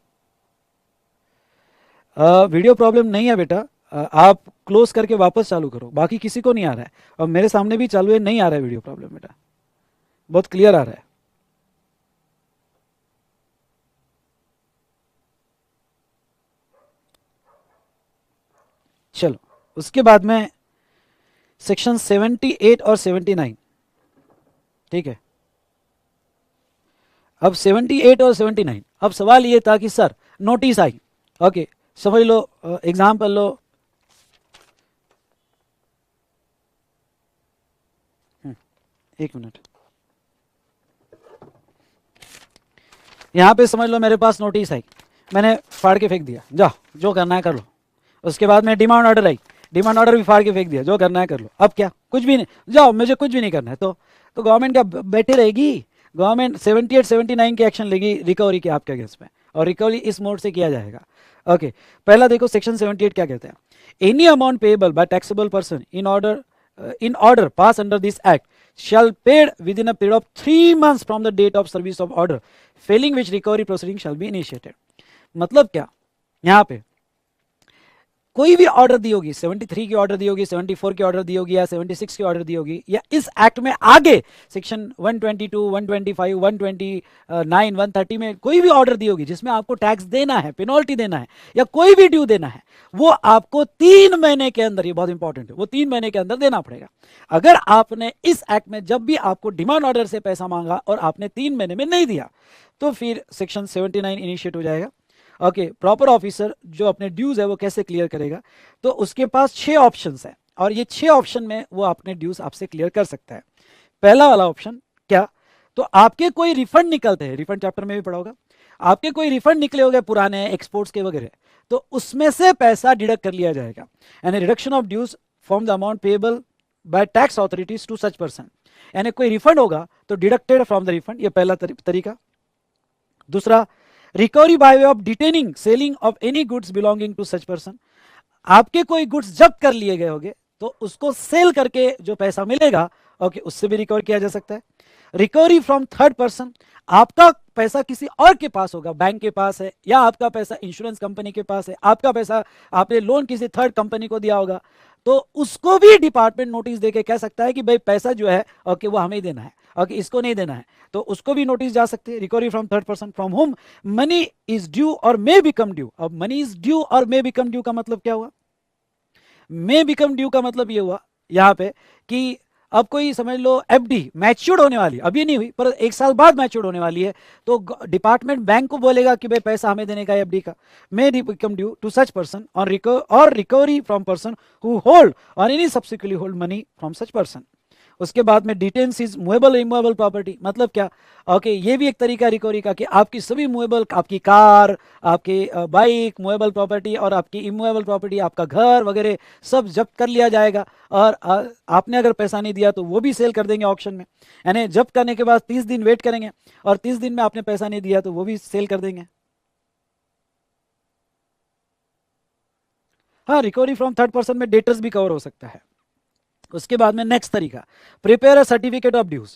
वीडियो प्रॉब्लम नहीं है बेटा, आप क्लोज करके वापस चालू करो, बाकी किसी को नहीं आ रहा है, और मेरे सामने भी चालू है, नहीं आ रहा है वीडियो प्रॉब्लम बेटा, बहुत क्लियर आ रहा है। चलो उसके बाद में सेक्शन 78 और 79, ठीक है। अब 78 और 79, अब सवाल ये था कि सर नोटिस आई, ओके समझ लो, एग्जाम्पल लो, एक मिनट, यहां पे समझ लो मेरे पास नोटिस आई, मैंने फाड़ के फेंक दिया, जाओ जो करना है कर लो। उसके बाद में डिमांड ऑर्डर आई, डिमांड ऑर्डर भी फाड़ के फेंक दिया, जो करना है कर लो। अब क्या, कुछ भी नहीं, जाओ मुझे कुछ भी नहीं करना है। तो गवर्नमेंट क्या बैठे रहेगी? गवर्नमेंट 78 79 के एक्शन लेगी रिकवरी के आपके अगेंस्ट में, और रिकवरी इस मोड से किया जाएगा। ओके पहला देखो सेक्शन 78 क्या कहते हैं, any amount payable bye taxable person in order passed under this act shall paid within a period of 3 months from the date of service of order, failing which recovery proceeding shall be initiated। मतलब क्या, यहां पे कोई भी order दी होगी, 73 की order दी होगी, 74 की ऑर्डर दी होगी, या 76 की ऑर्डर दी होगी, या इस एक्ट में आगे सेक्शन 122, 125, 129, 130 में कोई भी ऑर्डर दी होगी जिसमें आपको टैक्स देना है, पेनल्टी देना है, या कोई भी ड्यू देना है, वो आपको 3 महीने के अंदर, ये बहुत इंपॉर्टेंट है, वो 3 महीने के अंदर देना पड़ेगा। अगर आपने इस एक्ट में जब भी आपको डिमांड ऑर्डर से पैसा मांगा और आपने 3 महीने में नहीं दिया, तो फिर सेक्शन 79 इनिशिएट हो जाएगा। ओके प्रॉपर ऑफिसर जो अपने ड्यूज है वो कैसे क्लियर करेगा, तो उसके पास 6 ऑप्शंस हैं, और ये 6 ऑप्शन में वो अपने ड्यूज आपसे क्लियर कर सकता है। पहला वाला ऑप्शन क्या, तो आपके कोई रिफंड निकलते हैं, रिफंड चैप्टर में भी पढ़ा होगा, आपके कोई रिफंड निकले होंगे पुराने एक्सपोर्ट्स के वगैरह, तो उसमें से पैसा डिडक्ट कर लिया जाएगा, यानी reduction of dues from the amount payable by tax authorities to such person, यानी कोई रिफंड होगा तो डिडक्टेड फ्रॉम द रिफंड, ये पहला तरीका। दूसरा, recovery by way of detaining selling of any goods belonging to such person, आपके कोई गुड्स जब्त कर लिए गए होंगे तो उसको सेल करके जो पैसा मिलेगा ओके उससे भी रिकवर किया जा सकता है। रिकवरी फ्रॉम थर्ड पर्सन, आपका पैसा किसी और के पास होगा, बैंक के पास है, या आपका पैसा इंश्योरेंस कंपनी के पास है, आपका पैसा आपने लोन किसी थर्ड कंपनी को दिया होगा, तो उसको भी डिपार्टमेंट नोटिस देके कह सकता है कि भाई पैसा जो है ओके वो हमें देना है, ओके इसको नहीं देना है, तो उसको भी नोटिस जा सकते हैं। Recovery from third person from home money is due और मे बिकम ड्यू, अब मनी इज ड्यू और मे बिकम ड्यू का मतलब क्या हुआ, मे बिकम ड्यू का मतलब ये हुआ यहां पे कि अब कोई समझ लो एफडी मैच्योर्ड होने वाली, अभी नहीं हुई पर 1 साल बाद मैच्योर्ड होने वाली है, तो डिपार्टमेंट बैंक को बोलेगा कि भाई पैसा हमें देने का एफडी का, may become due to such person और recovery from person who hold और any subsequently hold money from such person. उसके बाद में detains is movable immovable property, मतलब क्या, ओके ये भी एक तरीका रिकवरी का कि आपकी सभी मूवेबल, आपकी कार, आपकी बाइक मूवेबल प्रॉपर्टी, और आपकी इमूवेबल प्रॉपर्टी, आपका घर वगैरह सब जब्त कर लिया जाएगा, और आपने अगर पैसा नहीं दिया तो वो भी सेल कर देंगे ऑक्शन में, यानी जब्त करने के बाद 30 दिन वेट करेंगे, और 30 दिन में आपने पैसा नहीं दिया तो वो भी सेल कर देंगे। हाँ रिकवरी फ्रॉम थर्ड पर्सन में डेटर्स भी कवर हो सकता है। उसके बाद में नेक्स्ट तरीका, prepare a certificate of dues.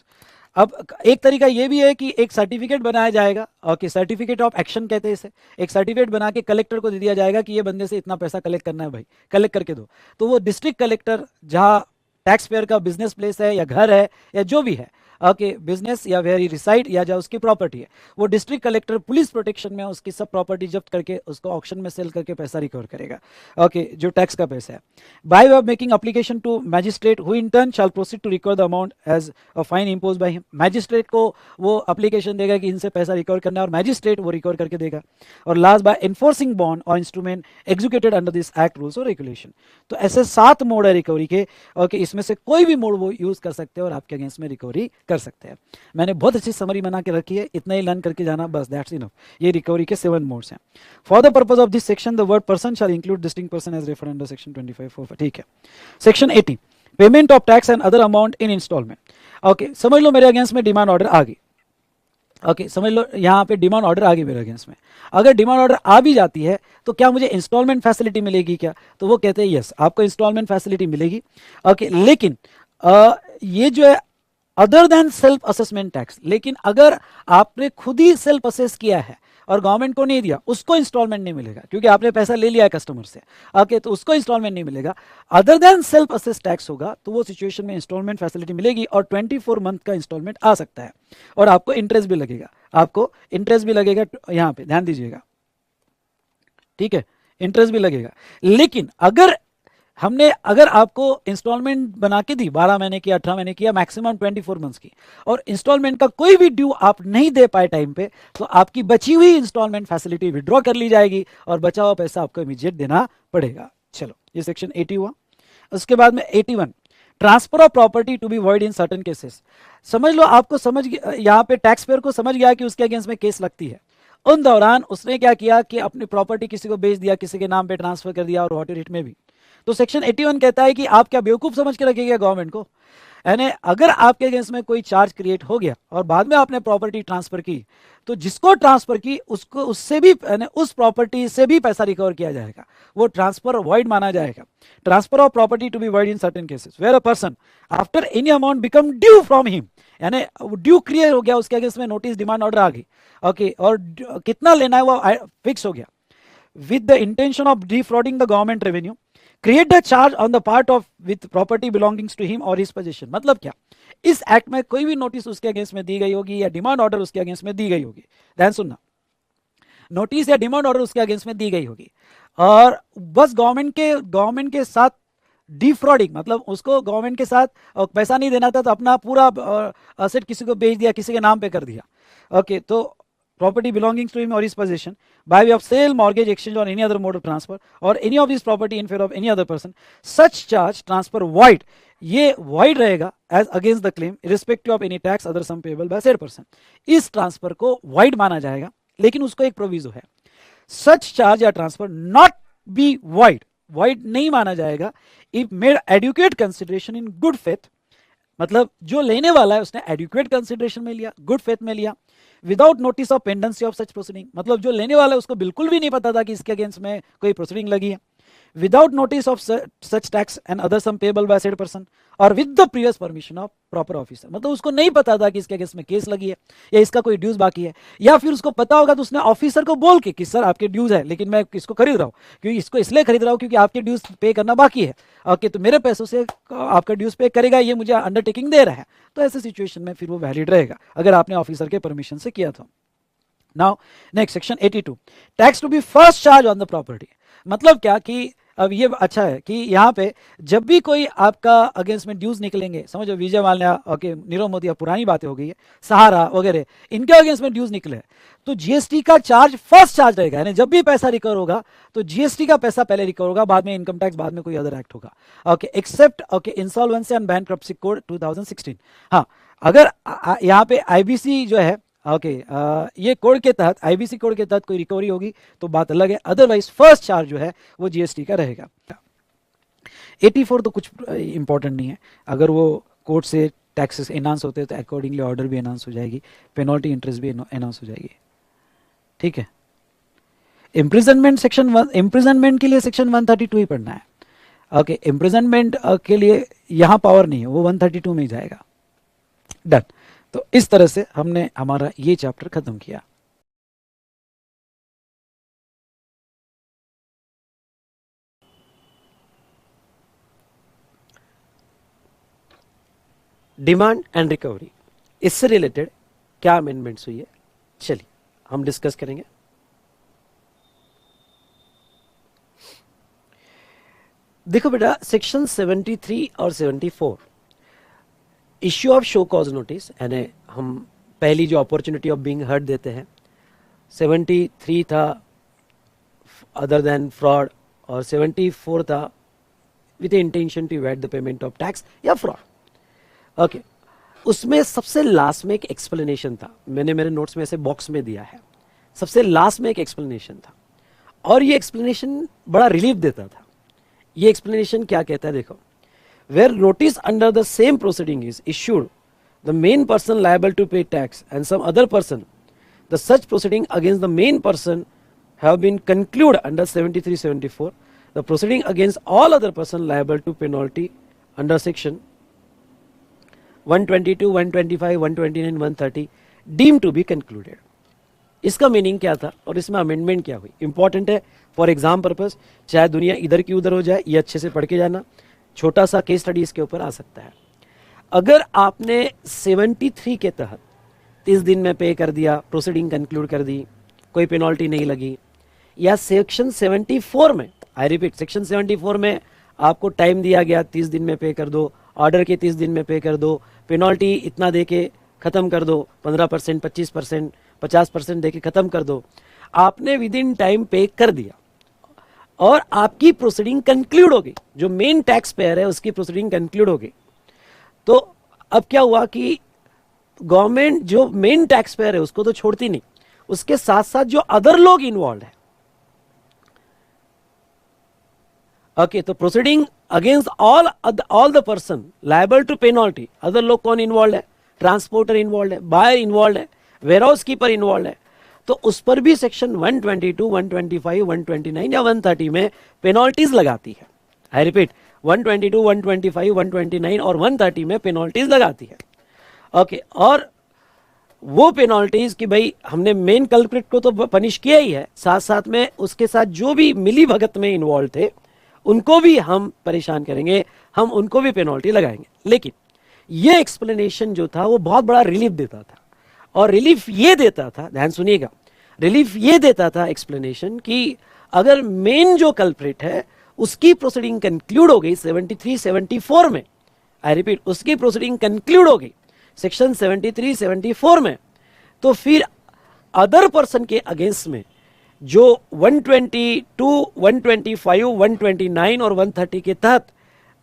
अब एक तरीका ये भी है कि एक सर्टिफिकेट बनाया जाएगा, ओके सर्टिफिकेट ऑफ एक्शन कहते हैं इसे, एक सर्टिफिकेट बना के कलेक्टर को दे दिया जाएगा कि ये बंदे से इतना पैसा कलेक्ट करना है भाई, कलेक्ट करके दो, तो वो डिस्ट्रिक्ट कलेक्टर जहां टैक्स पेयर का बिजनेस प्लेस है या घर है या जो भी है, ओके, बिजनेस या वेयर ही रिसाइड या जो उसकी प्रॉपर्टी है, वो डिस्ट्रिक्ट कलेक्टर पुलिस प्रोटेक्शन में उसकी सब प्रॉपर्टी जब्त करके उसको ऑक्शन में सेल करके पैसा रिकवर करेगा। ओके, जो टैक्स का पैसा है। By way of making application to magistrate who in turn shall proceed to recover the amount as a fine impose by him. Magistrate को वो एप्लीकेशन देगा कि इनसे पैसा रिकवर करना है और मैजिस्ट्रेट वो रिकवर करके देगा। और लास्ट, बाय एनफोर्सिंग बॉन्ड और instrument executed under this act rules और रेगुलेशन। तो ऐसे 7 मोड है रिकवरी के। ओके, इसमें से कोई भी मोड वो यूज कर सकते हैं और आपके अगेंस्ट में रिकवरी कर सकते हैं। मैंने बहुत अच्छी समरी बना के रखी है, इतना ही लर्न करके जाना बस, दैट्स इनफ। ये रिकवरी के 7 मोड्स हैं। For the purpose of this section the word person shall include distinct person as referred under section 25(4). ठीक है। Section 80, payment of tax and other amount in installment. Okay, समझ लो मेरे against में demand order आ गई। Okay, समझ लो यहाँ पे डिमांड ऑर्डर आ गई मेरे अगेंस्ट में। अगर डिमांड ऑर्डर आ भी जाती है तो क्या मुझे इंस्टॉलमेंट फैसिलिटी मिलेगी क्या? तो वो कहते हैं यस, आपको इंस्टॉलमेंट फैसिलिटी मिलेगी। ओके, लेकिन ये जो है other than self assessment tax, लेकिन अगर आपने खुद ही सेल्फ असेस किया है और गवर्नमेंट को नहीं दिया, उसको इंस्टॉलमेंट नहीं मिलेगा, क्योंकि आपने पैसा ले लिया है कस्टमर से। ओके, तो उसको इंस्टॉलमेंट नहीं मिलेगा। Other than self assess tax होगा तो वो सिचुएशन में इंस्टॉलमेंट फैसिलिटी मिलेगी और 24 मंथ का इंस्टॉलमेंट आ सकता है और आपको इंटरेस्ट भी लगेगा। आपको इंटरेस्ट भी लगेगा, यहां पे ध्यान दीजिएगा। ठीक है, इंटरेस्ट भी लगेगा। लेकिन अगर आपको इंस्टॉलमेंट बना के दी 12 महीने की, 18 महीने की या मैक्सिमम 24 मंथ्स की, और इंस्टॉलमेंट का कोई भी ड्यू आप नहीं दे पाए टाइम पे, तो आपकी बची हुई इंस्टॉलमेंट फैसिलिटी विड्रॉ कर ली जाएगी और बचा हुआ पैसा आपको इमीडिएट देना पड़ेगा। चलो, ये सेक्शन 80 हुआ। उसके बाद में 81, transfer of property to be void in certain cases. समझ लो आपको यहाँ पे टैक्स पेयर को समझ गया कि उसके अगेंस्ट में केस लगती है। उन दौरान उसने क्या किया कि अपनी प्रॉपर्टी किसी को बेच दिया, किसी के नाम पे ट्रांसफर कर दिया और वॉटर हिट में भी। तो सेक्शन 81 कहता है कि आप क्या बेवकूफ समझ के रखिएगा गवर्नमेंट को? यानी अगर आपके अगेंस्ट में कोई चार्ज क्रिएट हो गया और बाद में आपने प्रॉपर्टी ट्रांसफर की, तो जिसको ट्रांसफर की उसको उससे भी उस प्रॉपर्टी से भी पैसा रिकवर किया जाएगा, वो ट्रांसफर वॉइड माना जाएगा। Transfer of property to be void in certain cases where a person after any amount become due from him, यानी ड्यू क्लियर हो गया, उसके अगेंस्ट में नोटिस डिमांड ऑर्डर आ गई। ओके, और कितना लेना है वो फिक्स हो गया, with the intention of defrauding the government revenue, create the charge on the part of with property belongings to him or his possession। मतलब क्या, इस एक्ट में कोई भी नोटिस उसके अगेंस्ट में दी गई होगी या डिमांड ऑर्डर उसके अगेंस्ट में दी गई होगी, ध्यान सुनना, नोटिस या डिमांड ऑर्डर उसके अगेंस्ट में दी गई होगी और बस गवर्नमेंट के साथ डिफ्रॉडिंग, मतलब उसको गवर्नमेंट के साथ पैसा नहीं देना था तो अपना पूरा असेट किसी को बेच दिया, किसी के नाम पे कर दिया। ओके, तो property belonging to him or his possession by way of sale, mortgage, exchange or any other mode of transfer or any of his property in favor of any other person, such charge transfer void, ये void रहेगा as against the claim irrespective of any tax other sum payable by said person। इस transfer को void माना जाएगा, लेकिन उसको एक proviso है, such charge या ट्रांसफर not be void नहीं माना जाएगा if made adequate consideration in good faith, मतलब जो लेने वाला है उसने एडुकेट कंसिडरेशन में लिया, गुड फेथ में लिया, without notice of pendency of such proceeding, मतलब जो लेने वाला है उसको बिल्कुल भी नहीं पता था कि इसके अगेंस्ट में कोई प्रोसीडिंग लगी है, without notice of such tax and other sum payable by said person और with the previous permission of proper officer, मतलब उसको नहीं पता था कि इसके अगेंस्ट में केस लगी है या इसका कोई ड्यूज बाकी है, या फिर उसको पता होगा तो उसने ऑफिसर को बोल के कि सर आपके ड्यूज है लेकिन मैं इसको खरीद रहा हूँ, क्योंकि इसको इसलिए खरीद रहा हूँ क्योंकि आपके ड्यूज पे करना बाकी है। ओके, तो मेरे पैसों से आपका ड्यूज पे करेगा, ये मुझे अंडरटेकिंग दे रहा है, तो ऐसे सिचुएशन में फिर वो वैलिड रहेगा अगर आपने ऑफिसर के परमिशन से किया था। Now next section 82, tax to be first charge on the property. मतलब क्या कि अब ये अच्छा है कि यहाँ पे जब भी कोई आपका अगेंस्ट में ड्यूज निकलेंगे, समझो विजय माल्या, ओके, नीरव मोदी, अब पुरानी बातें हो गई है, सहारा वगैरह, इनके अगेंस्ट में ड्यूज निकले तो जीएसटी का चार्ज फर्स्ट चार्ज रहेगा, यानी जब भी पैसा रिकवर होगा तो जीएसटी का पैसा पहले रिकवर होगा, बाद में इनकम टैक्स, बाद में कोई अदर एक्ट होगा। Okay, except okay insolvency and bankruptcy code 2016। हाँ, अगर यहाँ पे आईबीसी जो है, ओके, ये कोड के तहत, आईबीसी कोड के तहत कोई रिकवरी होगी तो बात अलग है, अदरवाइज फर्स्ट चार्ज जो है वो जीएसटी का रहेगा। 84 तो कुछ इंपॉर्टेंट नहीं है, अगर वो कोर्ट से टैक्सेस एनाउंस होते हैं तो अकॉर्डिंगली ऑर्डर भी अनाउंस हो जाएगी, पेनल्टी इंटरेस्ट भी अनाउंस हो जाएगी। ठीक है, इम्प्रिजनमेंट सेक्शन 1, इम्प्रिजनमेंट के लिए सेक्शन 132 ही पढ़ना है। ओके, इम्प्रिजनमेंट के लिए यहाँ पावर नहीं है, वो 132 में ही जाएगा। डन। तो इस तरह से हमने हमारा ये चैप्टर खत्म किया। Demand and recovery. इससे रिलेटेड क्या अमेंडमेंट्स हुई है, चलिए हम डिस्कस करेंगे। देखो बेटा, सेक्शन 73 और 74 issue of show cause notice, यानी हम पहली जो अपॉर्चुनिटी ऑफ बीइंग हर्ड देते हैं, 73 था अदर देन फ्रॉड, और 74 था with intention to evade the payment of tax या फ्रॉड। ओके, उसमें सबसे लास्ट में एक एक्सप्लेनेशन था, मैंने मेरे नोट्स में ऐसे बॉक्स में दिया है, सबसे लास्ट में एक एक्सप्लेनेशन था, और ये एक्सप्लेनेशन बड़ा रिलीफ देता था। ये एक्सप्लेनेशन क्या कहता है, देखो, where notice under the same proceeding is issued the main person liable to pay tax and some other person, the such proceeding against the main person have been concluded under 73-74, the proceeding against all other person liable to penalty under section 122, 125, 129, 130 deemed to be concluded। इसका meaning क्या था और इसमें amendment क्या हुई, important है for exam purpose, चाहे दुनिया इधर की उधर हो जाए, ये अच्छे से पढ़ के जाना, छोटा सा केस स्टडी इसके ऊपर आ सकता है। अगर आपने 73 के तहत 30 दिन में पे कर दिया, प्रोसीडिंग कंक्लूड कर दी, कोई पेनल्टी नहीं लगी, या सेक्शन 74 में, आई रिपीट, सेक्शन 74 में आपको टाइम दिया गया 30 दिन में पे कर दो, ऑर्डर के 30 दिन में पे कर दो, पेनल्टी इतना दे के ख़त्म कर दो, 15%, 25%, 50% दे के ख़त्म कर दो, आपने विद इन टाइम पे कर दिया और आपकी प्रोसीडिंग कंक्लूड हो गई, जो मेन टैक्स पेयर है उसकी प्रोसीडिंग कंक्लूड हो गई, तो अब क्या हुआ कि गवर्नमेंट जो मेन टैक्स पेयर है उसको तो छोड़ती नहीं, उसके साथ साथ जो अदर लोग इन्वॉल्व है, ओके, तो proceeding against all the person liable to penalty, other लोग कौन इन्वॉल्व है, ट्रांसपोर्टर इन्वॉल्व है, बायर इन्वॉल्व है, वेयरहाउस कीपर इन्वॉल्व है, तो उस पर भी सेक्शन 122, 125, 129 या 130 में पेनल्टीज लगाती है। आई रिपीट, 122, 125, 129 और 130 में पेनल्टीज लगाती है। ओके, और वो पेनल्टीज कि भाई हमने मेन कल्प्रिट को तो पनिश किया ही है, साथ साथ में उसके साथ जो भी मिली भगत में इन्वॉल्व थे उनको भी हम परेशान करेंगे, हम उनको भी पेनल्टी लगाएंगे। लेकिन ये एक्सप्लेनेशन जो था वो बहुत बड़ा रिलीफ देता था, और रिलीफ ये देता था, ध्यान सुनिएगा, रिलीफ ये देता था एक्सप्लेनेशन कि अगर मेन जो कल्प्रिट है उसकी प्रोसीडिंग कंक्लूड हो गई 73-74 में, आई रिपीट, उसकी प्रोसीडिंग कंक्लूड हो गई सेक्शन 73-74 में, तो फिर अदर पर्सन के अगेंस्ट में जो 122, 125, 129 और 130 के तहत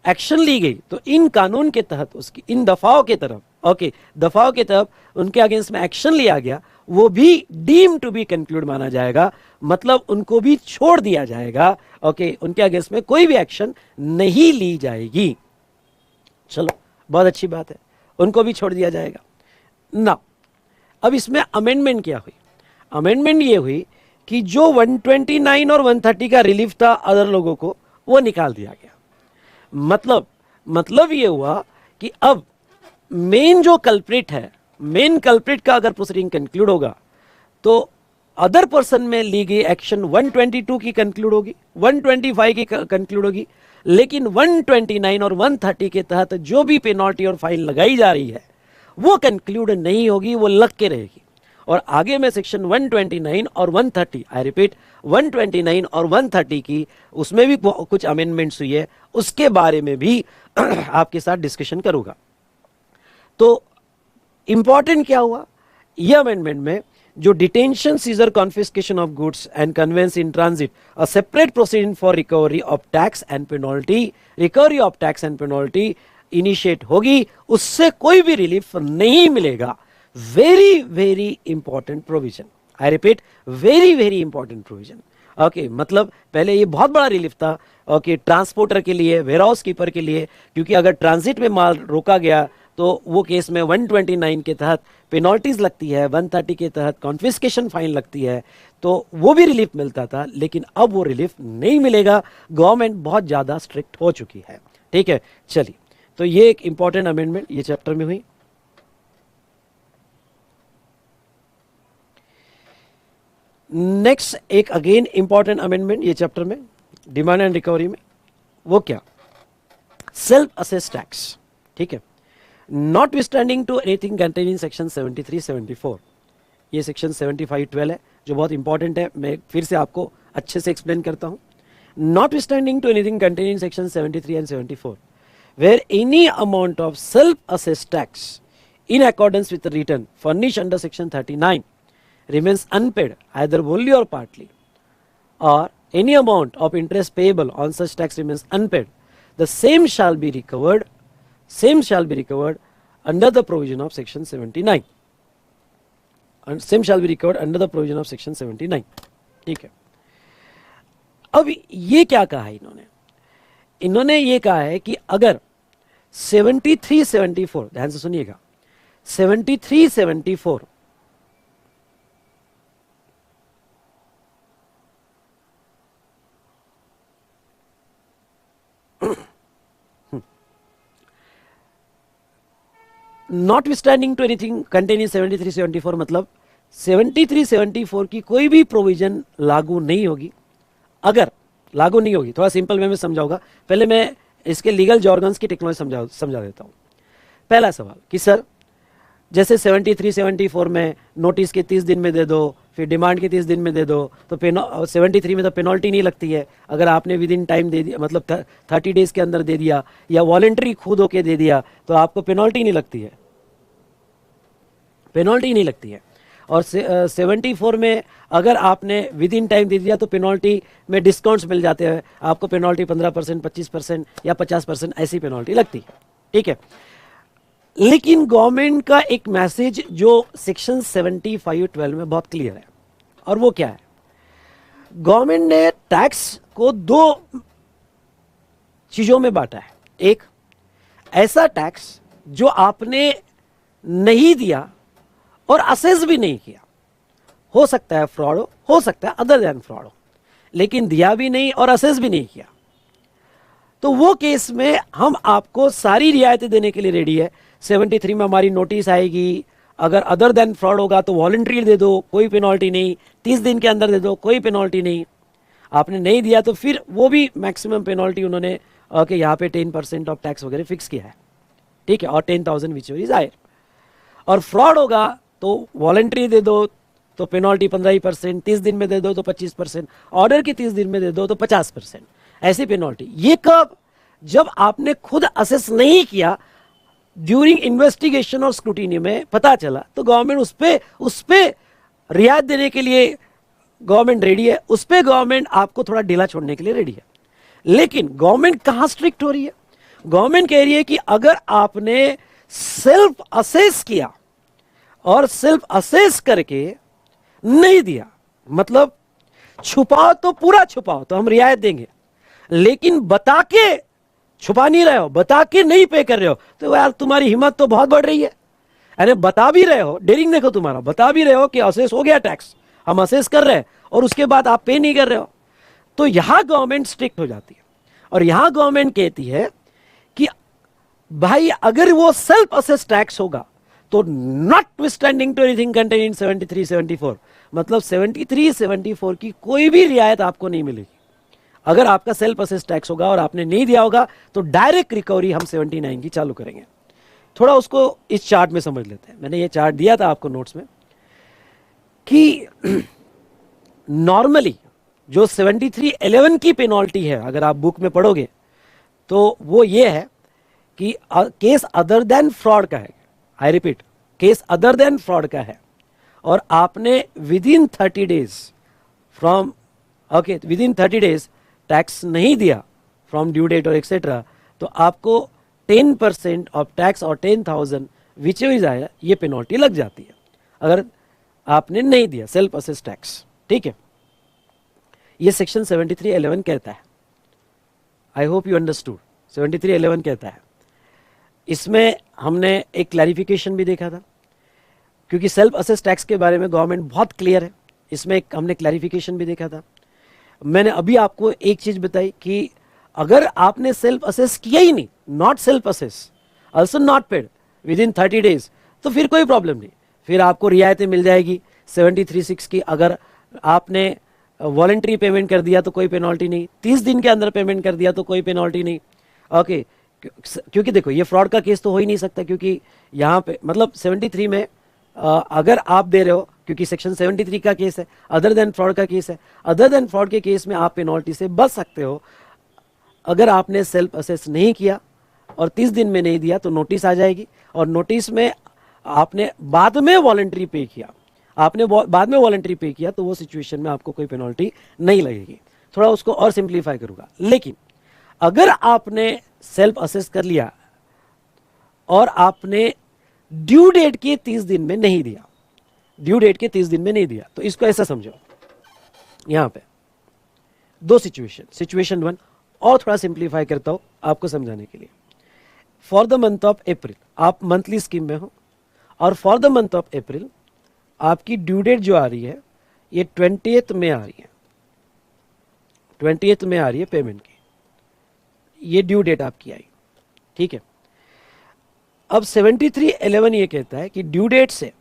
एक्शन ली गई, तो इन कानून के तहत उसकी इन दफाओं के तरफ, ओके, दफाओं के तहत उनके अगेंस्ट में एक्शन लिया गया, वो भी डीम टू बी कंक्लूड माना जाएगा, मतलब उनको भी छोड़ दिया जाएगा। ओके, उनके अगेंस्ट में कोई भी एक्शन नहीं ली जाएगी। चलो, बहुत अच्छी बात है, उनको भी छोड़ दिया जाएगा ना। अब इसमें अमेंडमेंट क्या हुई, अमेंडमेंट ये हुई कि जो 129 और 130 का रिलीफ था अदर लोगों को, वो निकाल दिया गया। मतलब ये हुआ कि अब मेन जो कल्प्रिट है, मेन कल्प्रिट का अगर प्रोसीडिंग कंक्लूड होगा तो अदर पर्सन में ली गई एक्शन 122 की कंक्लूड होगी, 125 की कंक्लूड होगी, लेकिन 129 और 130 के तहत जो भी पेनल्टी और फाइन लगाई जा रही है वो कंक्लूड नहीं होगी, वो लग के रहेगी। और आगे में सेक्शन 129 और 130, आई रिपीट, 129 और 130 की उसमें भी कुछ अमेंडमेंट्स हुई है, उसके बारे में भी आपके साथ डिस्कशन करूंगा। तो इंपॉर्टेंट क्या हुआ, यह अमेंडमेंट में जो detention, seizure, confiscation of goods and conveyance in transit, a separate proceeding for recovery of tax and penalty, recovery of tax and penalty initiate होगी, उससे कोई भी रिलीफ नहीं मिलेगा। Very very important provision, I repeat, very very important provision. Okay, मतलब पहले ये बहुत बड़ा रिलीफ था, ओके, ट्रांसपोर्टर के लिए, वेयरहाउस कीपर के लिए, क्योंकि अगर ट्रांजिट में माल रोका गया तो वो केस में 129 के तहत पेनल्टीज लगती है, 130 के तहत कॉन्फिस्केशन फाइन लगती है, तो वो भी रिलीफ मिलता था। लेकिन अब वो रिलीफ नहीं मिलेगा, गवर्नमेंट बहुत ज्यादा स्ट्रिक्ट हो चुकी है। ठीक है, चलिए, तो ये एक इंपॉर्टेंट अमेंडमेंट ये चैप्टर में हुई। नेक्स्ट एक अगेन इंपॉर्टेंट अमेंडमेंट ये चैप्टर में, डिमांड एंड रिकवरी में, वो क्या, सेल्फ असेस टैक्स। ठीक है, notwithstanding to anything contain in section 73-74, ये सेक्शन 75-12 है जो बहुत इंपॉर्टेंट है, मैं फिर से आपको अच्छे से एक्सप्लेन करता हूँ. Notwithstanding to anything contain in section 73 and 74, where any amount of self-assessed tax in accordance with the return furnished under section 39 remains unpaid either wholly or partly, or any amount of interest payable on such tax remains unpaid, the same shall be recovered under the provision of section 79, and same shall be recovered under the provision of section 79. ठीक है. अब ये क्या कहा है इन्होंने ये कहा है कि अगर 73-74, ध्यान से सुनिएगा, 73-74 notwithstanding to anything contain in 73-74 मतलब 73-74 की कोई भी प्रोविजन लागू नहीं होगी. अगर लागू नहीं होगी, थोड़ा सिंपल वे में समझाऊंगा, पहले मैं इसके लीगल जॉर्गन्स की टेक्नोलॉजी समझा देता हूँ. पहला सवाल कि सर जैसे 73-74 में नोटिस के 30 दिन में दे दो, फिर डिमांड के 30 दिन में दे दो, तो 73 में तो पेनल्टी नहीं लगती है अगर आपने विद इन टाइम दे दिया, मतलब 30 डेज के अंदर दे दिया या वॉलेंट्री खुद होके दे दिया तो आपको पेनल्टी नहीं लगती है, पेनल्टी नहीं लगती है. और 74 में अगर आपने विद इन टाइम दे दिया तो पेनल्टी में डिस्काउंट्स मिल जाते हैं, आपको पेनल्टी 15%, 25% या 50% ऐसी पेनल्टी लगती है. ठीक है. लेकिन गवर्नमेंट का एक मैसेज जो सेक्शन 75-12 में बहुत क्लियर है, और वो क्या है, गवर्नमेंट ने टैक्स को दो चीजों में बांटा है. एक ऐसा टैक्स जो आपने नहीं दिया और असेस भी नहीं किया, हो सकता है फ्रॉड हो सकता है अदर देन फ्रॉड हो, लेकिन दिया भी नहीं और असेस भी नहीं किया, तो वो केस में हम आपको सारी रियायतें देने के लिए रेडी है. 73 में हमारी नोटिस आएगी, अगर अदर देन फ्रॉड होगा तो वॉलंटरी दे दो, कोई पेनल्टी नहीं, 30 दिन के अंदर दे दो, कोई पेनल्टी नहीं, आपने नहीं दिया तो फिर वो भी मैक्सिमम पेनल्टी उन्होंने यहाँ पे 10% ऑफ टैक्स वगैरह फिक्स किया है. ठीक है. और 10,000 विच इज हायर. और फ्रॉड होगा तो वॉलंटरी दे दो तो पेनल्टी 15%, 30 दिन में दे दो तो 25%, ऑर्डर के 30 दिन में दे दो तो 50%, ऐसी पेनल्टी. ये कब, जब आपने खुद असेस नहीं किया, ड्यूरिंग इन्वेस्टिगेशन और स्क्रूटिनी में पता चला, तो गवर्नमेंट उस पे रियायत देने के लिए गवर्नमेंट रेडी है, उस पे गवर्नमेंट आपको थोड़ा ढीला छोड़ने के लिए रेडी है. लेकिन गवर्नमेंट कहां स्ट्रिक्ट हो रही है, गवर्नमेंट कह रही है कि अगर आपने सेल्फ असेस किया और सेल्फ असेस करके नहीं दिया, मतलब छुपाओ तो पूरा छुपाओ तो हम रियायत देंगे, लेकिन बता के छुपा नहीं रहे हो, बता के नहीं पे कर रहे हो, तो यार तुम्हारी हिम्मत तो बहुत बढ़ रही है. अरे बता भी रहे हो, डेयरिंग देखो तुम्हारा, बता भी रहे हो कि असेस हो गया टैक्स, हम असेस कर रहे हैं, और उसके बाद आप पे नहीं कर रहे हो, तो यहां गवर्नमेंट स्ट्रिक्ट हो जाती है. और यहां गवर्नमेंट कहती है कि भाई अगर वो सेल्फ असेस टैक्स होगा तो notwithstanding to anything contain in 73-74, मतलब 73-74 की कोई भी रियायत आपको नहीं मिलेगी. अगर आपका सेल्फ असेस टैक्स होगा और आपने नहीं दिया होगा तो डायरेक्ट रिकवरी हम 79 की चालू करेंगे. थोड़ा उसको इस चार्ट में समझ लेते हैं. मैंने ये चार्ट दिया था आपको नोट्स में कि नॉर्मली जो 73-11 की पेनल्टी है, अगर आप बुक में पढ़ोगे तो वो ये है कि केस अदर देन फ्रॉड का है, I repeat, case other than fraud का है, और आपने with in 30 days from with in 30 days tax नहीं दिया फ्रॉम ड्यू डेट और एक्सेट्रा, तो आपको 10% ऑफ टैक्स और 10,000 विच इज आया, ये पेनल्टी लग जाती है अगर आपने नहीं दिया सेल्फ असेस टैक्स. ठीक है. ये सेक्शन 73-11 कहता है. I hope you understood. 73-11 कहता है. इसमें हमने एक क्लैरिफिकेशन भी देखा था, क्योंकि सेल्फ असेस टैक्स के बारे में गवर्नमेंट बहुत क्लियर है, इसमें हमने क्लैरिफिकेशन भी देखा था. मैंने अभी आपको एक चीज बताई कि अगर आपने सेल्फ असेस किया ही नहीं, not self assess, also not paid within 30 days, तो फिर कोई प्रॉब्लम नहीं, फिर आपको रियायतें मिल जाएगी 73(6) की. अगर आपने वॉलंटरी पेमेंट कर दिया तो कोई पेनल्टी नहीं, 30 दिन के अंदर पेमेंट कर दिया तो कोई पेनल्टी नहीं. ओके. क्योंकि देखो ये फ्रॉड का केस तो हो ही नहीं सकता, क्योंकि यहाँ पे मतलब 73 में अगर आप दे रहे हो, क्योंकि सेक्शन 73 का केस है, अदर देन फ्रॉड का केस है, अदर देन फ्रॉड के केस में आप पेनल्टी से बच सकते हो अगर आपने सेल्फ असेस नहीं किया और 30 दिन में नहीं दिया तो नोटिस आ जाएगी, और नोटिस में आपने बाद में वॉलंटरी पे किया, आपने बाद में वॉलंटरी पे किया तो वो सिचुएशन में आपको कोई पेनल्टी नहीं लगेगी। थोड़ा उसको और सिंप्लीफाई करूंगा, लेकिन अगर आपने सेल्फ असेस कर लिया और आपने ड्यू डेट के 30 दिन में नहीं दिया, ड्यू डेट के 30 दिन में नहीं दिया, तो इसको ऐसा समझो, यहां पे दो सिचुएशन 1 और थोड़ा सिंप्लीफाई करता हूं आपको समझाने के लिए। For the month of April आप मंथली स्कीम में हो, और for the month of April आपकी ड्यू डेट जो आ रही है ये 20th में आ रही है, 20th में आ रही है पेमेंट की, ये ड्यू डेट आपकी आई, ठीक है। अब 73(11) ये कहता है कि ड्यू डेट से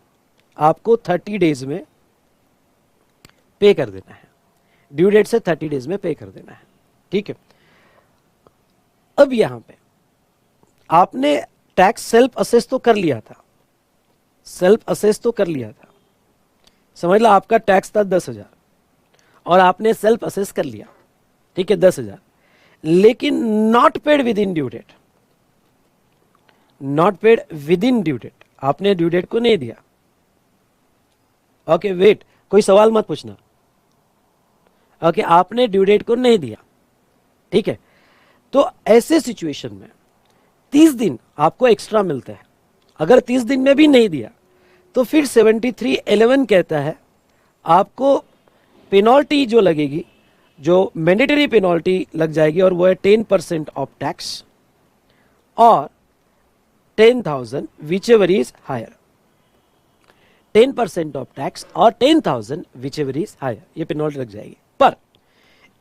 आपको 30 डेज में पे कर देना है, ड्यू डेट से 30 डेज में पे कर देना है, ठीक है। अब यहां पे आपने टैक्स सेल्फ असेस तो कर लिया था, सेल्फ असेस तो कर लिया था, समझ लो आपका टैक्स था 10,000 और आपने सेल्फ असेस कर लिया, ठीक है 10,000, लेकिन not paid within due date, not paid within due date, आपने ड्यू डेट को नहीं दिया। ओके वेट, कोई सवाल मत पूछना। ओके आपने ड्यू डेट को नहीं दिया, ठीक है, तो ऐसे सिचुएशन में 30 दिन आपको एक्स्ट्रा मिलते हैं। अगर 30 दिन में भी नहीं दिया तो फिर 73(11) कहता है आपको पेनल्टी जो लगेगी, जो मैंडेटरी पेनल्टी लग जाएगी, और वो है 10% ऑफ टैक्स और 10,000 whichever is higher, 10% of tax और 10,000 विच एवर इज हायर, ये पेनल्टी लग जाएगी। पर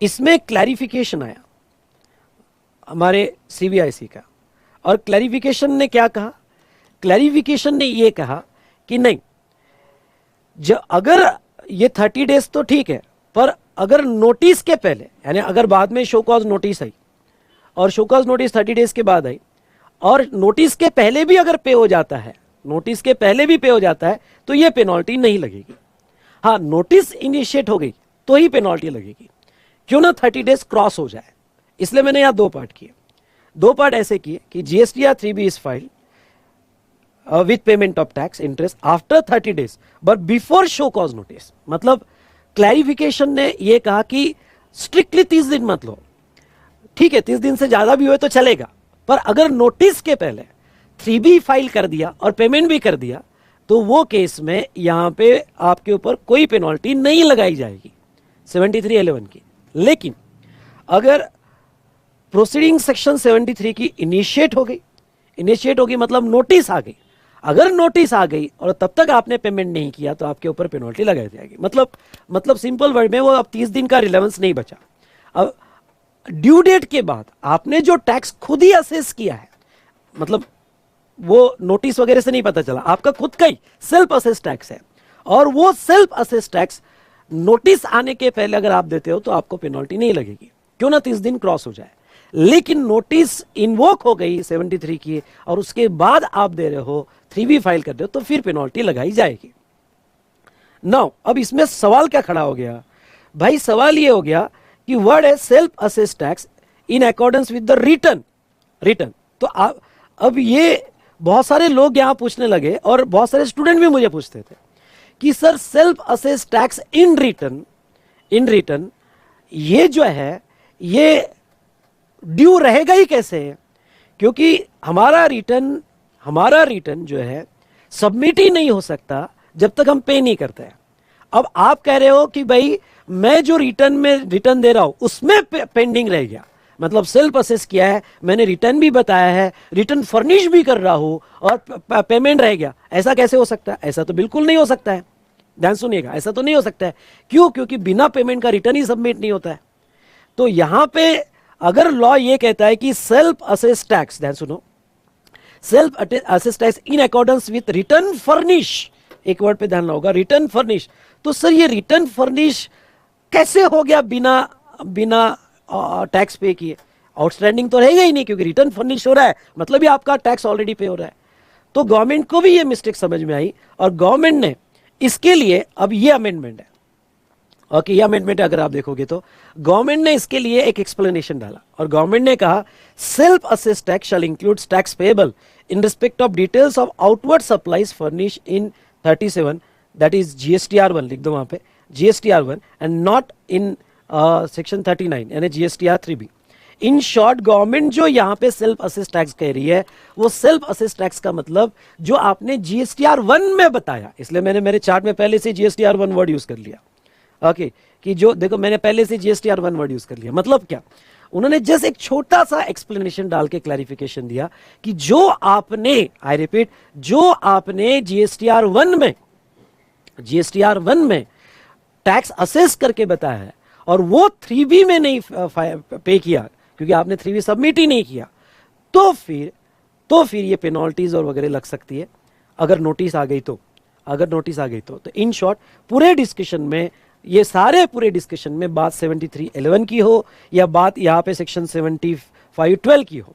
इसमें क्लैरिफिकेशन आया हमारे सीबीआईसी का, और क्लैरिफिकेशन ने क्या कहा, क्लैरिफिकेशन ने ये कहा कि नहीं, जो अगर ये 30 डेज तो ठीक है, पर अगर नोटिस के पहले, यानी अगर बाद में शो कॉज नोटिस आई और शो कॉज नोटिस 30 डेज के बाद आई, और नोटिस के पहले भी अगर पे हो जाता है, नोटिस के पहले भी पे हो जाता है, तो ये पेनल्टी नहीं लगेगी। हाँ, नोटिस इनिशिएट हो गई तो ही पेनल्टी लगेगी, क्यों ना 30 डेज क्रॉस हो जाए। इसलिए मैंने यहां दो पार्ट किए, दो पार्ट ऐसे किए कि GSTR 3B is filed with payment of tax interest after 30 days but before show cause notice. मतलब क्लैरिफिकेशन ने यह कहा कि स्ट्रिक्टली 30 दिन मत लो, ठीक है 30 दिन से ज्यादा भी हुए तो चलेगा, पर अगर नोटिस के पहले 3B फाइल कर दिया और पेमेंट भी कर दिया तो वो केस में यहां पे आपके ऊपर कोई पेनल्टी नहीं लगाई जाएगी 73(11) की। लेकिन अगर प्रोसीडिंग सेक्शन 73 की इनिशिएट हो गई मतलब नोटिस आ गई, अगर नोटिस आ गई और तब तक आपने पेमेंट नहीं किया तो आपके ऊपर पेनल्टी लगाई जाएगी। मतलब सिंपल वर्ड में वो अब 30 दिन का रिलेवेंस नहीं बचा। अब ड्यू डेट के बाद आपने जो टैक्स खुद ही असेस किया है, मतलब वो नोटिस वगैरह से नहीं पता चला, आपका खुद का ही सेल्फ असेस टैक्स है, और वो सेल्फ असेस टैक्स नोटिस आने के पहले अगर आप देते हो तो आपको पेनल्टी नहीं लगेगी, क्यों ना 30 दिन क्रॉस हो जाए। लेकिन नोटिस इन्वोक हो गई 73 की और उसके बाद आप दे रहे हो 3B फाइल कर रहे हो तो फिर पेनल्टी लगाई जाएगी। नाउ अब इसमें सवाल क्या खड़ा हो गया भाई, सवाल ये हो गया कि वर्ड है self assess tax in accordance with the return. तो अब ये बहुत सारे लोग यहां पूछने लगे और बहुत सारे स्टूडेंट भी मुझे पूछते थे कि sir self assess tax in return ये जो है ये ड्यू रहेगा ही कैसे, क्योंकि हमारा रिटर्न जो है सबमिट ही नहीं हो सकता जब तक हम पे नहीं करते हैं। अब आप कह रहे हो कि भाई मैं जो रिटर्न दे रहा हूं उसमें पेंडिंग रह गया, मतलब सेल्फ असेस किया है, मैंने रिटर्न भी बताया है, रिटर्न फर्निश भी कर रहा हूं और पेमेंट रह गया, ऐसा कैसे हो सकता है? ऐसा तो बिल्कुल नहीं हो सकता है। ध्यान सुनिएगा, ऐसा तो नहीं हो सकता है। क्यों? क्योंकि बिना पेमेंट का रिटर्न ही सबमिट नहीं होता है। तो यहां पे अगर लॉ ये कहता है कि सेल्फ असेस टैक्स, ध्यान सुनो, self assess tax in accordance with return furnish, एक वर्ड पे ध्यान होगा, रिटर्न फर्निश। तो सर ये रिटर्न फर्निश कैसे हो गया बिना टैक्स पे किए? आउटस्टैंडिंग तो रहेगा ही नहीं, क्योंकि रिटर्न फर्निश हो रहा है, मतलब ही आपका टैक्स ऑलरेडी पे हो रहा है। तो गवर्नमेंट को भी ये मिस्टेक समझ में आई और गवर्नमेंट ने इसके लिए अब ये अमेंडमेंट है। ओके, ये अमेंडमेंट अगर आप देखोगे तो गवर्नमेंट ने इसके लिए एक एक्सप्लेनेशन डाला और गवर्नमेंट ने कहा self assess tax shall include tax payable in respect of details of outward supplies furnish in 37, that is GSTR1, लिख दो वहां पे GSTR1, and not in section 39 यानी GSTR3B। इन शॉर्ट गवर्नमेंट जो यहाँ पे सेल्फ असेस टैक्स कह रही है, वो सेल्फ असेस टैक्स का मतलब जो आपने GSTR1 में बताया, इसलिए मैंने मेरे चार्ट में पहले से GSTR1 वर्ड यूज कर लिया। ओके, कि जो देखो मैंने पहले से GSTR1 वर्ड यूज कर लिया, मतलब क्या, उन्होंने जस्ट एक छोटा सा एक्सप्लेनेशन डाल के क्लैरिफिकेशन दिया कि जो आपने, आई रिपीट, जो आपने GSTR1 में टैक्स असेस करके बताया है और वो 3B में नहीं पे किया क्योंकि आपने 3B सबमिट ही नहीं किया, तो फिर ये पेनल्टीज और वगैरह लग सकती है अगर नोटिस आ गई तो। तो इन शॉर्ट पूरे डिस्कशन में, ये सारे पूरे डिस्कशन में बात 73(11) की हो या बात यहाँ पे सेक्शन 75(12) की हो,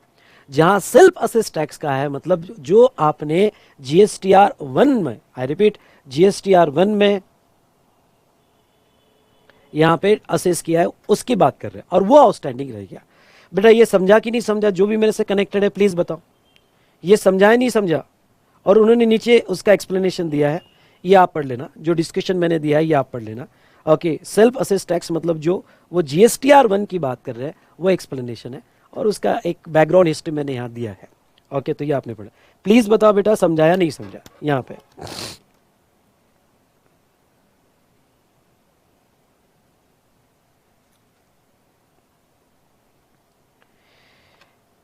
जहां सेल्फ असेस टैक्स का है, मतलब जो आपने GSTR1 में, आई रिपीट GSTR1 में यहां पे असेस किया है, उसकी बात कर रहे हैं और वो आउटस्टैंडिंग रह गया। बेटा ये समझा कि नहीं समझा? जो भी मेरे से कनेक्टेड है प्लीज बताओ, ये समझा है नहीं समझा? और उन्होंने नीचे उसका एक्सप्लेनेशन दिया है, ये आप पढ़ लेना, जो डिस्कशन मैंने दिया है ये आप पढ़ लेना। ओके, सेल्फ असेस टैक्स मतलब जो वो GSTR1 की बात कर रहे हैं वो एक्सप्लेनेशन है और उसका एक बैकग्राउंड हिस्ट्री मैंने यहाँ दिया है। ओके, तो ये आपने पढ़ा, प्लीज बताओ बेटा समझाया नहीं समझा यहाँ पे?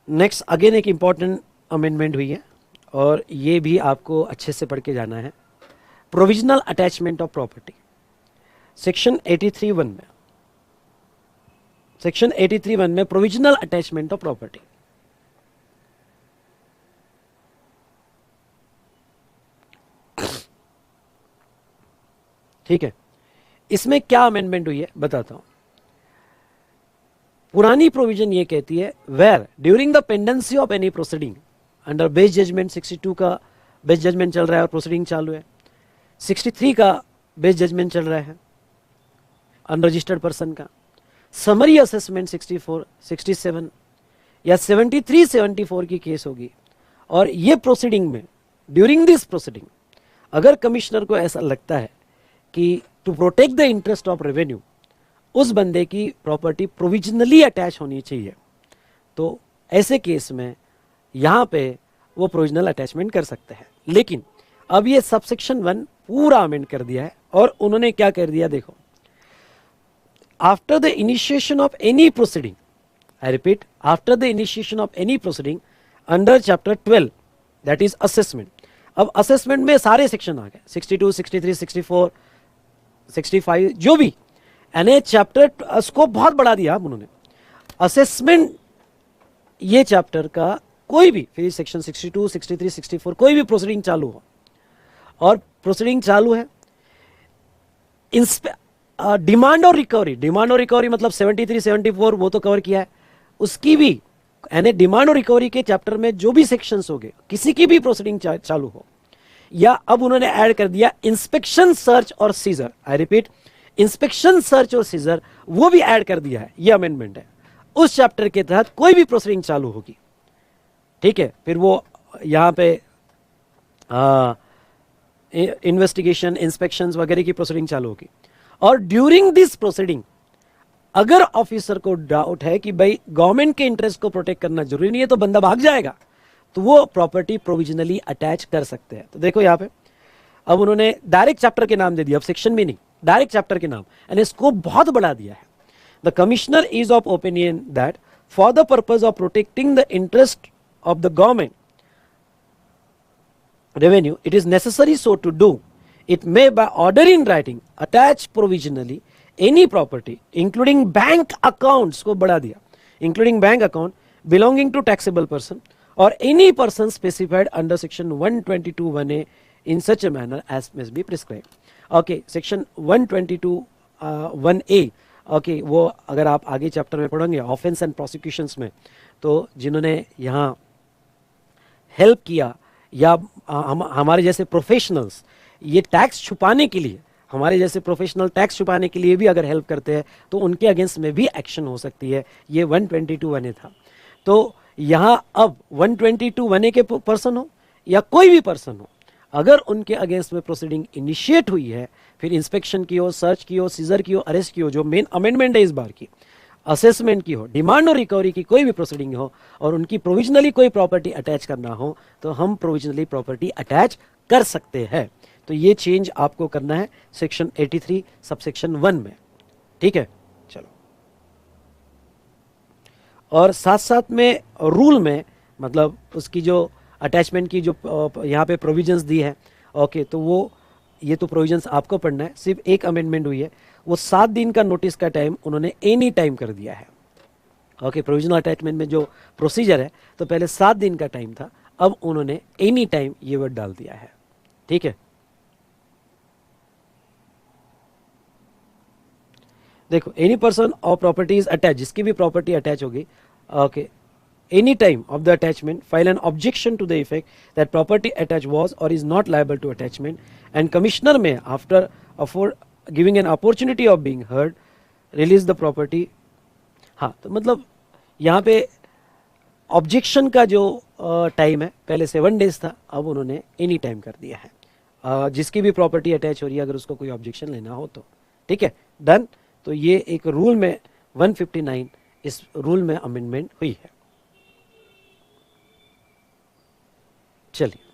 नेक्स्ट अगेन एक इंपॉर्टेंट अमेंडमेंट हुई है और ये भी आपको अच्छे से पढ़ के जाना है। Provisional attachment of property, section 83(1) में, सेक्शन 83(1) में प्रोविजनल अटैचमेंट ऑफ प्रॉपर्टी। ठीक है, इसमें क्या अमेंडमेंट हुई है बताता हूं। पुरानी प्रोविजन ये कहती है where during the pendency of any proceeding under best judgement, 62 का बेस जजमेंट चल रहा है और प्रोसीडिंग चालू है, 63 का बेस जजमेंट चल रहा है अनरजिस्टर्ड पर्सन का, समरी असेसमेंट 64, 67 या 73, 74 की केस होगी। और ये प्रोसीडिंग में, ड्यूरिंग दिस प्रोसीडिंग, अगर कमिश्नर को ऐसा लगता है कि to protect the interest of revenue उस बंदे की प्रॉपर्टी प्रोविजनली अटैच होनी चाहिए, तो ऐसे केस में यहां पे वो प्रोविजनल अटैचमेंट कर सकते हैं। लेकिन अब ये सबसेक्शन 1 पूरा अमेंड कर दिया है और उन्होंने क्या कर दिया देखो, after the initiation of any proceeding, I repeat, after the initiation of any proceeding under chapter 12 that is assessment. अब असेसमेंट में सारे सेक्शन आ गए, 62, 63, 64, 65, जो भी, यानी चैप्टर स्कोप बहुत बढ़ा दिया अब उन्होंने। असेसमेंट ये चैप्टर का कोई भी, फिर सेक्शन 62, 63, 64 कोई भी प्रोसीडिंग चालू हो और प्रोसीडिंग चालू है, डिमांड और रिकवरी मतलब 73, 74 वो तो कवर किया है, उसकी भी, यानी डिमांड और रिकवरी के चैप्टर में जो भी सेक्शंस हो गए, किसी की भी प्रोसीडिंग चालू हो, या अब उन्होंने ऐड कर दिया इंस्पेक्शन, सर्च और seizure, I repeat inspection, search और सीजर, वो भी ऐड कर दिया है। ये अमेंडमेंट है, उस चैप्टर के तहत कोई भी प्रोसीडिंग चालू होगी, ठीक है, फिर वो यहां पे इन्वेस्टिगेशन, इंस्पेक्शंस वगैरह की प्रोसीडिंग चालू होगी। और ड्यूरिंग दिस प्रोसीडिंग अगर ऑफिसर को डाउट है कि भाई गवर्नमेंट के इंटरेस्ट को प्रोटेक्ट करना जरूरी नहीं है, तो बंदा भाग जाएगा, तो वो प्रॉपर्टी प्रोविजनली अटैच कर सकते हैं। तो देखो यहां पे अब उन्होंने डायरेक्ट चैप्टर के नाम दे दिया, अब सेक्शन में नहीं, डायरेक्ट चैप्टर के नाम, एंड इसको बहुत बढ़ा दिया है। The commissioner is of opinion that for the purpose of protecting the interest of the government revenue, it is necessary so to do. It may by order in writing attach provisionally any property including bank accounts को बढ़ा दिया, including bank account belonging to taxable person or any person specified under section 122(1)(a) in such a manner as must be prescribed. Okay, section 122(1)(a) okay, वो अगर आप आगे chapter में पढ़ोगे offence and prosecutions में, तो जिन्होंने यहाँ हेल्प किया या हमारे जैसे प्रोफेशनल्स ये टैक्स छुपाने के लिए, हमारे जैसे प्रोफेशनल टैक्स छुपाने के लिए भी अगर हेल्प करते हैं तो उनके अगेंस्ट में भी एक्शन हो सकती है। ये 122(1)(a था। तो यहाँ अब 122(1)(a) के पर्सन हो या कोई भी पर्सन हो, अगर उनके अगेंस्ट में प्रोसीडिंग इनिशिएट हुई है, फिर इंस्पेक्शन की हो, सर्च की हो, सीजर की हो, अरेस्ट की हो, जो मेन अमेंडमेंट है इस बार की, असेसमेंट की हो, डिमांड और रिकवरी की कोई भी प्रोसीडिंग हो, और उनकी प्रोविजनली कोई प्रॉपर्टी अटैच करना हो, तो हम प्रोविजनली प्रॉपर्टी अटैच कर सकते हैं। तो ये चेंज आपको करना है सेक्शन 83 सबसेक्शन 1 में, ठीक है। चलो, और साथ साथ में रूल में, मतलब उसकी जो अटैचमेंट की जो यहाँ पे प्रोविजंस दी है, ओके, तो वो ये तो प्रोविजंस आपको पढ़ना है। सिर्फ एक अमेंडमेंट हुई है, वो 7 दिन का नोटिस का टाइम उन्होंने एनी टाइम कर दिया है। ओके, प्रोविजनल अटैचमेंट में जो प्रोसीजर है, तो पहले 7 दिन का टाइम था, अब उन्होंने एनी टाइम ये वर्ड डाल दिया है, ठीक है। देखो, एनी पर्सन और प्रॉपर्टी इज अटैच, जिसकी भी प्रॉपर्टी अटैच होगी, okay, any time of the attachment file an objection to the effect that property attached was or is not liable to attachment, and commissioner may after giving an opportunity of being heard release the property। हाँ, तो मतलब यहाँ पे objection का जो time है पहले 7 days था, अब उन्होंने एनी टाइम कर दिया है। जिसकी भी प्रॉपर्टी अटैच हो रही है, अगर उसको कोई ऑब्जेक्शन लेना हो तो, ठीक है, डन। तो ये एक रूल में 159 इस रूल में अमेंडमेंट हुई है। चलिए।